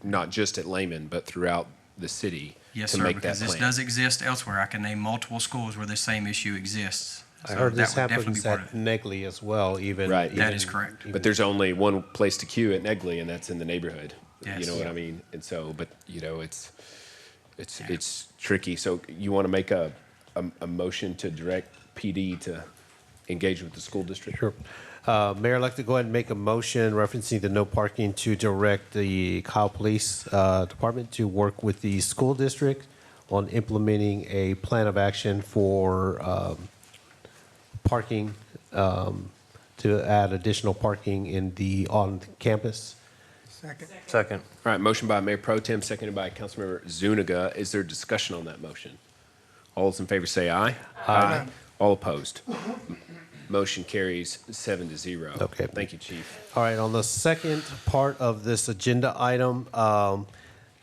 not just at Lehman, but throughout the city Yes, to sir, make that because this plan. does exist elsewhere. I can name multiple schools where this same issue exists. I So heard that this would definitely happens be part at of it. Negley as well, even. Right. That is correct. But there's only one place to queue at Negley, and that's in the neighborhood. Yes. You know what I mean? And so, but you know, it's tricky. So you want to make a motion to direct PD to engage with the school district? Sure. Mayor, I'd like to go ahead and make a motion referencing the no parking to direct the Kyle Police Department to work with the school district on implementing a plan of action for parking, to add additional parking on campus. Second. All right, motion by Mayor Pro Tem, seconded by Councilmember Zuniga. Is there discussion on that motion? All those in favor say aye. Aye. All opposed? Motion carries 7-0. Okay. Thank you, Chief. All right, on the second part of this agenda item,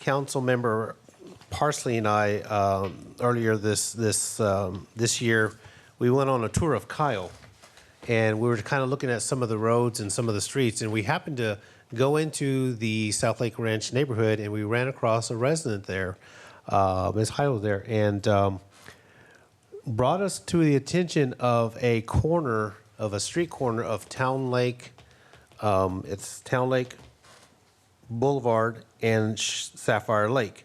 Councilmember Parsley and I, earlier this year, we went on a tour of Kyle, and we were kind of looking at some of the roads and some of the streets, and we happened to go into the South Lake Ranch neighborhood, and we ran across a resident there, Ms. Heidel there, and brought us to the attention of a street corner of Town Lake. It's Town Lake Boulevard and Sapphire Lake.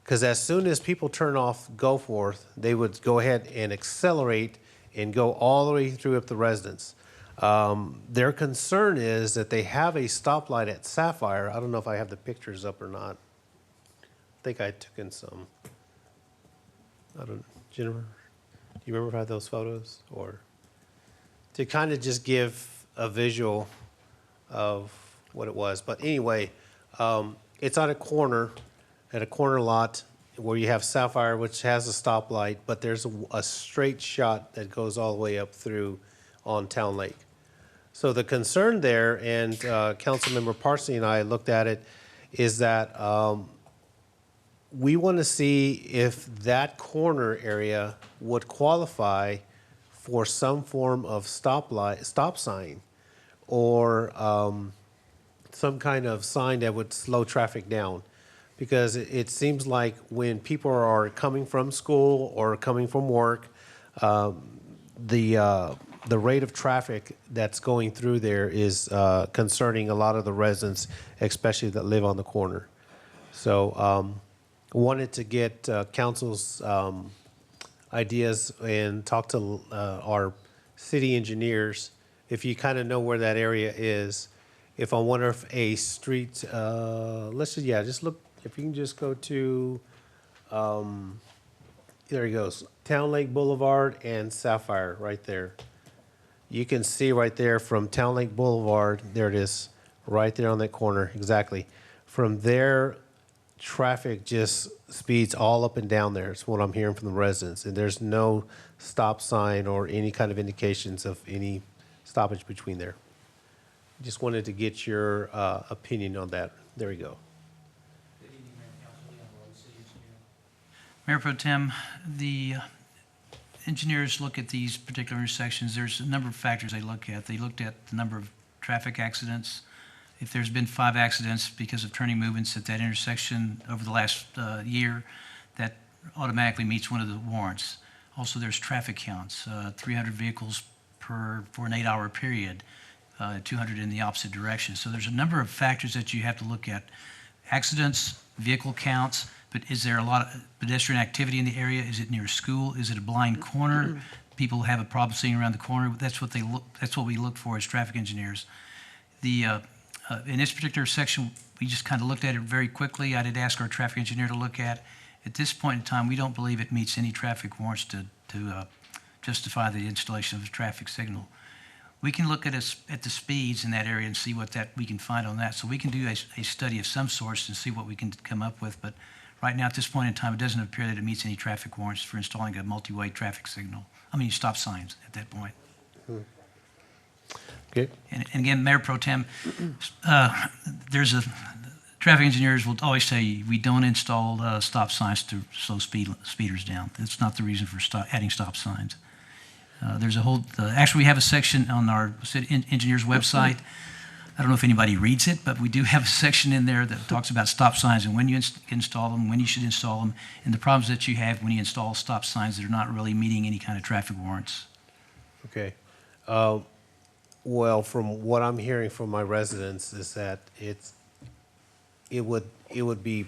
Because as soon as people turn off Goforth, they would go ahead and accelerate and go all the way through up the residence. Their concern is that they have a stoplight at Sapphire. I don't know if I have the pictures up or not. I think I took in some. Jennifer? Do you remember if I had those photos? Or to kind of just give a visual of what it was. But anyway, it's on a corner, at a corner lot where you have Sapphire, which has a stoplight, but there's a straight shot that goes all the way up through on Town Lake. So the concern there, and Councilmember Parsley and I looked at it, is that we want to see if that corner area would qualify for some form of stop sign, or some kind of sign that would slow traffic down. Because it seems like when people are coming from school or coming from work, the rate of traffic that's going through there is concerning a lot of the residents, especially that live on the corner. So wanted to get council's ideas and talk to our city engineers, if you kind of know where that area is. If I wonder if a street, just look, if you can just go to, there he goes, Town Lake Boulevard and Sapphire, right there. You can see right there from Town Lake Boulevard, there it is, right there on that corner, exactly. From there, traffic just speeds all up and down there. It's what I'm hearing from the residents. And there's no stop sign or any kind of indications of any stoppage between there. Just wanted to get your opinion on that. There we go. Mayor Pro Tem, engineers look at these particular intersections, there's a number of factors they look at. They looked at the number of traffic accidents. If there's been 5 accidents because of turning movements at that intersection over the last year, that automatically meets one of the warrants. Also, there's traffic counts, 300 vehicles for an 8-hour period, 200 in the opposite direction. So there's a number of factors that you have to look at. Accidents, vehicle counts, but is there a lot of pedestrian activity in the area? Is it near a school? Is it a blind corner? People have a problem seeing around the corner. That's what we look for as traffic engineers. In this particular section, we just kind of looked at it very quickly. I did ask our traffic engineer to look at. At this point in time, we don't believe it meets any traffic warrants to justify the installation of a traffic signal. We can look at the speeds in that area and see what we can find on that. So we can do a study of some sort and see what we can come up with. But right now, at this point in time, it doesn't appear that it meets any traffic warrants for installing a multi-way traffic signal. I mean, stop signs at that point. Okay. And again, Mayor Pro Tem, traffic engineers will always tell you, we don't install stop signs to slow speeders down. That's not the reason for adding stop signs. Actually, we have a section on our city engineer's website. I don't know if anybody reads it, but we do have a section in there that talks about stop signs and when you install them, when you should install them, and the problems that you have when you install stop signs that are not really meeting any kind of traffic warrants. Okay. Well, from what I'm hearing from my residents is that it would be,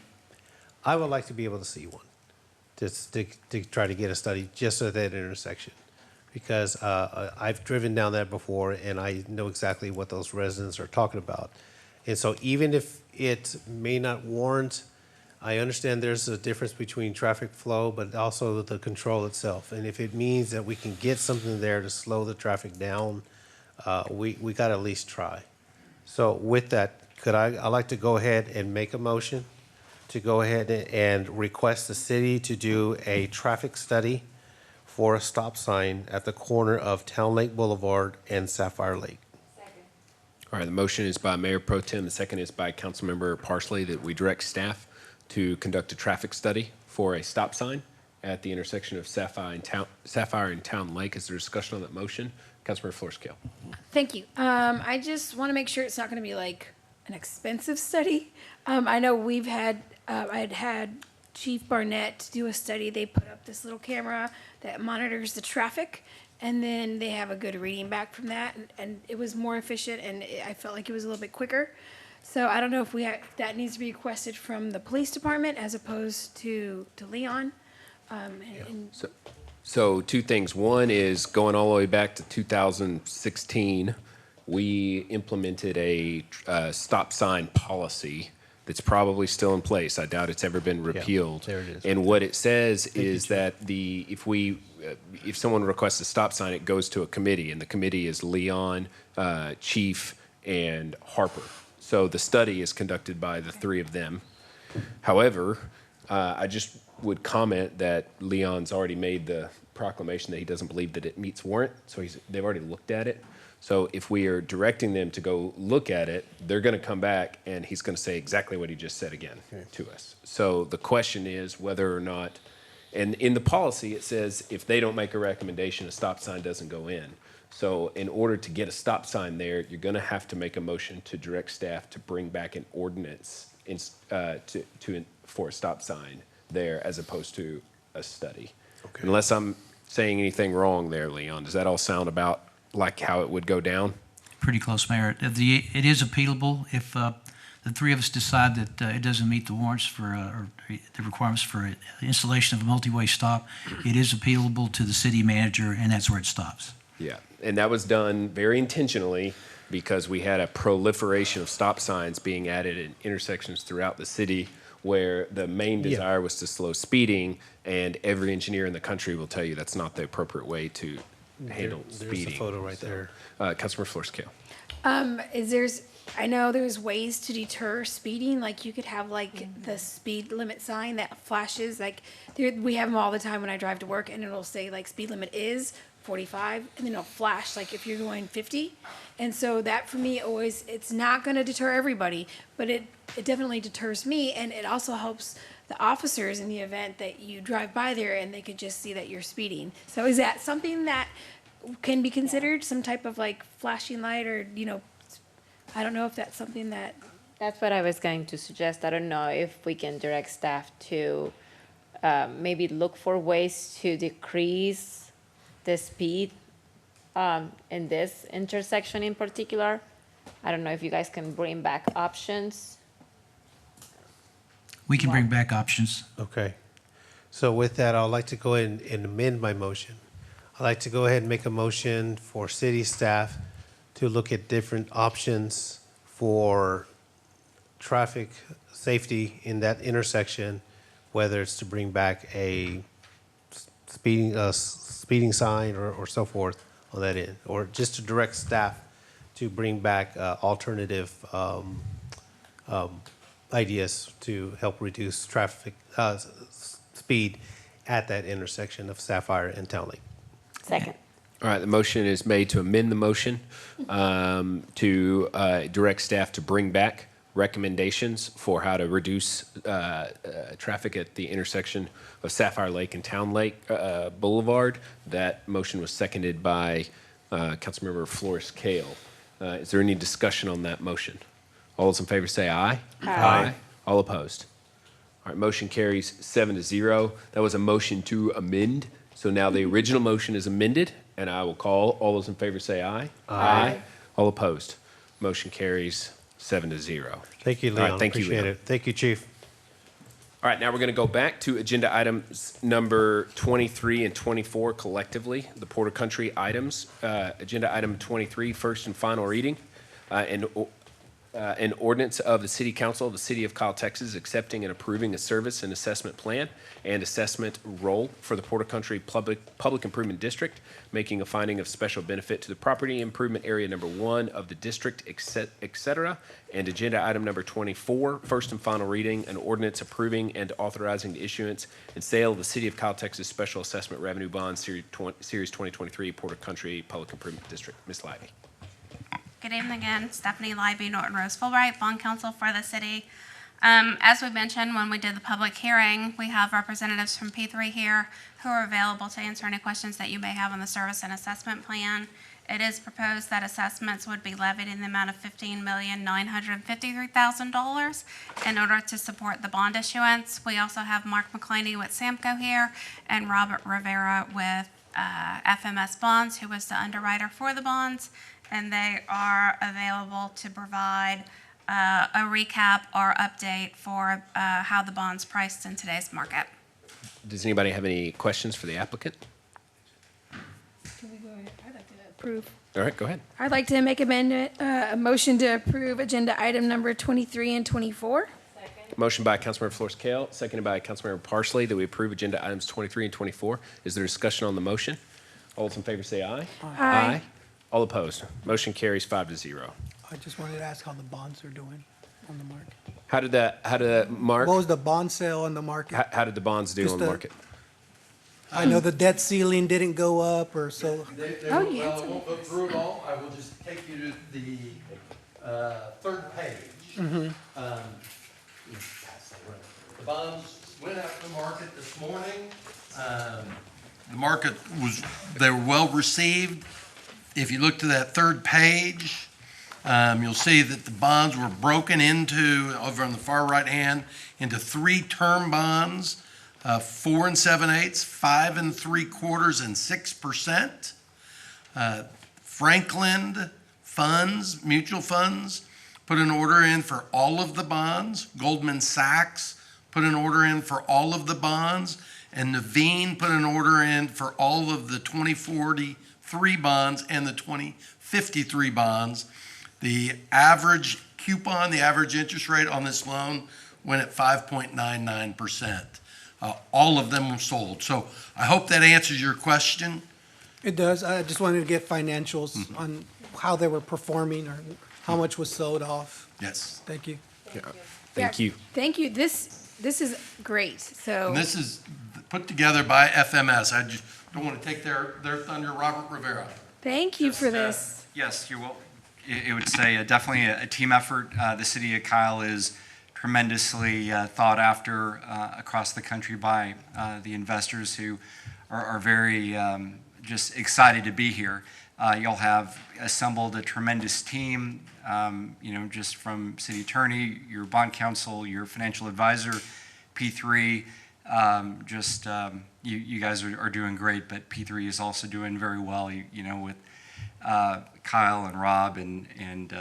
I would like to be able to see one, to try to get a study just at that intersection. Because I've driven down that before and I know exactly what those residents are talking about. And so even if it may not warrant, I understand there's a difference between traffic flow, but also the control itself. And if it means that we can get something there to slow the traffic down, we got to at least try. So with that, I'd like to go ahead and make a motion to go ahead and request the city to do a traffic study for a stop sign at the corner of Town Lake Boulevard and Sapphire Lake. All right, the motion is by Mayor Pro Tem. The second is by Councilmember Parsley that we direct staff to conduct a traffic study for a stop sign at the intersection of Sapphire and Town Lake. Is there discussion on that motion? Councilmember Florescale. Thank you. I just want to make sure it's not going to be like an expensive study. I know I'd had Chief Barnett do a study. They put up this little camera that monitors the traffic, and then they have a good reading back from that, and it was more efficient, and I felt like it was a little bit quicker. So I don't know if that needs to be requested from the police department as opposed to Leon. So 2 things. One is going all the way back to 2016, we implemented a stop sign policy that's probably still in place. I doubt it's ever been repealed. Yeah, there it is. And what it says is that if someone requests a stop sign, it goes to a committee, and the committee is Leon, Chief, and Harper. So the study is conducted by the 3 of them. However, I just would comment that Leon's already made the proclamation that he doesn't believe that it meets warrant, so they've already looked at it. So if we are directing them to go look at it, they're going to come back and he's going to say exactly what he just said again to us. So the question is whether or not, and in the policy it says if they don't make a recommendation, a stop sign doesn't go in. So in order to get a stop sign there, you're going to have to make a motion to direct staff to bring back an ordinance for a stop sign there as opposed to a study. Okay. Unless I'm saying anything wrong there, Leon, does that all sound about like how it would go down? Pretty close, Mayor. It is appealable if the 3 of us decide that it doesn't meet the warrants or the requirements for installation of a multi-way stop. It is appealable to the city manager, and that's where it stops. Yeah, and that was done very intentionally because we had a proliferation of stop signs being added in intersections throughout the city where the main desire was to slow speeding, and every engineer in the country will tell you that's not the appropriate way to handle speeding. There's a photo right there. Councilmember Florescale. I know there's ways to deter speeding, like you could have the speed limit sign that flashes, we have them all the time when I drive to work, and it'll say speed limit is 45, and then it'll flash if you're going 50. And so that for me it's not going to deter everybody, but it definitely deters me, and it also helps the officers in the event that you drive by there and they could just see that you're speeding. So is that something that can be considered, some type of like flashing light, or, you know, I don't know if that's something that. That's what I was going to suggest. I don't know if we can direct staff to maybe look for ways to decrease the speed in this intersection in particular. I don't know if you guys can bring back options. We can bring back options. Okay. So with that, I'd like to go ahead and amend my motion. I'd like to go ahead and make a motion for city staff to look at different options for traffic safety in that intersection, whether it's to bring back a speeding sign or so forth on that end, or just to direct staff to bring back alternative ideas to help reduce traffic speed at that intersection of Sapphire and Town Lake. Second. All right, the motion is made to amend the motion to direct staff to bring back recommendations for how to reduce traffic at the intersection of Sapphire Lake and Town Lake Boulevard. That motion was seconded by Councilmember Flores Kale. Is there any discussion on that motion? All those in favor say aye. Aye. All opposed? All right, motion carries 7-0. That was a motion to amend. So now the original motion is amended, and I will call. All those in favor say aye. Aye. All opposed? Motion carries 7-0. Thank you, All Leon. right, thank you, Appreciate Leon. it. Thank you, Chief. All right, now we're going to go back to agenda items number 23 and 24 collectively, the Porter Country items. Agenda item 23, first and final reading. An ordinance of the City Council of the City of Kyle, Texas, accepting and approving a service and assessment plan and assessment role for the Porter Country Public Improvement District, making a finding of special benefit to the property improvement area number 1 of the district, et cetera. And agenda item number 24, first and final reading, an ordinance approving and authorizing the issuance and sale of the City of Kyle, Texas Special Assessment Revenue Bond Series 2023 Porter Country Public Improvement District. Ms. Leibe. Good evening again, Stephanie Leibe, Norton Rose Fulbright, bond counsel for the city. As we mentioned when we did the public hearing, we have representatives from P3 here who are available to answer any questions that you may have on the service and assessment plan. It is proposed that assessments would be levied in the amount of $15,953,000 in order to support the bond issuance. We also have Mark McClaney with Samco here and Robert Rivera with FMS Bonds, who was the underwriter for the bonds, and they are available to provide a recap or update for how the bonds priced in today's market. Does anybody have any questions for the applicant? Can we go ahead? I'd like to approve. All right, go ahead. I'd like to make a motion to approve agenda item number 23 and 24. Motion by Councilmember Flores Kale, seconded by Councilmember Parsley, that we approve agenda items 23 and 24. Is there discussion on the motion? All those in favor say aye. Aye. All opposed? Motion carries 5-0. I just wanted to ask how the bonds are doing on the market. How did Mark, What was the bond sale on the market? how did the bonds do Just on the the- market? I know the debt ceiling didn't go up or so. Oh, yeah, Well, I won't go through it all. I will just take you to the third page. The bonds went out to the market this morning. The market they were well received. If you look to that third page, you'll see that the bonds were broken into, over on the far right hand, into 3 term bonds, 4 7/8, 5 3/4, and 6%. Franklin Funds, mutual funds, put an order in for all of the bonds. Goldman Sachs put an order in for all of the bonds. And Naveen put an order in for all of the 2043 bonds and the 2053 bonds. The average coupon, the average interest rate on this loan went at 5.99%. All of them were sold. So I hope that answers your question. It does. I just wanted to get financials on how they were performing or how much was sold off. Yes. Thank you. Thank you. Thank you. This is great. So And this is put together by FMS. I just don't want to take their thunder. Robert Rivera. thank you for this. Yes, you're well. It would say definitely a team effort. The city of Kyle is tremendously thought after across the country by the investors who are very just excited to be here. You'll have assembled a tremendous team, just from city attorney, your bond counsel, your financial advisor, P3. You guys are doing great, but P3 is also doing very well, with Kyle and Rob and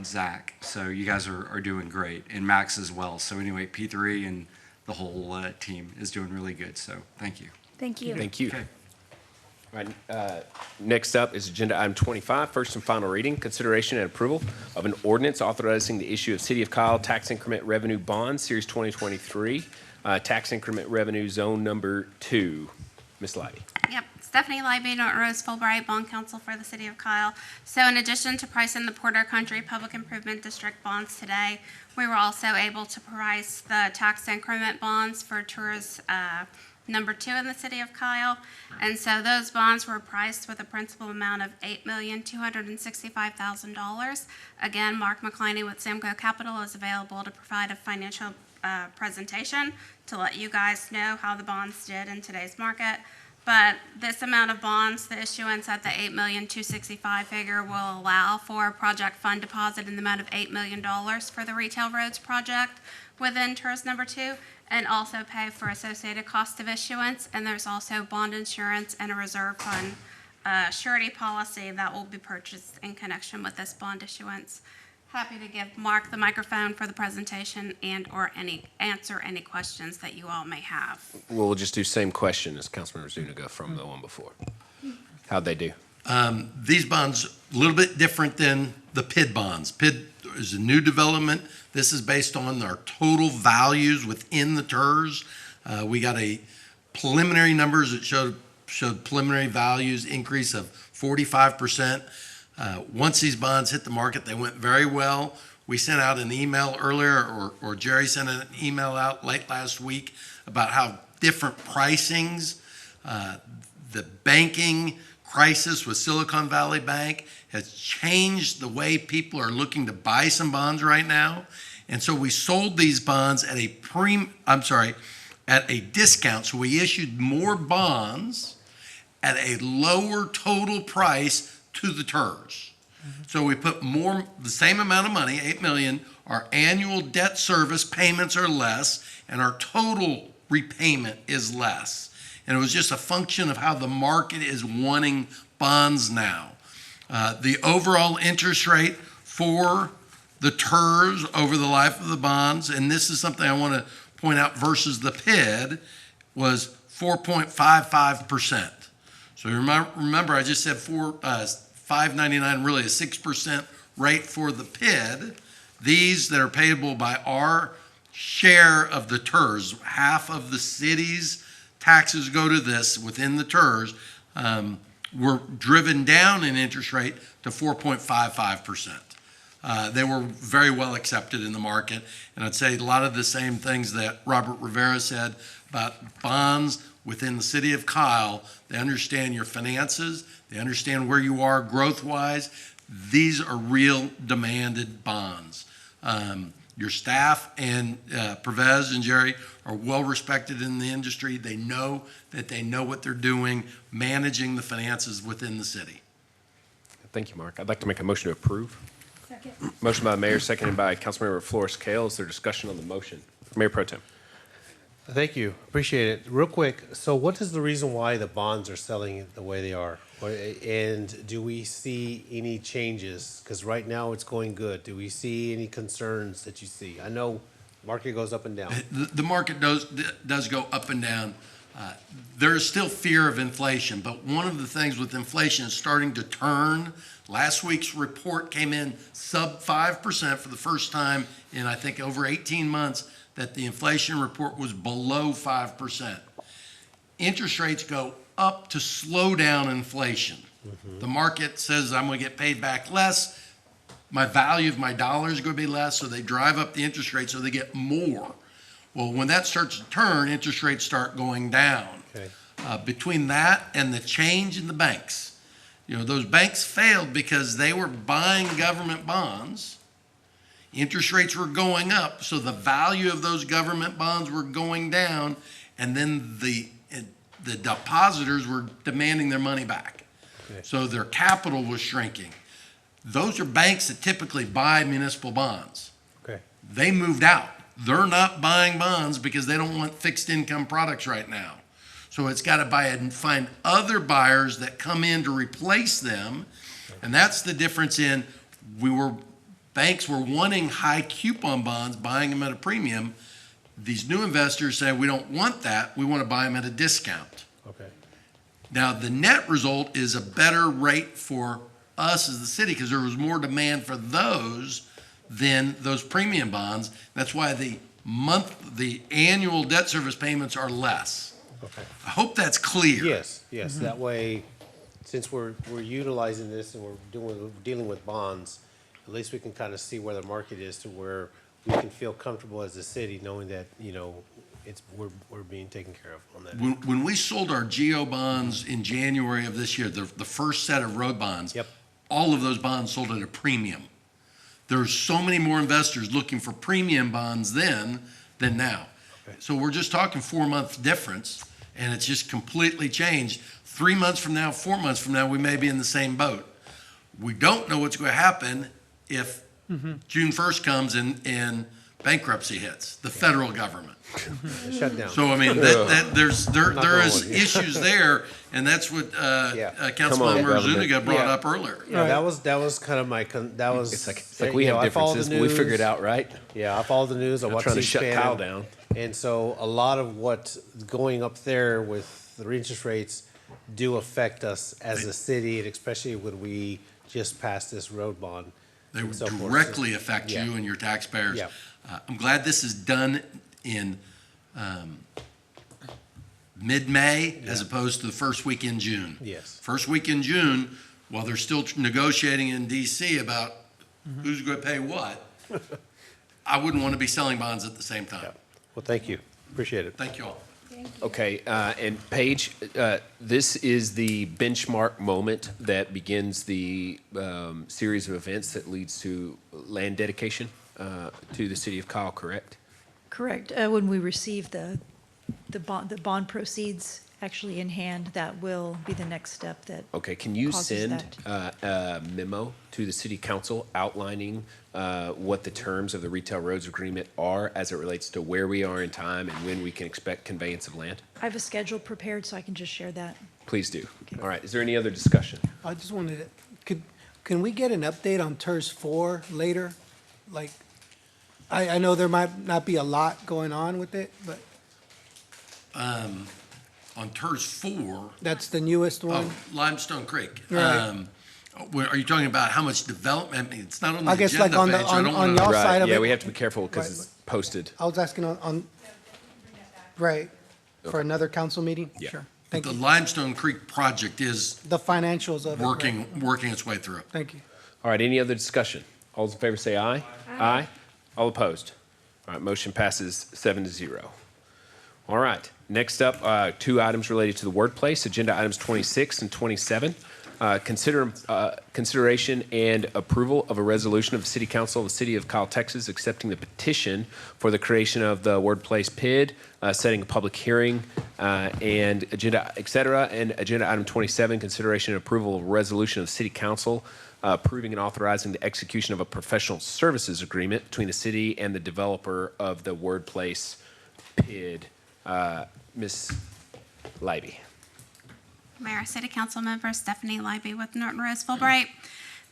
Zach. So you guys are doing great, and Max as well. So anyway, P3 and the whole team is doing really good. So thank you. Thank you. Thank you. Okay. All right, next up is agenda item 25, first and final reading, consideration and approval of an ordinance authorizing the issue of City of Kyle tax increment revenue bonds, Series 2023, tax increment revenue zone number 2. Ms. Leibe. Yep, Stephanie Leibe, Norton Rose Fulbright, bond counsel for the City of Kyle. So in addition to pricing the Porter Country Public Improvement District bonds today, we were also able to price the tax increment bonds for tours number 2 in the City of Kyle. And so those bonds were priced with a principal amount of $8,265,000. Again, Mark McCliney with Samco Capital is available to provide a financial presentation to let you guys know how the bonds did in today's market. But this amount of bonds, the issuance at the $8,265,000 figure, will allow for a project fund deposit in the amount of $8 million for the retail roads project within tourist number 2, and also pay for associated cost of issuance. And there's also bond insurance and a reserve fund surety policy that will be purchased in connection with this bond issuance. Happy to give Mark the microphone for the presentation and/or answer any questions that you all may have. We'll just do same question as Councilmember Zuniga from the one before. How'd they do? These bonds, a little bit different than the PID bonds. PID is a new development. This is based on our total values within the TERS. We got a preliminary numbers that showed preliminary values increase of 45%. Once these bonds hit the market, they went very well. We sent out an email earlier, or Jerry sent an email out late last week about how different pricings, the banking crisis with Silicon Valley Bank has changed the way people are looking to buy some bonds right now. And so we sold these bonds at a discount. So we issued more bonds at a lower total price to the TERS. So we put the same amount of money, $8 million, our annual debt service payments are less, and our total repayment is less. And it was just a function of how the market is wanting bonds now. The overall interest rate for the TERS over the life of the bonds, and this is something I want to point out versus the PID, was 4.55%. So remember I just said 5.99, really a 6% rate for the PID. These that are payable by our share of the TERS, half of the city's taxes go to this within the TERS, were driven down in interest rate to 4.55%. They were very well accepted in the market. And I'd say a lot of the same things that Robert Rivera said about bonds within the City of Kyle. They understand your finances. They understand where you are growth-wise. These are real demanded bonds. Your staff and Perwez and Jerry are well respected in the industry. They know what they're doing, managing the finances within the city. Thank you, Mark. I'd like to make a motion to approve. Second. Motion by the mayor, seconded by Councilmember Flores Kale. Is there discussion on the motion? Mayor Pro Tem. Thank you. Appreciate it. Real quick, so what is the reason why the bonds are selling the way they are? And do we see any changes? Because right now it's going good. Do we see any concerns that you see? I know market goes up and down. The market does go up and down. There is still fear of inflation, but one of the things with inflation is starting to turn. Last week's report came in sub 5% for the first time in, I think, over 18 months, that the inflation report was below 5%. Interest rates go up to slow down inflation. The market says I'm going to get paid back less. My value of my dollar is going to be less, so they drive up the interest rate so they get more. Well, when that starts to turn, interest rates start going down. Okay. Between that and the change in the banks, those banks failed because they were buying government bonds Interest rates were going up, so the value of those government bonds were going down, and then the depositors were demanding their money back. So their capital was shrinking. Those are banks that typically buy municipal bonds. Okay. They moved out. They're not buying bonds because they don't want fixed income products right now. So it's got to buy and find other buyers that come in to replace them. And that's the difference in banks were wanting high coupon bonds, buying them at a premium. These new investors say, we don't want that. We want to buy them at a discount. Okay. Now, the net result is a better rate for us as the city because there was more demand for those than those premium bonds. That's why the annual debt service payments are less. Okay. I hope that's clear. Yes, yes. That way, since we're utilizing this and we're dealing with bonds, at least we can kind of see where the market is to where we can feel comfortable as a city knowing that, we're being taken care of on that. When we sold our GEO bonds in January of this year, the first set of road bonds, all of those bonds sold at a premium. There's so many more investors looking for premium bonds then than now. Okay. So we're just talking 4-month difference, and it's just completely changed. 3 months from now, 4 months from now, we may be in the same boat. We don't know what's going to happen if June 1st comes and bankruptcy hits the federal government. Shut down. So I mean, there is issues there, and that's what Councilmember Zuniga brought up earlier. Yeah, that was kind of my It's like we have differences, but we figure it out, right? Yeah, I follow the news. I watch trying to shut C-SPAN, Kyle down. And so a lot of what's going up there with the interest rates do affect us as a city, and especially when we just passed this road bond. They would directly affect you and your taxpayers. Yeah. I'm glad this is done in mid-May as opposed to the first week in June. Yes. First week in June, while they're still negotiating in D.C. about who's going to pay what, I wouldn't want to be selling bonds at the same time. Yeah. Well, thank you. Appreciate it. Thank you all. Okay, and Paige, this is the benchmark moment that begins the series of events that leads to land dedication to the city of Kyle, correct? Correct. When we receive the bond proceeds actually in hand, that will be the next step that. Okay, can you causes send that. a memo to the city council outlining what the terms of the retail roads agreement are as it relates to where we are in time and when we can expect conveyance of land? I have a schedule prepared, so I can just share that. Please do. All right, is there any other discussion? I just wanted to, can we get an update on TERS 4 later? Like, I know there might not be a lot going on with it, but. On TERS 4. That's the newest one? Oh, Limestone Creek. Right. Are you talking about how much development? I mean, it's not on the I guess agenda like page. I don't on wanna- y'all side of it. Yeah, we have to be careful because it's posted. I was asking on, right, for another council meeting? Yeah. Sure. But Thank the you. Limestone Creek project is The financials of it. right. working its way through. Thank you. All right, any other discussion? All those in favor say aye. Aye. All opposed? All right, motion passes 7-0. All right, next up, 2 items related to the workplace, agenda items 26 and 27. Consideration and approval of a resolution of the City Council of the City of Kyle, Texas, accepting the petition for the creation of the workplace PID, setting a public hearing, and agenda, et cetera. And agenda item 27, consideration and approval of a resolution of the City Council approving and authorizing the execution of a professional services agreement between the city and the developer of the workplace PID. Ms. Leibe. Mayor, City Council Member Stephanie Leibe with Norton Rose Fulbright.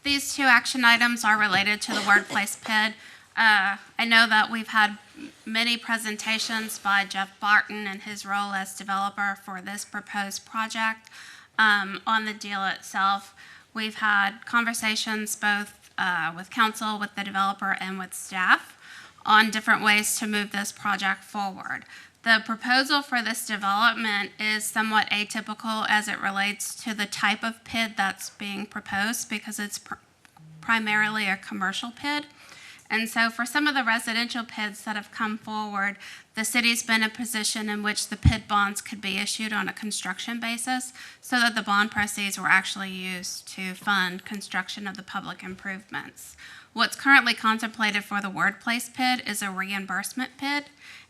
These 2 action items are related to the workplace PID. I know that we've had many presentations by Jeff Barton and his role as developer for this proposed project. On the deal itself, we've had conversations both with council, with the developer, and with staff on different ways to move this project forward. The proposal for this development is somewhat atypical as it relates to the type of PID that's being proposed because it's primarily a commercial PID. And so for some of the residential PIDs that have come forward, the city's been in a position in which the PID bonds could be issued on a construction basis so that the bond proceeds were actually used to fund construction of the public improvements. What's currently contemplated for the workplace PID is a reimbursement PID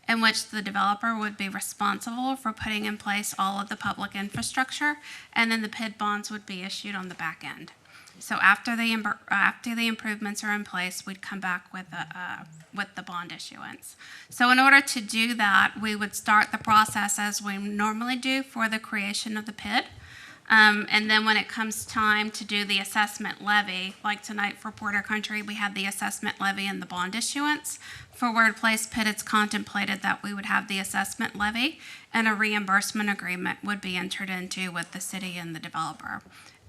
in which the developer would be responsible for putting in place all of the public infrastructure, and then the PID bonds would be issued on the back end. So after the improvements are in place, we'd come back with the bond issuance. So in order to do that, we would start the process as we normally do for the creation of the PID. And then when it comes time to do the assessment levy, like tonight for Porter Country, we had the assessment levy and the bond issuance. For Workplace PID, it's contemplated that we would have the assessment levy and a reimbursement agreement would be entered into with the city and the developer.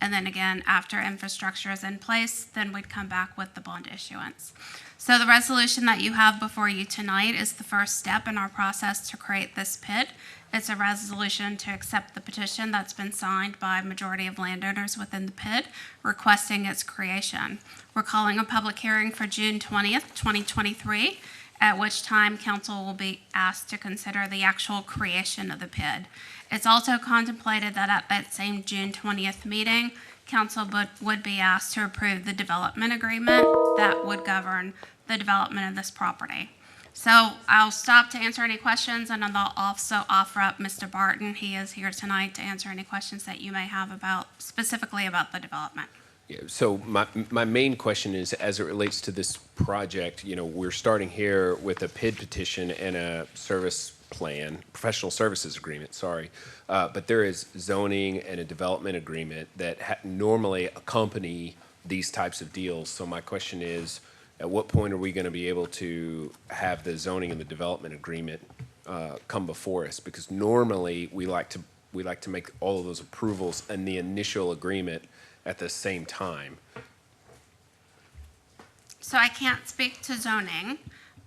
And then again, after infrastructure is in place, then we'd come back with the bond issuance. So the resolution that you have before you tonight is the first step in our process to create this PID. It's a resolution to accept the petition that's been signed by a majority of landowners within the PID requesting its creation. We're calling a public hearing for June 20th, 2023, at which time council will be asked to consider the actual creation of the PID. It's also contemplated that at that same June 20th meeting, council would be asked to approve the development agreement that would govern the development of this property. So I'll stop to answer any questions, and I'll also offer up Mr. Barton. He is here tonight to answer any questions that you may have specifically about the development. Yeah, so my main question is, as it relates to this project, we're starting here with a PID petition and a service plan, professional services agreement, but there is zoning and a development agreement that normally accompany these types of deals. So my question is, at what point are we going to be able to have the zoning and the development agreement come before us? Because normally we like to make all of those approvals and the initial agreement at the same time. So I can't speak to zoning,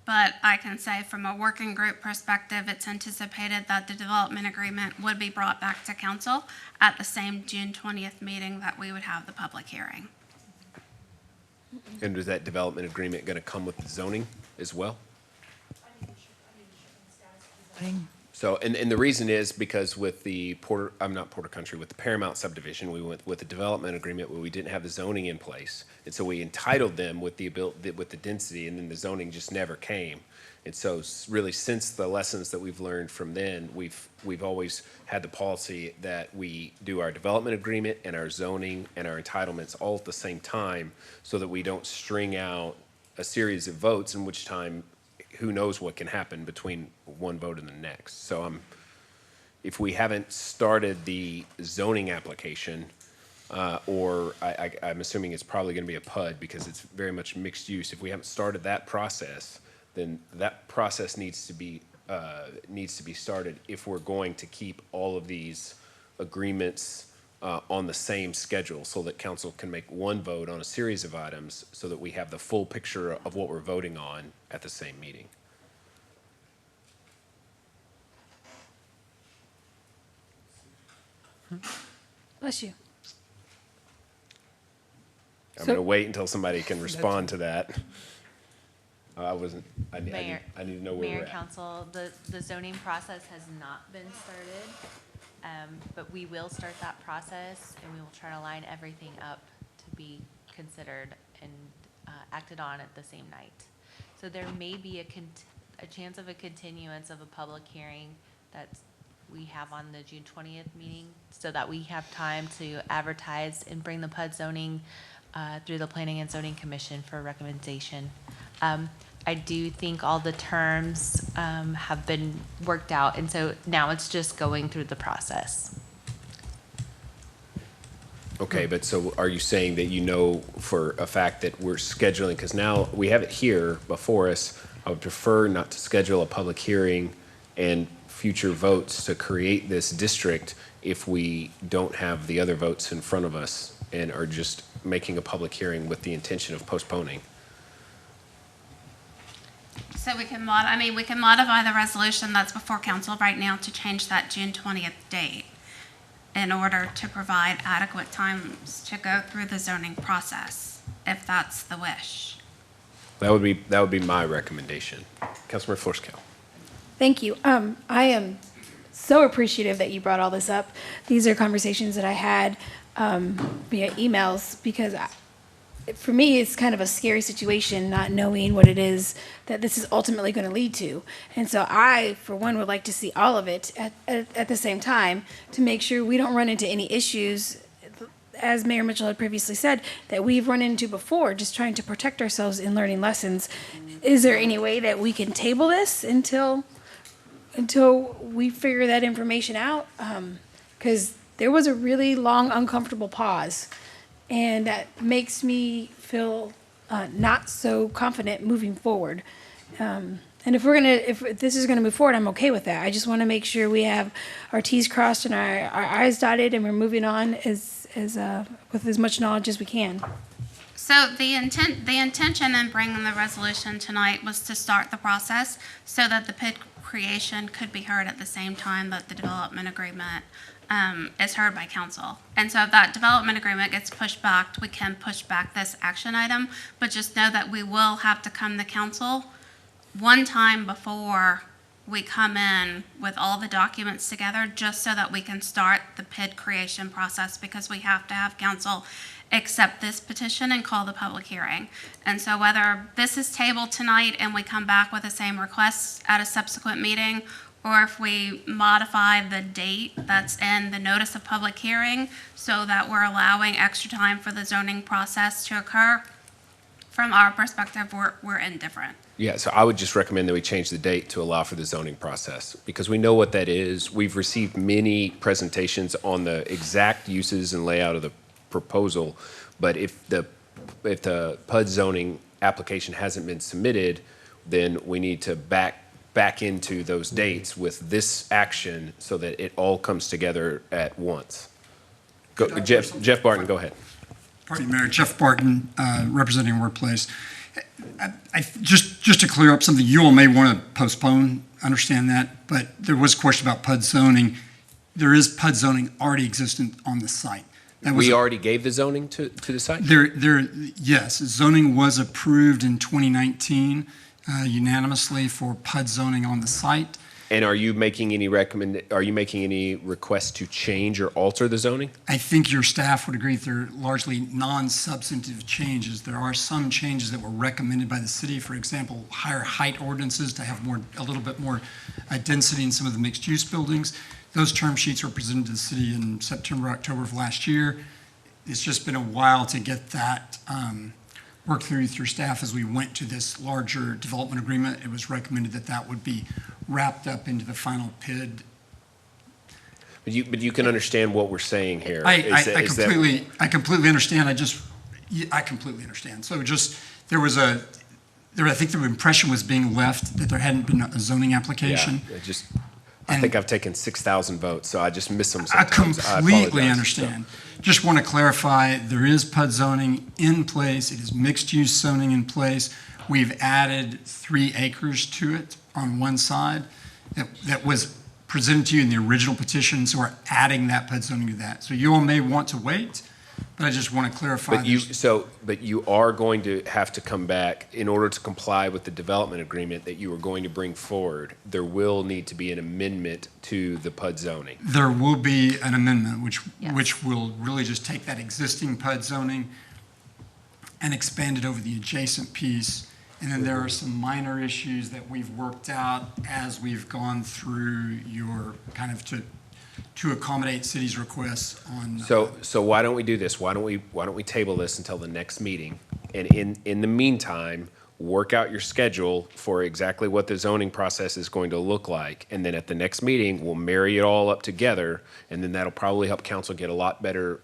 but I can say from a working group perspective, it's anticipated that the development agreement would be brought back to council at the same June 20th meeting that we would have the public hearing. And is that development agreement going to come with the zoning as well? So, and the reason is because with the with the Paramount subdivision, we went with the development agreement where we didn't have the zoning in place. And so we entitled them with the density, and then the zoning just never came. And so really, since the lessons that we've learned from then, we've always had the policy that we do our development agreement and our zoning and our entitlements all at the same time, so that we don't string out a series of votes, in which time who knows what can happen between one vote and the next. So if we haven't started the zoning application, or I'm assuming it's probably going to be a PUD because it's very much mixed use. If we haven't started that process, then that process needs to be started if we're going to keep all of these agreements on the same schedule, so that council can make one vote on a series of items, so that we have the full picture of what we're voting on at the same meeting. Bless you. I'm going to wait until somebody can respond to that. I need to know where Mayor, we're at. Council, the zoning process has not been started, but we will start that process, and we will try to line everything up to be considered and acted on at the same night. So there may be a chance of a continuance of a public hearing that we have on the June 20th meeting, so that we have time to advertise and bring the PUD zoning through the Planning and Zoning Commission for recommendation. I do think all the terms have been worked out, and so now it's just going through the process. Okay, but so are you saying that for a fact that we're scheduling, because now we have it here before us, I would prefer not to schedule a public hearing and future votes to create this district if we don't have the other votes in front of us and are just making a public hearing with the intention of postponing? So we can modify the resolution that's before council right now to change that June 20th date in order to provide adequate times to go through the zoning process, if that's the wish. That would be my recommendation. Councilmember Florescale. Thank you. I am so appreciative that you brought all this up. These are conversations that I had via emails because for me, it's kind of a scary situation not knowing what it is that this is ultimately going to lead to. And so I, for one, would like to see all of it at the same time to make sure we don't run into any issues, as Mayor Mitchell had previously said, that we've run into before, just trying to protect ourselves in learning lessons. Is there any way that we can table this until we figure that information out? Because there was a really long, uncomfortable pause. And that makes me feel not so confident moving forward. And if this is gonna move forward, I'm okay with that. I just want to make sure we have our T's crossed and our I's dotted, and we're moving on with as much knowledge as we can. So the intention in bringing the resolution tonight was to start the process so that the PID creation could be heard at the same time that the development agreement is heard by council. And so if that development agreement gets pushed back, we can push back this action item, but just know that we will have to come to council one time before we come in with all the documents together, just so that we can start the PID creation process, because we have to have council accept this petition and call the public hearing. And so whether this is tabled tonight and we come back with the same requests at a subsequent meeting, or if we modify the date that's in the notice of public hearing so that we're allowing extra time for the zoning process to occur, from our perspective, we're indifferent. Yeah, so I would just recommend that we change the date to allow for the zoning process, because we know what that is. We've received many presentations on the exact uses and layout of the proposal, but if the PUD zoning application hasn't been submitted, then we need to back into those dates with this action so that it all comes together at once. Go, Jeff Barton, go ahead. Pardon me, Mayor. Jeff Barton, representing Workplace. Just to clear up something, you all may want to postpone, understand that, but there was a question about PUD zoning. There is PUD zoning already existent on the site. We already gave the zoning to the site? Yes, zoning was approved in 2019 unanimously for PUD zoning on the site. And are you making any requests to change or alter the zoning? I think your staff would agree they're largely non-substantive changes. There are some changes that were recommended by the city, for example, higher height ordinances to have a little bit more density in some of the mixed-use buildings. Those term sheets were presented to the city in September, October of last year. It's just been a while to get that worked through staff as we went to this larger development agreement. It was recommended that that would be wrapped up into the final PID. But you can understand what we're saying here. I completely understand. I completely understand. So just I think the impression was being left that there hadn't been a zoning application. Yeah, I think I've taken 6,000 votes, so I just miss them I sometimes. completely understand. Just want to clarify, there is PUD zoning in place. It is mixed-use zoning in place. We've added 3 acres to it on one side that was presented to you in the original petition, so we're adding that PUD zoning to that. So you all may want to wait, but I just want to clarify. But you are going to have to come back in order to comply with the development agreement that you are going to bring forward. There will need to be an amendment to the PUD zoning. There will be an amendment, which will really just take that existing PUD zoning and expand it over the adjacent piece. And then there are some minor issues that we've worked out as we've gone through your kind of to accommodate city's requests on. So why don't we do this? Why don't we table this until the next meeting? And in the meantime, work out your schedule for exactly what the zoning process is going to look like. And then at the next meeting, we'll marry it all up together. And then that'll probably help council get a lot better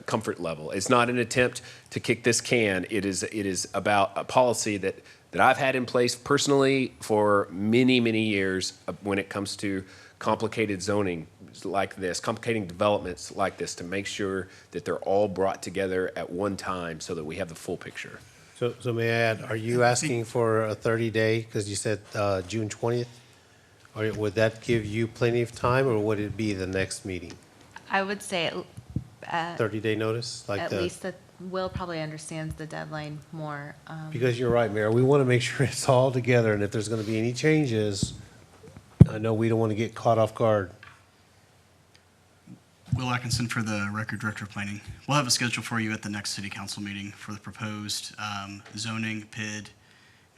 comfort level. It's not an attempt to kick this can. It is about a policy that I've had in place personally for many, many years when it comes to complicated zoning like this, complicating developments like this, to make sure that they're all brought together at one time so that we have the full picture. So may I add, are you asking for a 30-day, because you said June 20th? Or would that give you plenty of time, or would it be the next meeting? I would say 30-day notice? Like At least that Will probably understands the deadline more. Because you're right, Mayor, we want to make sure it's all together, and if there's going to be any changes, I know we don't want to get caught off guard. Will Atkinson for the Record Director of Planning. We'll have a schedule for you at the next City Council meeting for the proposed zoning, PID,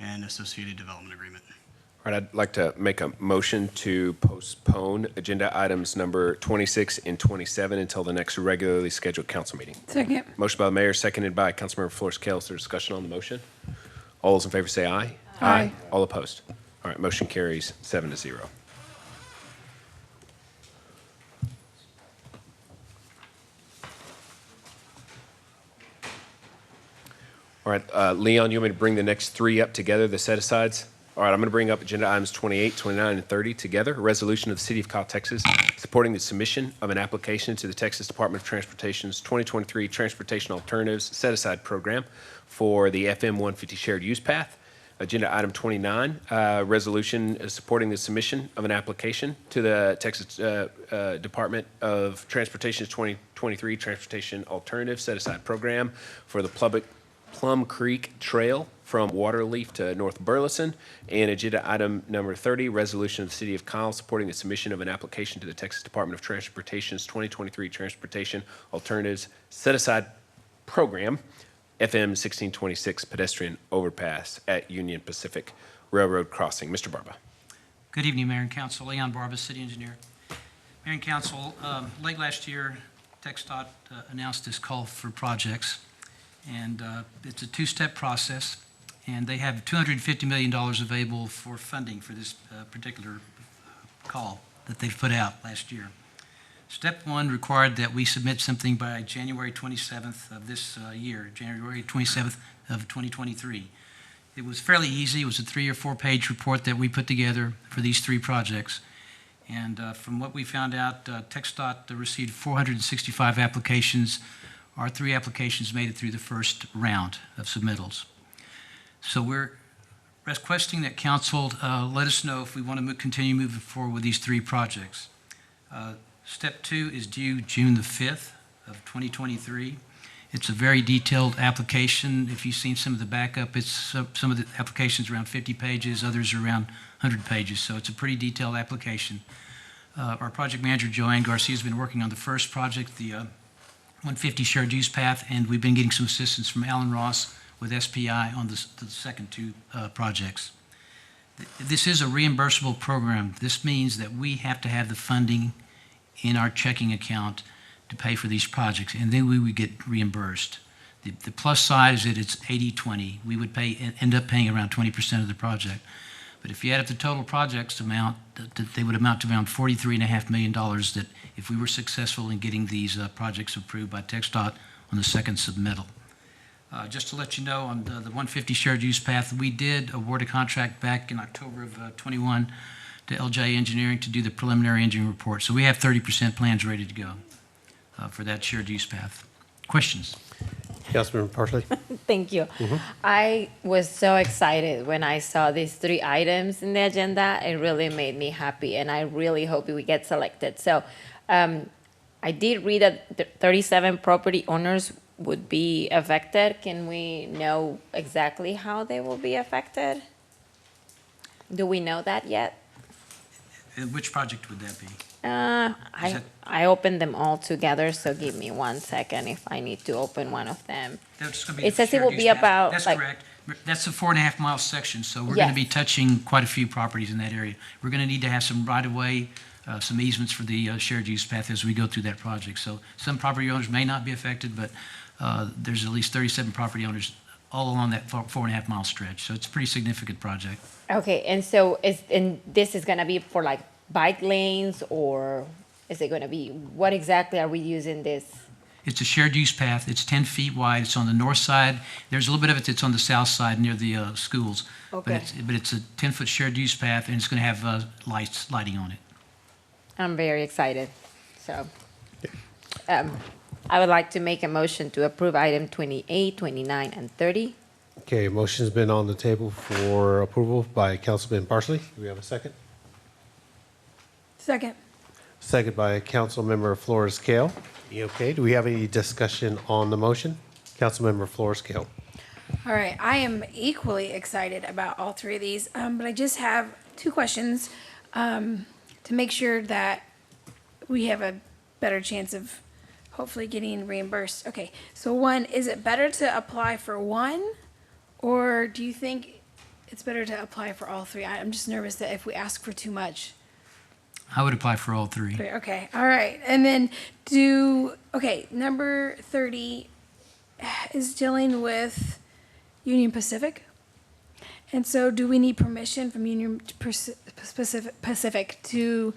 and associated development agreement. All right, I'd like to make a motion to postpone agenda items number 26 and 27 until the next regularly scheduled council meeting. Second. Motion by the mayor, seconded by Councilmember Flores Kale. Is there discussion on the motion? All those in favor say aye. Aye. All opposed? All right, motion carries 7-0. All right, Leon, you want me to bring the next three up together, the set-asides? All right, I'm going to bring up agenda items 28, 29, and 30 together. A resolution of the City of Kyle, Texas, supporting the submission of an application to the Texas Department of Transportation's 2023 Transportation Alternatives Set-Aside Program for the FM 150 Shared Use Path. Agenda item 29, resolution supporting the submission of an application to the Texas Department of Transportation's 2023 Transportation Alternatives Set-Aside Program for the Plum Creek Trail from Waterleaf to North Burleson. And agenda item number 30, resolution of the City of Kyle supporting the submission of an application to the Texas Department of Transportation's 2023 Transportation Alternatives Set-Aside Program, FM 1626 pedestrian overpass at Union Pacific Railroad Crossing. Mr. Barba. Good evening, Mayor and Council. Leon Barba, City Engineer. Mayor and Council, late last year, TxDOT announced this call for projects, and it's a two-step process, and they have $250 million available for funding for this particular call that they've put out last year. Step one required that we submit something by January 27th of this year, January 27th of 2023. It was fairly easy. It was a 3 or 4 page report that we put together for these 3 projects. And from what we found out, TxDOT received 465 applications. Our 3 applications made it through the first round of submittals. So we're requesting that council let us know if we want to continue moving forward with these 3 projects. Step 2 is due June the 5th of 2023. It's a very detailed application. If you've seen some of the backup, it's some of the applications around 50 pages, others are around 100 pages. So it's a pretty detailed application. Our project manager, Joanne Garcia, has been working on the first project, the 150 Shared Use Path, and we've been getting some assistance from Alan Ross with SPI on the second 2 projects. This is a reimbursable program. This means that we have to have the funding in our checking account to pay for these projects, and then we would get reimbursed. The plus side is that it's 80-20. We would end up paying around 20% of the project. But if you add up the total projects amount, they would amount to around $43.5 million that if we were successful in getting these projects approved by TxDOT on the second submittal. Just to let you know, on the 150 Shared Use Path, we did award a contract back in October of 21 to LJ Engineering to do the preliminary engineering report. So we have 30% plans ready to go for that shared use path. Questions? Councilmember Parsley. Thank you. I was so excited when I saw these 3 items in the agenda. It really made me happy, and I really hope we get selected. So I did read that 37 property owners would be affected. Can we know exactly how they will be affected? Do we know that yet? Which project would that be? I opened them all together, so give me 1 second if I need to open one of them. That's gonna be It the says it shared will use be path. about, That's like- correct. That's a 4.5 mile section, so we're gonna Yes. be touching quite a few properties in that area. We're gonna need to have some right-of-way, some easements for the shared use path as we go through that project. So some property owners may not be affected, but there's at least 37 property owners all along that 4.5 mile stretch. So it's a pretty significant project. Okay, and so this is gonna be for like bike lanes, or is it gonna be, what exactly are we using this? It's a shared use path. It's 10 feet wide. It's on the north side. There's a little bit of it that's on the south side near the schools. Okay. But it's a 10-foot shared use path, and it's going to have lighting on it. I'm very excited. So I would like to make a motion to approve item 28, 29, and 30. Okay, motion's been on the table for approval by Councilman Parsley. Do we have a second? Second. Second by Councilmember Flores Kale. You okay? Do we have any discussion on the motion? Councilmember Florescale. All right, I am equally excited about all three of these, but I just have two questions to make sure that we have a better chance of hopefully getting reimbursed. Okay, so one, is it better to apply for one, or do you think it's better to apply for all three? I'm just nervous that if we ask for too much. I would apply for all three. Okay, all right, and then number 30 is dealing with Union Pacific. And so do we need permission from Union Pacific to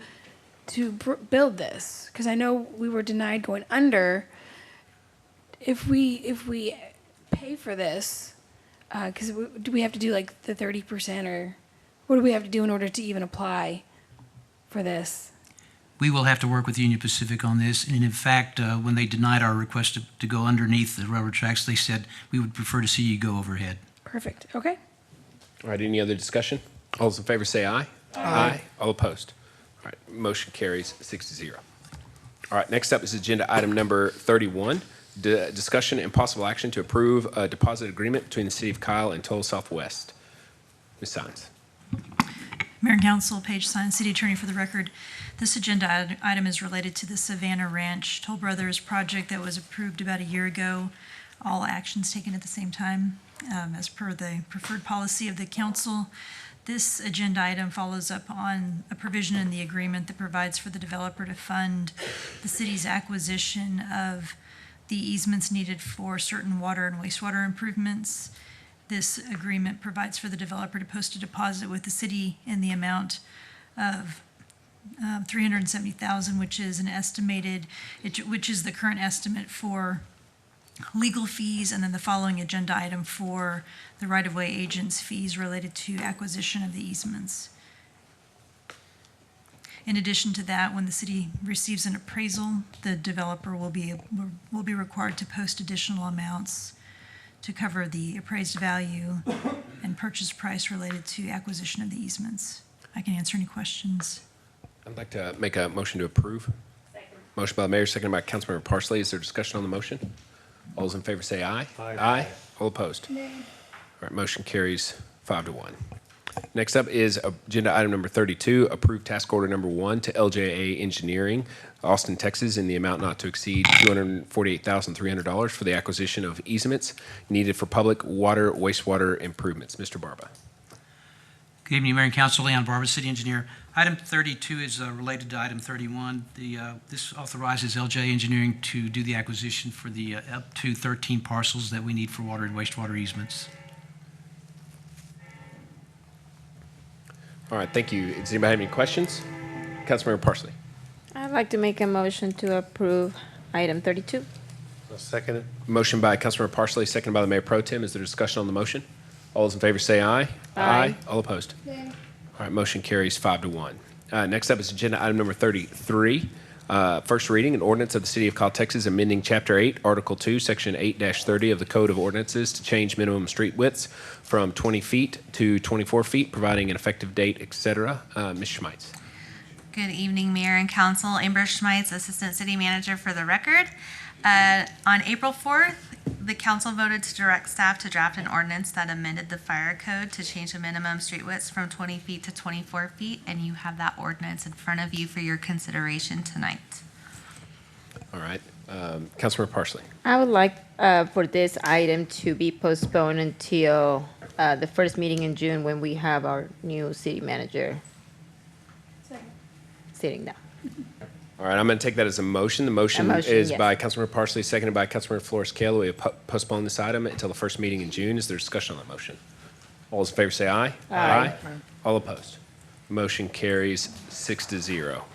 build this? Because I know we were denied going under. If we pay for this, because do we have to do like the 30%, or what do we have to do in order to even apply for this? We will have to work with Union Pacific on this, and in fact, when they denied our request to go underneath the railroad tracks, they said, we would prefer to see you go overhead. Perfect, okay. All right, any other discussion? All those in favor say aye. Aye. All opposed? All right, motion carries 6-0. All right, next up is agenda item number 31, discussion and possible action to approve a deposit agreement between the City of Kyle and Toll Southwest. Ms. Sines. Mayor and Council, Paige Sines, City Attorney for the record. This agenda item is related to the Savannah Ranch Toll Brothers project that was approved about a year ago. All actions taken at the same time, as per the preferred policy of the council. This agenda item follows up on a provision in the agreement that provides for the developer to fund the city's acquisition of the easements needed for certain water and wastewater improvements. This agreement provides for the developer to post a deposit with the city in the amount of $370,000, which is which is the current estimate for legal fees, and then the following agenda item for the right-of-way agent's fees related to acquisition of the easements. In addition to that, when the city receives an appraisal, the developer will be required to post additional amounts to cover the appraised value and purchase price related to acquisition of the easements. I can answer any questions. I'd like to make a motion to approve. Second. Motion by the mayor, seconded by Councilmember Parsley. Is there discussion on the motion? All those in favor say aye. Aye. All opposed? Nay. All right, motion carries 5-1. Next up is agenda item number 32, approved task order number 1 to LJA Engineering, Austin, Texas, in the amount not to exceed $248,300 for the acquisition of easements needed for public water, wastewater improvements. Mr. Barba. Good evening, Mayor and Council. Leon Barba, City Engineer. Item 32 is related to item 31. This authorizes LJ Engineering to do the acquisition for the up to 13 parcels that we need for water and wastewater easements. All right, thank you. Does anybody have any questions? Councilmember Parsley. I'd like to make a motion to approve item 32. I'll second it. Motion by Councilmember Parsley, seconded by the Mayor Pro Tem. Is there discussion on the motion? All those in favor say aye. Aye. All opposed? Nay. All right, motion carries 5-1. Next up is agenda item number 33. First reading, an ordinance of the City of Kyle, Texas, amending Chapter 8, Article 2, Section 8-30 of the Code of Ordinances to change minimum street widths from 20 feet to 24 feet, providing an effective date, et cetera. Ms. Schmeitz. Good evening, Mayor and Council. Amber Schmeitz, Assistant City Manager for the record. On April 4th, the council voted to direct staff to draft an ordinance that amended the fire code to change the minimum street widths from 20 feet to 24 feet, and you have that ordinance in front of you for your consideration tonight. All right. Councilmember Parsley. I would like for this item to be postponed until the first meeting in June when we have our new city manager sitting down. All right, I'm going to take that as a motion. The motion is yes. by Councilmember Parsley, seconded by Councilmember Flores-Cale. We postpone this item until the first meeting in June. Is there discussion on that motion? All those in favor say aye. Aye. All opposed? Motion carries 6-0. All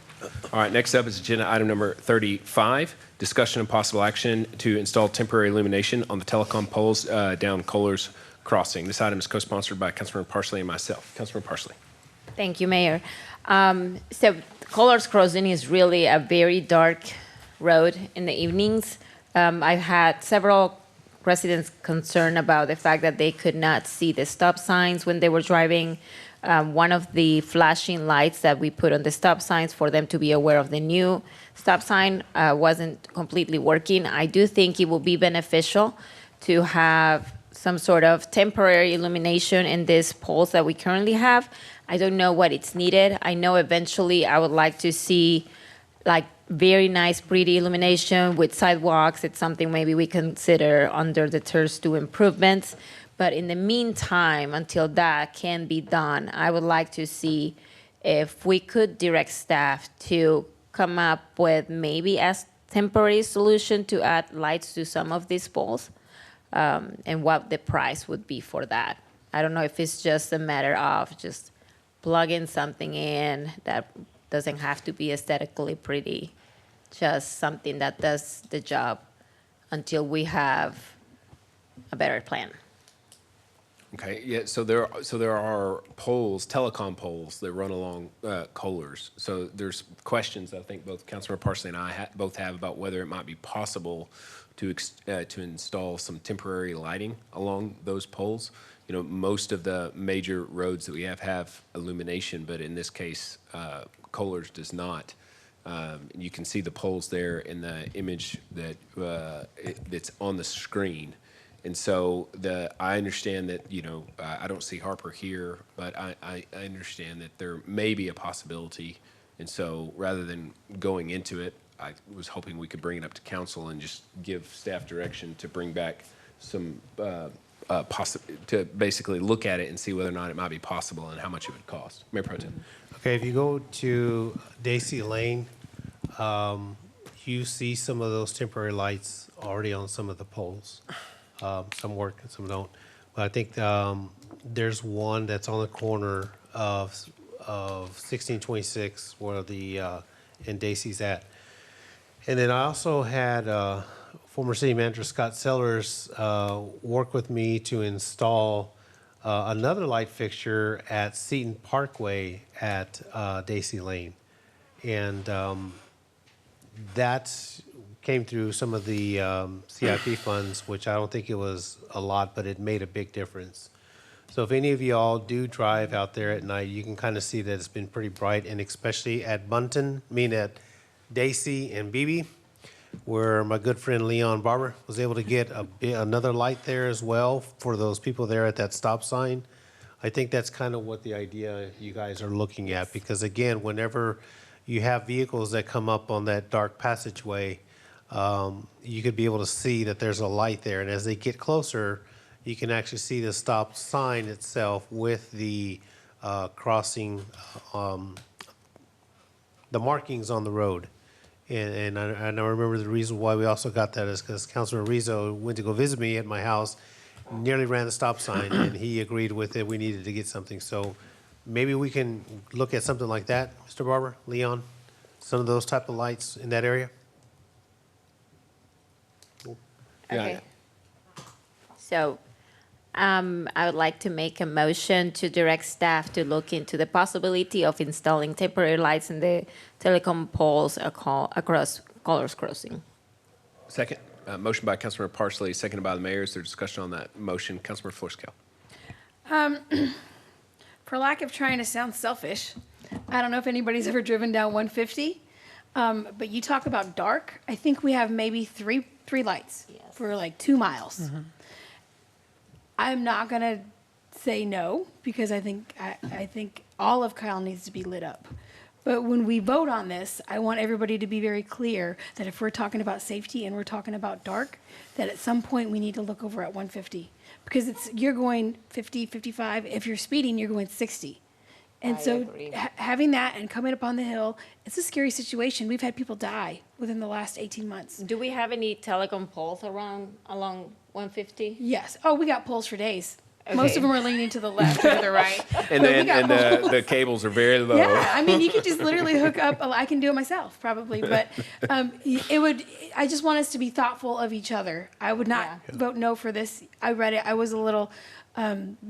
right, next up is agenda item number 35, discussion and possible action to install temporary illumination on the telecom poles down Kohler's Crossing. This item is co-sponsored by Councilmember Parsley and myself. Councilmember Parsley. Thank you, Mayor. So Kohler's Crossing is really a very dark road in the evenings. I've had several residents concerned about the fact that they could not see the stop signs when they were driving one of the flashing lights that we put on the stop signs for them to be aware of the new stop sign wasn't completely working. I do think it will be beneficial to have some sort of temporary illumination in these poles that we currently have. I don't know what it's needed. I know eventually I would like to see like very nice, pretty illumination with sidewalks. It's something maybe we consider under the TERS 2 improvements. But in the meantime, until that can be done, I would like to see if we could direct staff to come up with maybe a temporary solution to add lights to some of these poles, and what the price would be for that. I don't know if it's just a matter of just plugging something in that doesn't have to be aesthetically pretty, just something that does the job until we have a better plan. Okay, yeah, so there are poles, telecom poles that run along Kohlers. So there's questions I think both Councilmember Parsley and I both have about whether it might be possible to install some temporary lighting along those poles. You know, most of the major roads that we have illumination, but in this case, Kohlers does not. You can see the poles there in the image that that's on the screen. And so I understand that, you know, I don't see Harper here, but I understand that there may be a possibility. And so rather than going into it, I was hoping we could bring it up to council and just give staff direction to bring back some, to basically look at it and see whether or not it might be possible and how much it would cost. Mayor Pro Tem. Okay, if you go to Daisy Lane, you see some of those temporary lights already on some of the poles. Some work and some don't. But I think there's one that's on the corner of 1626 where the and Daisy's at. And then I also had former city manager Scott Sellers work with me to install another light fixture at Seton Parkway at Daisy Lane. And that came through some of the CIP funds, which I don't think it was a lot, but it made a big difference. So if any of y'all do drive out there at night, you can kind of see that it's been pretty bright, and especially at Bunton, at Daisy and Beebe, where my good friend Leon Barber was able to get another light there as well for those people there at that stop sign. I think that's kind of what the idea you guys are looking at, because again, whenever you have vehicles that come up on that dark passageway, you could be able to see that there's a light there. And as they get closer, you can actually see the stop sign itself with the crossing, the markings on the road. And I remember the reason why we also got that is because Councilman Rizzo went to go visit me at my house, nearly ran the stop sign, and he agreed with it. We needed to get something. So maybe we can look at something like that, Mr. Barber, Leon, some of those type of lights in that area. Okay. So I would like to make a motion to direct staff to look into the possibility of installing temporary lights in the telecom poles across Kohlers Crossing. Second. Motion by Councilmember Parsley, seconded by the mayor. Is there discussion on that motion? Councilmember Forskel. For lack of trying to sound selfish, I don't know if anybody's ever driven down 150, but you talk about dark. I think we have maybe three lights for like 2 miles. Mm-hmm. I'm not gonna say no, because I think all of Kyle needs to be lit up. But when we vote on this, I want everybody to be very clear that if we're talking about safety and we're talking about dark, that at some point we need to look over at 150. Because you're going 50, 55. If you're speeding, you're going 60. And so having that and coming up on the hill, it's a scary situation. We've had people die within the last 18 months. Do we have any telecom poles along 150? Yes. Oh, we got poles for days. Okay. Most of them are leaning to the left or the right. And the cables are very low. Yeah, I mean, you could just literally hook up. I can do it myself, probably, but it would. I just want us to be thoughtful of each other. I would not vote no for this. I read it. I was a little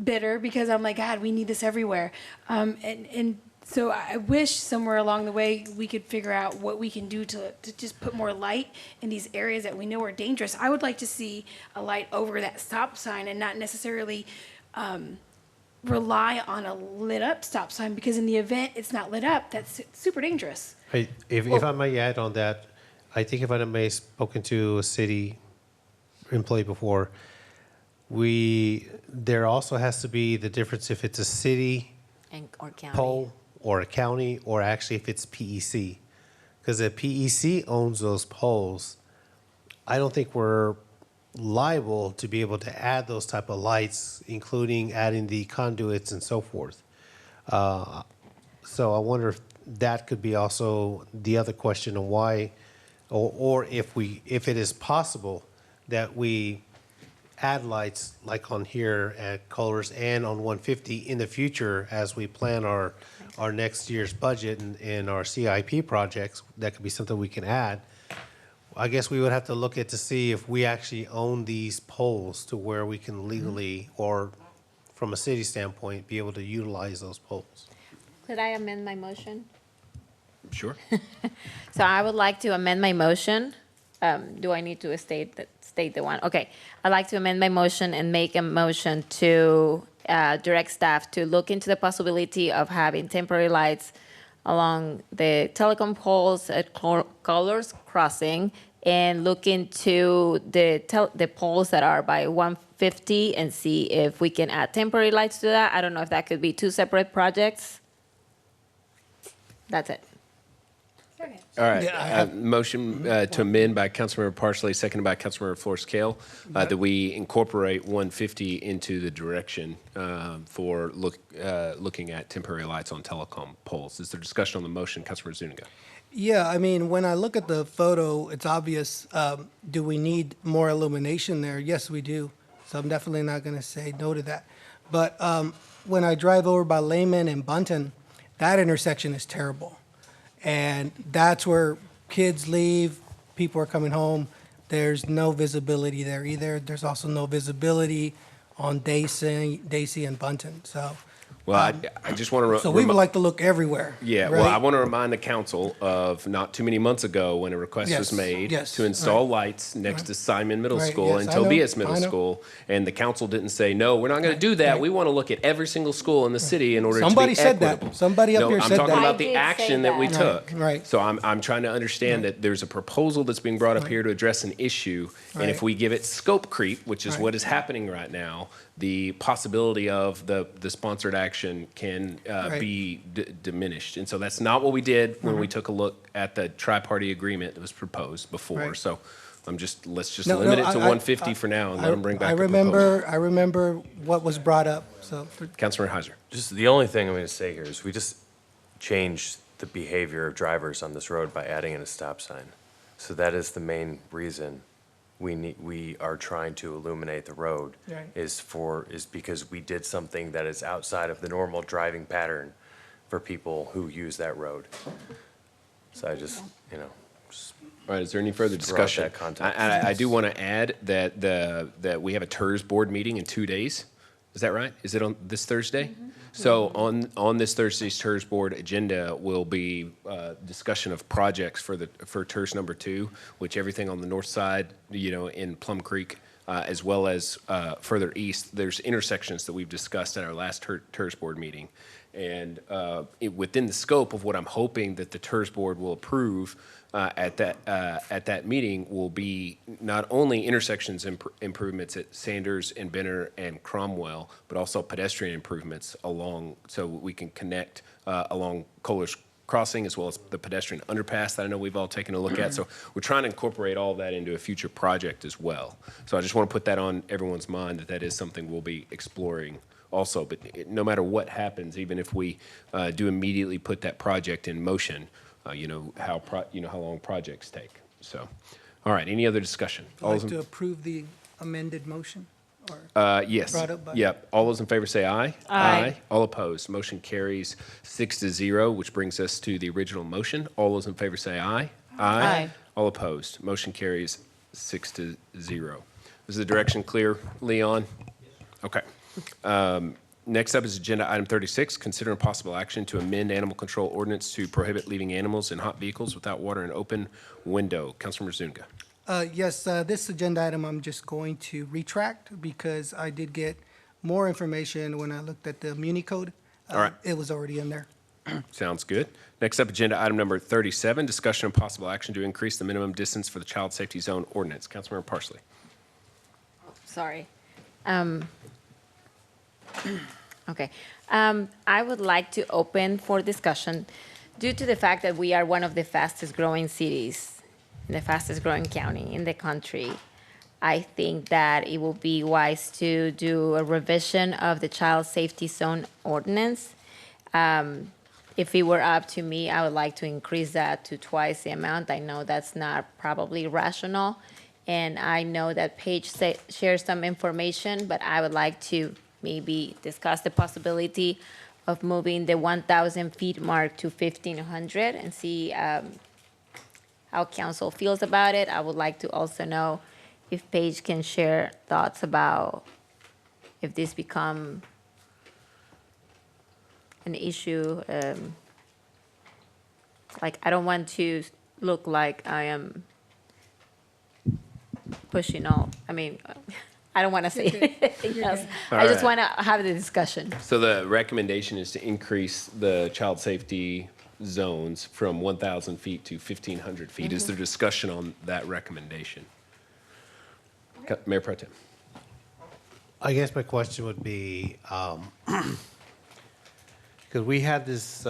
bitter because I'm like, God, we need this everywhere. And so I wish somewhere along the way we could figure out what we can do to just put more light in these areas that we know are dangerous. I would like to see a light over that stop sign and not necessarily rely on a lit up stop sign, because in the event it's not lit up, that's super dangerous. If I may add on that, I think if I may have spoken to a city employee before, there also has to be the difference if it's a city Or county. pole or a county, or actually if it's PEC. Because if PEC owns those poles, I don't think we're liable to be able to add those type of lights, including adding the conduits and so forth. So I wonder if that could be also the other question on why, or if it is possible that we add lights like on here at Colors and on 150 in the future as we plan our next year's budget and our CIP projects. That could be something we can add. I guess we would have to look at to see if we actually own these poles to where we can legally, or from a city standpoint, be able to utilize those poles. Could I amend my motion? Sure. So I would like to amend my motion. Do I need to state the one? Okay. I'd like to amend my motion and make a motion to direct staff to look into the possibility of having temporary lights along the telecom poles at Colors Crossing, and look into the poles that are by 150 and see if we can add temporary lights to that. I don't know if that could be two separate projects. That's it. All right, motion to amend by Councilmember Parsley, seconded by Councilmember Flores Kale, that we incorporate 150 into the direction for looking at temporary lights on telecom poles. Is there discussion on the motion? Councilmember Zuniga. Yeah, I mean, when I look at the photo, it's obvious. Do we need more illumination there? Yes, we do. So I'm definitely not going to say no to that. But when I drive over by Lehman and Bunton, that intersection is terrible. And that's where kids leave, people are coming home. There's no visibility there either. There's also no visibility on Dacey and Bunton. So, Well, I just want to. so we would like to look everywhere. Yeah, right? well, I want to remind the council of not too many months ago when a request was made to install lights next to Simon Middle School and Tobias Middle School, and the council didn't say, no, we're not going to do that. We want to look at every single school in the city in order to be equitable. Somebody said that. Somebody up here said that. I'm talking about the action that we took. Right. So I'm trying to understand that there's a proposal that's being brought up here to address an issue, and if we give it scope creep, which is what is happening right now, the possibility of the sponsored action can be diminished. And so that's not what we did when we took a look at the tri-party agreement that was proposed before. So let's just limit it to 150 for now and let them bring back the proposal. I remember what was brought up. So, Councilmember Heiser. Just the only thing I'm going to say here is we just changed the behavior of drivers on this road by adding in a stop sign. So that is the main reason we are trying to illuminate the road, is because we did something that is outside of the normal driving pattern for people who use that road. So I just, All right, is there any further discussion? That context. I do want to add that we have a TERS board meeting in 2 days. Is that right? Is it on this Thursday? So on this Thursday's TERS board agenda will be discussion of projects for TERS number 2, which everything on the north side, in Plum Creek, as well as further east, there's intersections that we've discussed at our last TERS board meeting. And within the scope of what I'm hoping that the TERS board will approve at that meeting will be not only intersections improvements at Sanders and Benner and Cromwell, but also pedestrian improvements along, so we can connect along Kohler's Crossing as well as the pedestrian underpass that I know we've all taken a look at. So we're trying to incorporate all that into a future project as well. So I just want to put that on everyone's mind that is something we'll be exploring also. But no matter what happens, even if we do immediately put that project in motion, how long projects take. So, all right. Any other discussion? I'd like to approve the amended motion? Yes. Brought up by- Yep. All those in favor say aye. Aye. All opposed. Motion carries 6-0, which brings us to the original motion. All those in favor say aye. Aye. All opposed. Motion carries 6-0. Is the direction clear, Leon? Okay. Next up is agenda item 36, consider a possible action to amend animal control ordinance to prohibit leaving animals in hot vehicles without water and open window. Councilmember Zuniga. Yes, this agenda item I'm just going to retract because I did get more information when I looked at the Muni Code. All right. It was already in there. Sounds good. Next up, agenda item number 37, discussion of possible action to increase the minimum distance for the child safety zone ordinance. Councilmember Parsley. Sorry. Okay. I would like to open for discussion due to the fact that we are one of the fastest growing cities, the fastest growing county in the country. I think that it will be wise to do a revision of the child safety zone ordinance. If it were up to me, I would like to increase that to twice the amount. I know that's not probably rational, and I know that Paige shares some information, but I would like to maybe discuss the possibility of moving the 1,000 feet mark to 1,500 and see how council feels about it. I would like to also know if Paige can share thoughts about if this become an issue. Like, I don't want to look like I am pushing all, I don't want to say anything else. I just want to have the discussion. So the recommendation is to increase the child safety zones from 1,000 feet to 1,500 feet. Is there discussion on that recommendation? Mayor Pro Tem. I guess my question would be, because we had this,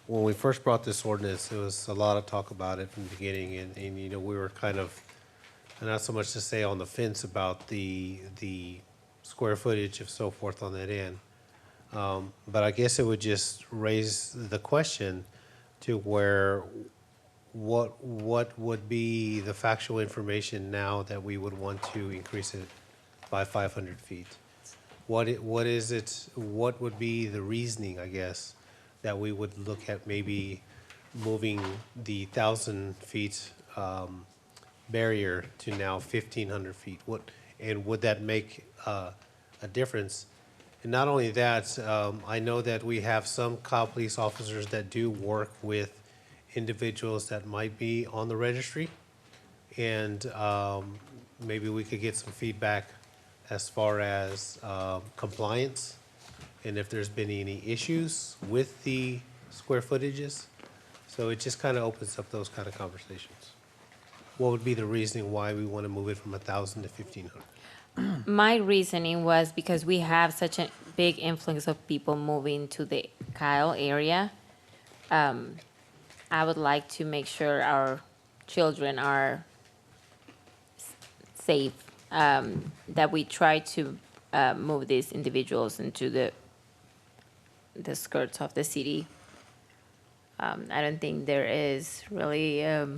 when we first brought this ordinance, there was a lot of talk about it from the beginning, and we were kind of, not so much to say on the fence about the square footage of so forth on that end. But I guess it would just raise the question to where what would be the factual information now that we would want to increase it by 500 feet? What would be the reasoning, I guess, that we would look at maybe moving the 1,000 feet barrier to now 1,500 feet? And would that make a difference? And not only that, I know that we have some police officers that do work with individuals that might be on the registry, and maybe we could get some feedback as far as compliance and if there's been any issues with the square footages. So it just kind of opens up those kind of conversations. What would be the reasoning why we want to move it from 1,000 to 1,500? My reasoning was because we have such a big influx of people moving to the Kyle area. I would like to make sure our children are safe, that we try to move these individuals into the skirts of the city. I don't think there is really a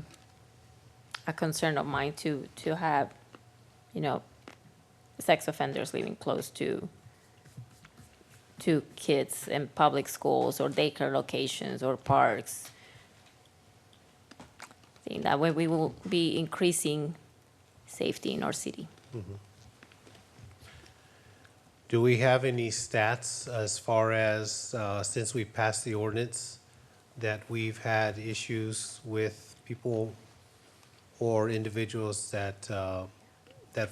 concern of mine to have, sex offenders living close to kids in public schools or daycare locations or parks. I think that way we will be increasing safety in our city. Mm-hmm. Do we have any stats as far as, since we passed the ordinance, that we've had issues with people or individuals that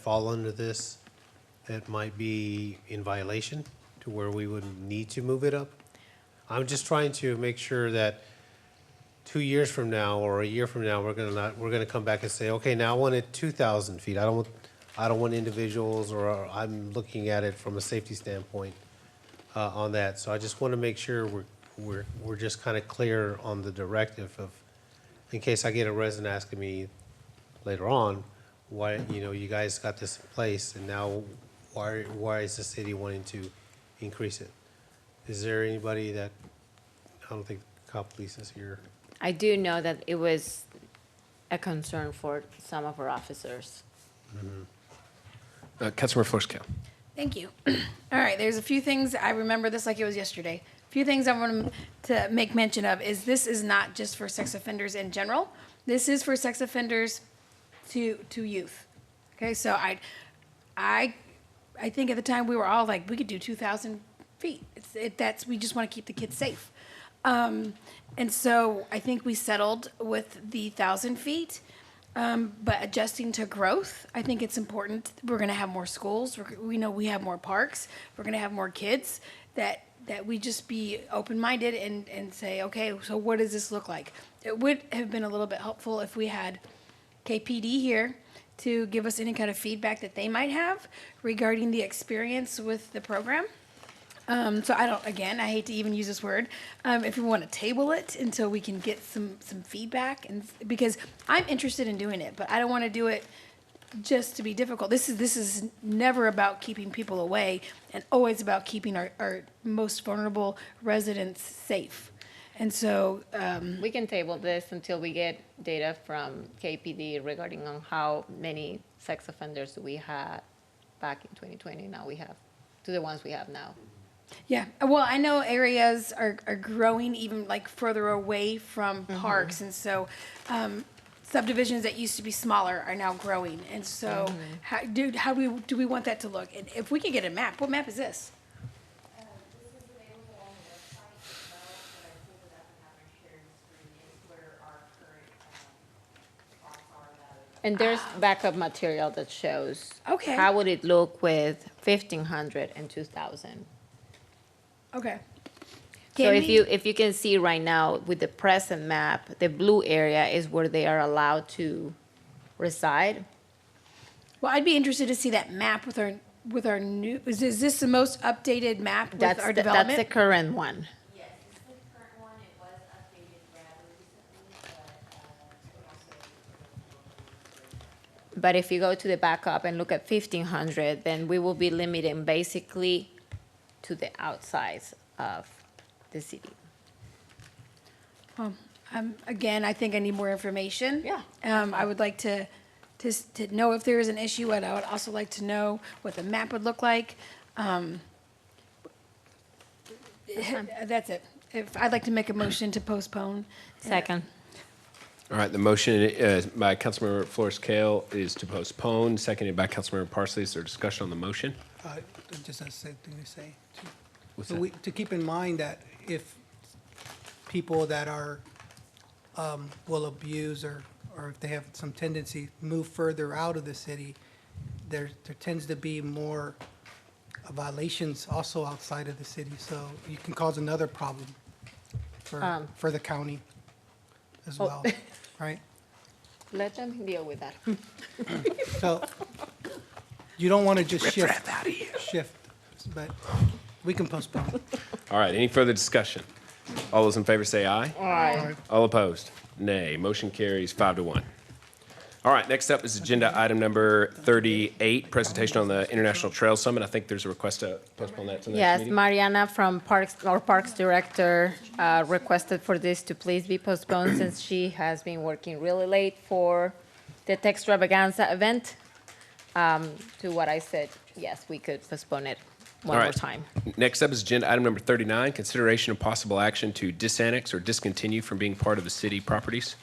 fall under this that might be in violation to where we would need to move it up? I'm just trying to make sure that 2 years from now or a year from now, we're gonna come back and say, okay, now I want it 2,000 feet. I don't want individuals, or I'm looking at it from a safety standpoint on that. So I just want to make sure we're just kind of clear on the directive of, in case I get a resident asking me later on, why, you guys got this in place, and now why is the city wanting to increase it? Is there anybody that, I don't think Cop Police is here. I do know that it was a concern for some of our officers. Mm-hmm. Councilmember Flores-Cal. Thank you. All right, there's a few things, I remember this like it was yesterday. A few things I want to make mention of is this is not just for sex offenders in general. This is for sex offenders to youth. Okay, so I think at the time we were all like, we could do 2,000 feet. We just want to keep the kids safe. And so I think we settled with the 1,000 feet. But adjusting to growth, I think it's important. We're going to have more schools. We know we have more parks. We're going to have more kids. That we just be open-minded and say, okay, so what does this look like? It would have been a little bit helpful if we had KPD here to give us any kind of feedback that they might have regarding the experience with the program. So I hate to even use this word, if we want to table it until we can get some feedback, and because I'm interested in doing it, but I don't want to do it just to be difficult. This is never about keeping people away, and always about keeping our most vulnerable residents safe. And so, we can table this until we get data from KPD regarding on how many sex offenders we had back in 2020. Now we have to the ones we have now. yeah, well, I know areas are growing even like further away from parks, and so subdivisions that used to be smaller are now growing. And so, how do we want that to look? And if we can get a map, what map is this? And there's backup material that shows Okay. how would it look with 1,500 and 2,000. Okay. So if you can see right now with the present map, the blue area is where they are allowed to reside. Well, I'd be interested to see that map with our new. Is this the most updated map with our development? That's the current one. But if you go to the backup and look at 1,500, then we will be limiting basically to the outsides of the city. Well, again, I think I need more information. Yeah. I would like to know if there is an issue, and I would also like to know what the map would look like. That's it. I'd like to make a motion to postpone. Second. All right, the motion by Councilmember Flores-Kale is to postpone, seconded by Councilmember Parsley. Is there discussion on the motion? Just a same thing to say. What's So that? to keep in mind that if people that are, will abuse or if they have some tendency, move further out of the city, there tends to be more violations also outside of the city. So you can cause another problem for the county as well, right? Let them deal with that. So you don't want to just shift, but we can postpone. All right, any further discussion? All those in favor say aye. Aye. All opposed? Nay. Motion carries 5-1. All right, next up is agenda item number 38, presentation on the International Trail Summit. I think there's a request to postpone that to the next Yes, meeting. Mariana from Parks Director requested for this to please be postponed since she has been working really late for the Textravaganza event. To what I said, yes, we could postpone it one All more right. time. Next up is agenda item number 39, consideration of possible action to disannex or discontinue from being part of the city properties.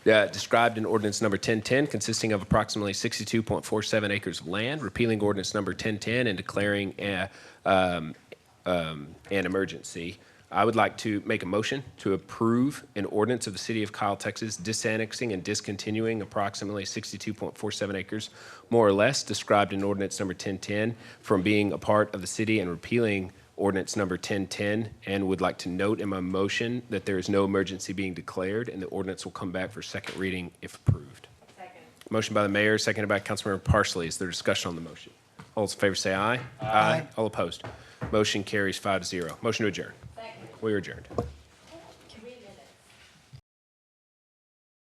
Described in ordinance number 1010, consisting of approximately 62.47 acres of land, repealing ordinance number 1010 and declaring an emergency. I would like to make a motion to approve an ordinance of the city of Kyle, Texas, disannexing and discontinuing approximately 62.47 acres, more or less, described in ordinance number 1010, from being a part of the city and repealing ordinance number 1010, and would like to note in my motion that there is no emergency being declared and the ordinance will come back for second reading if approved. Second. Motion by the mayor, seconded by Councilmember Parsley. Is there discussion on the motion? All those in favor say aye. Aye. All opposed? Motion carries 5-0. Motion to adjourn. Second. We are adjourned.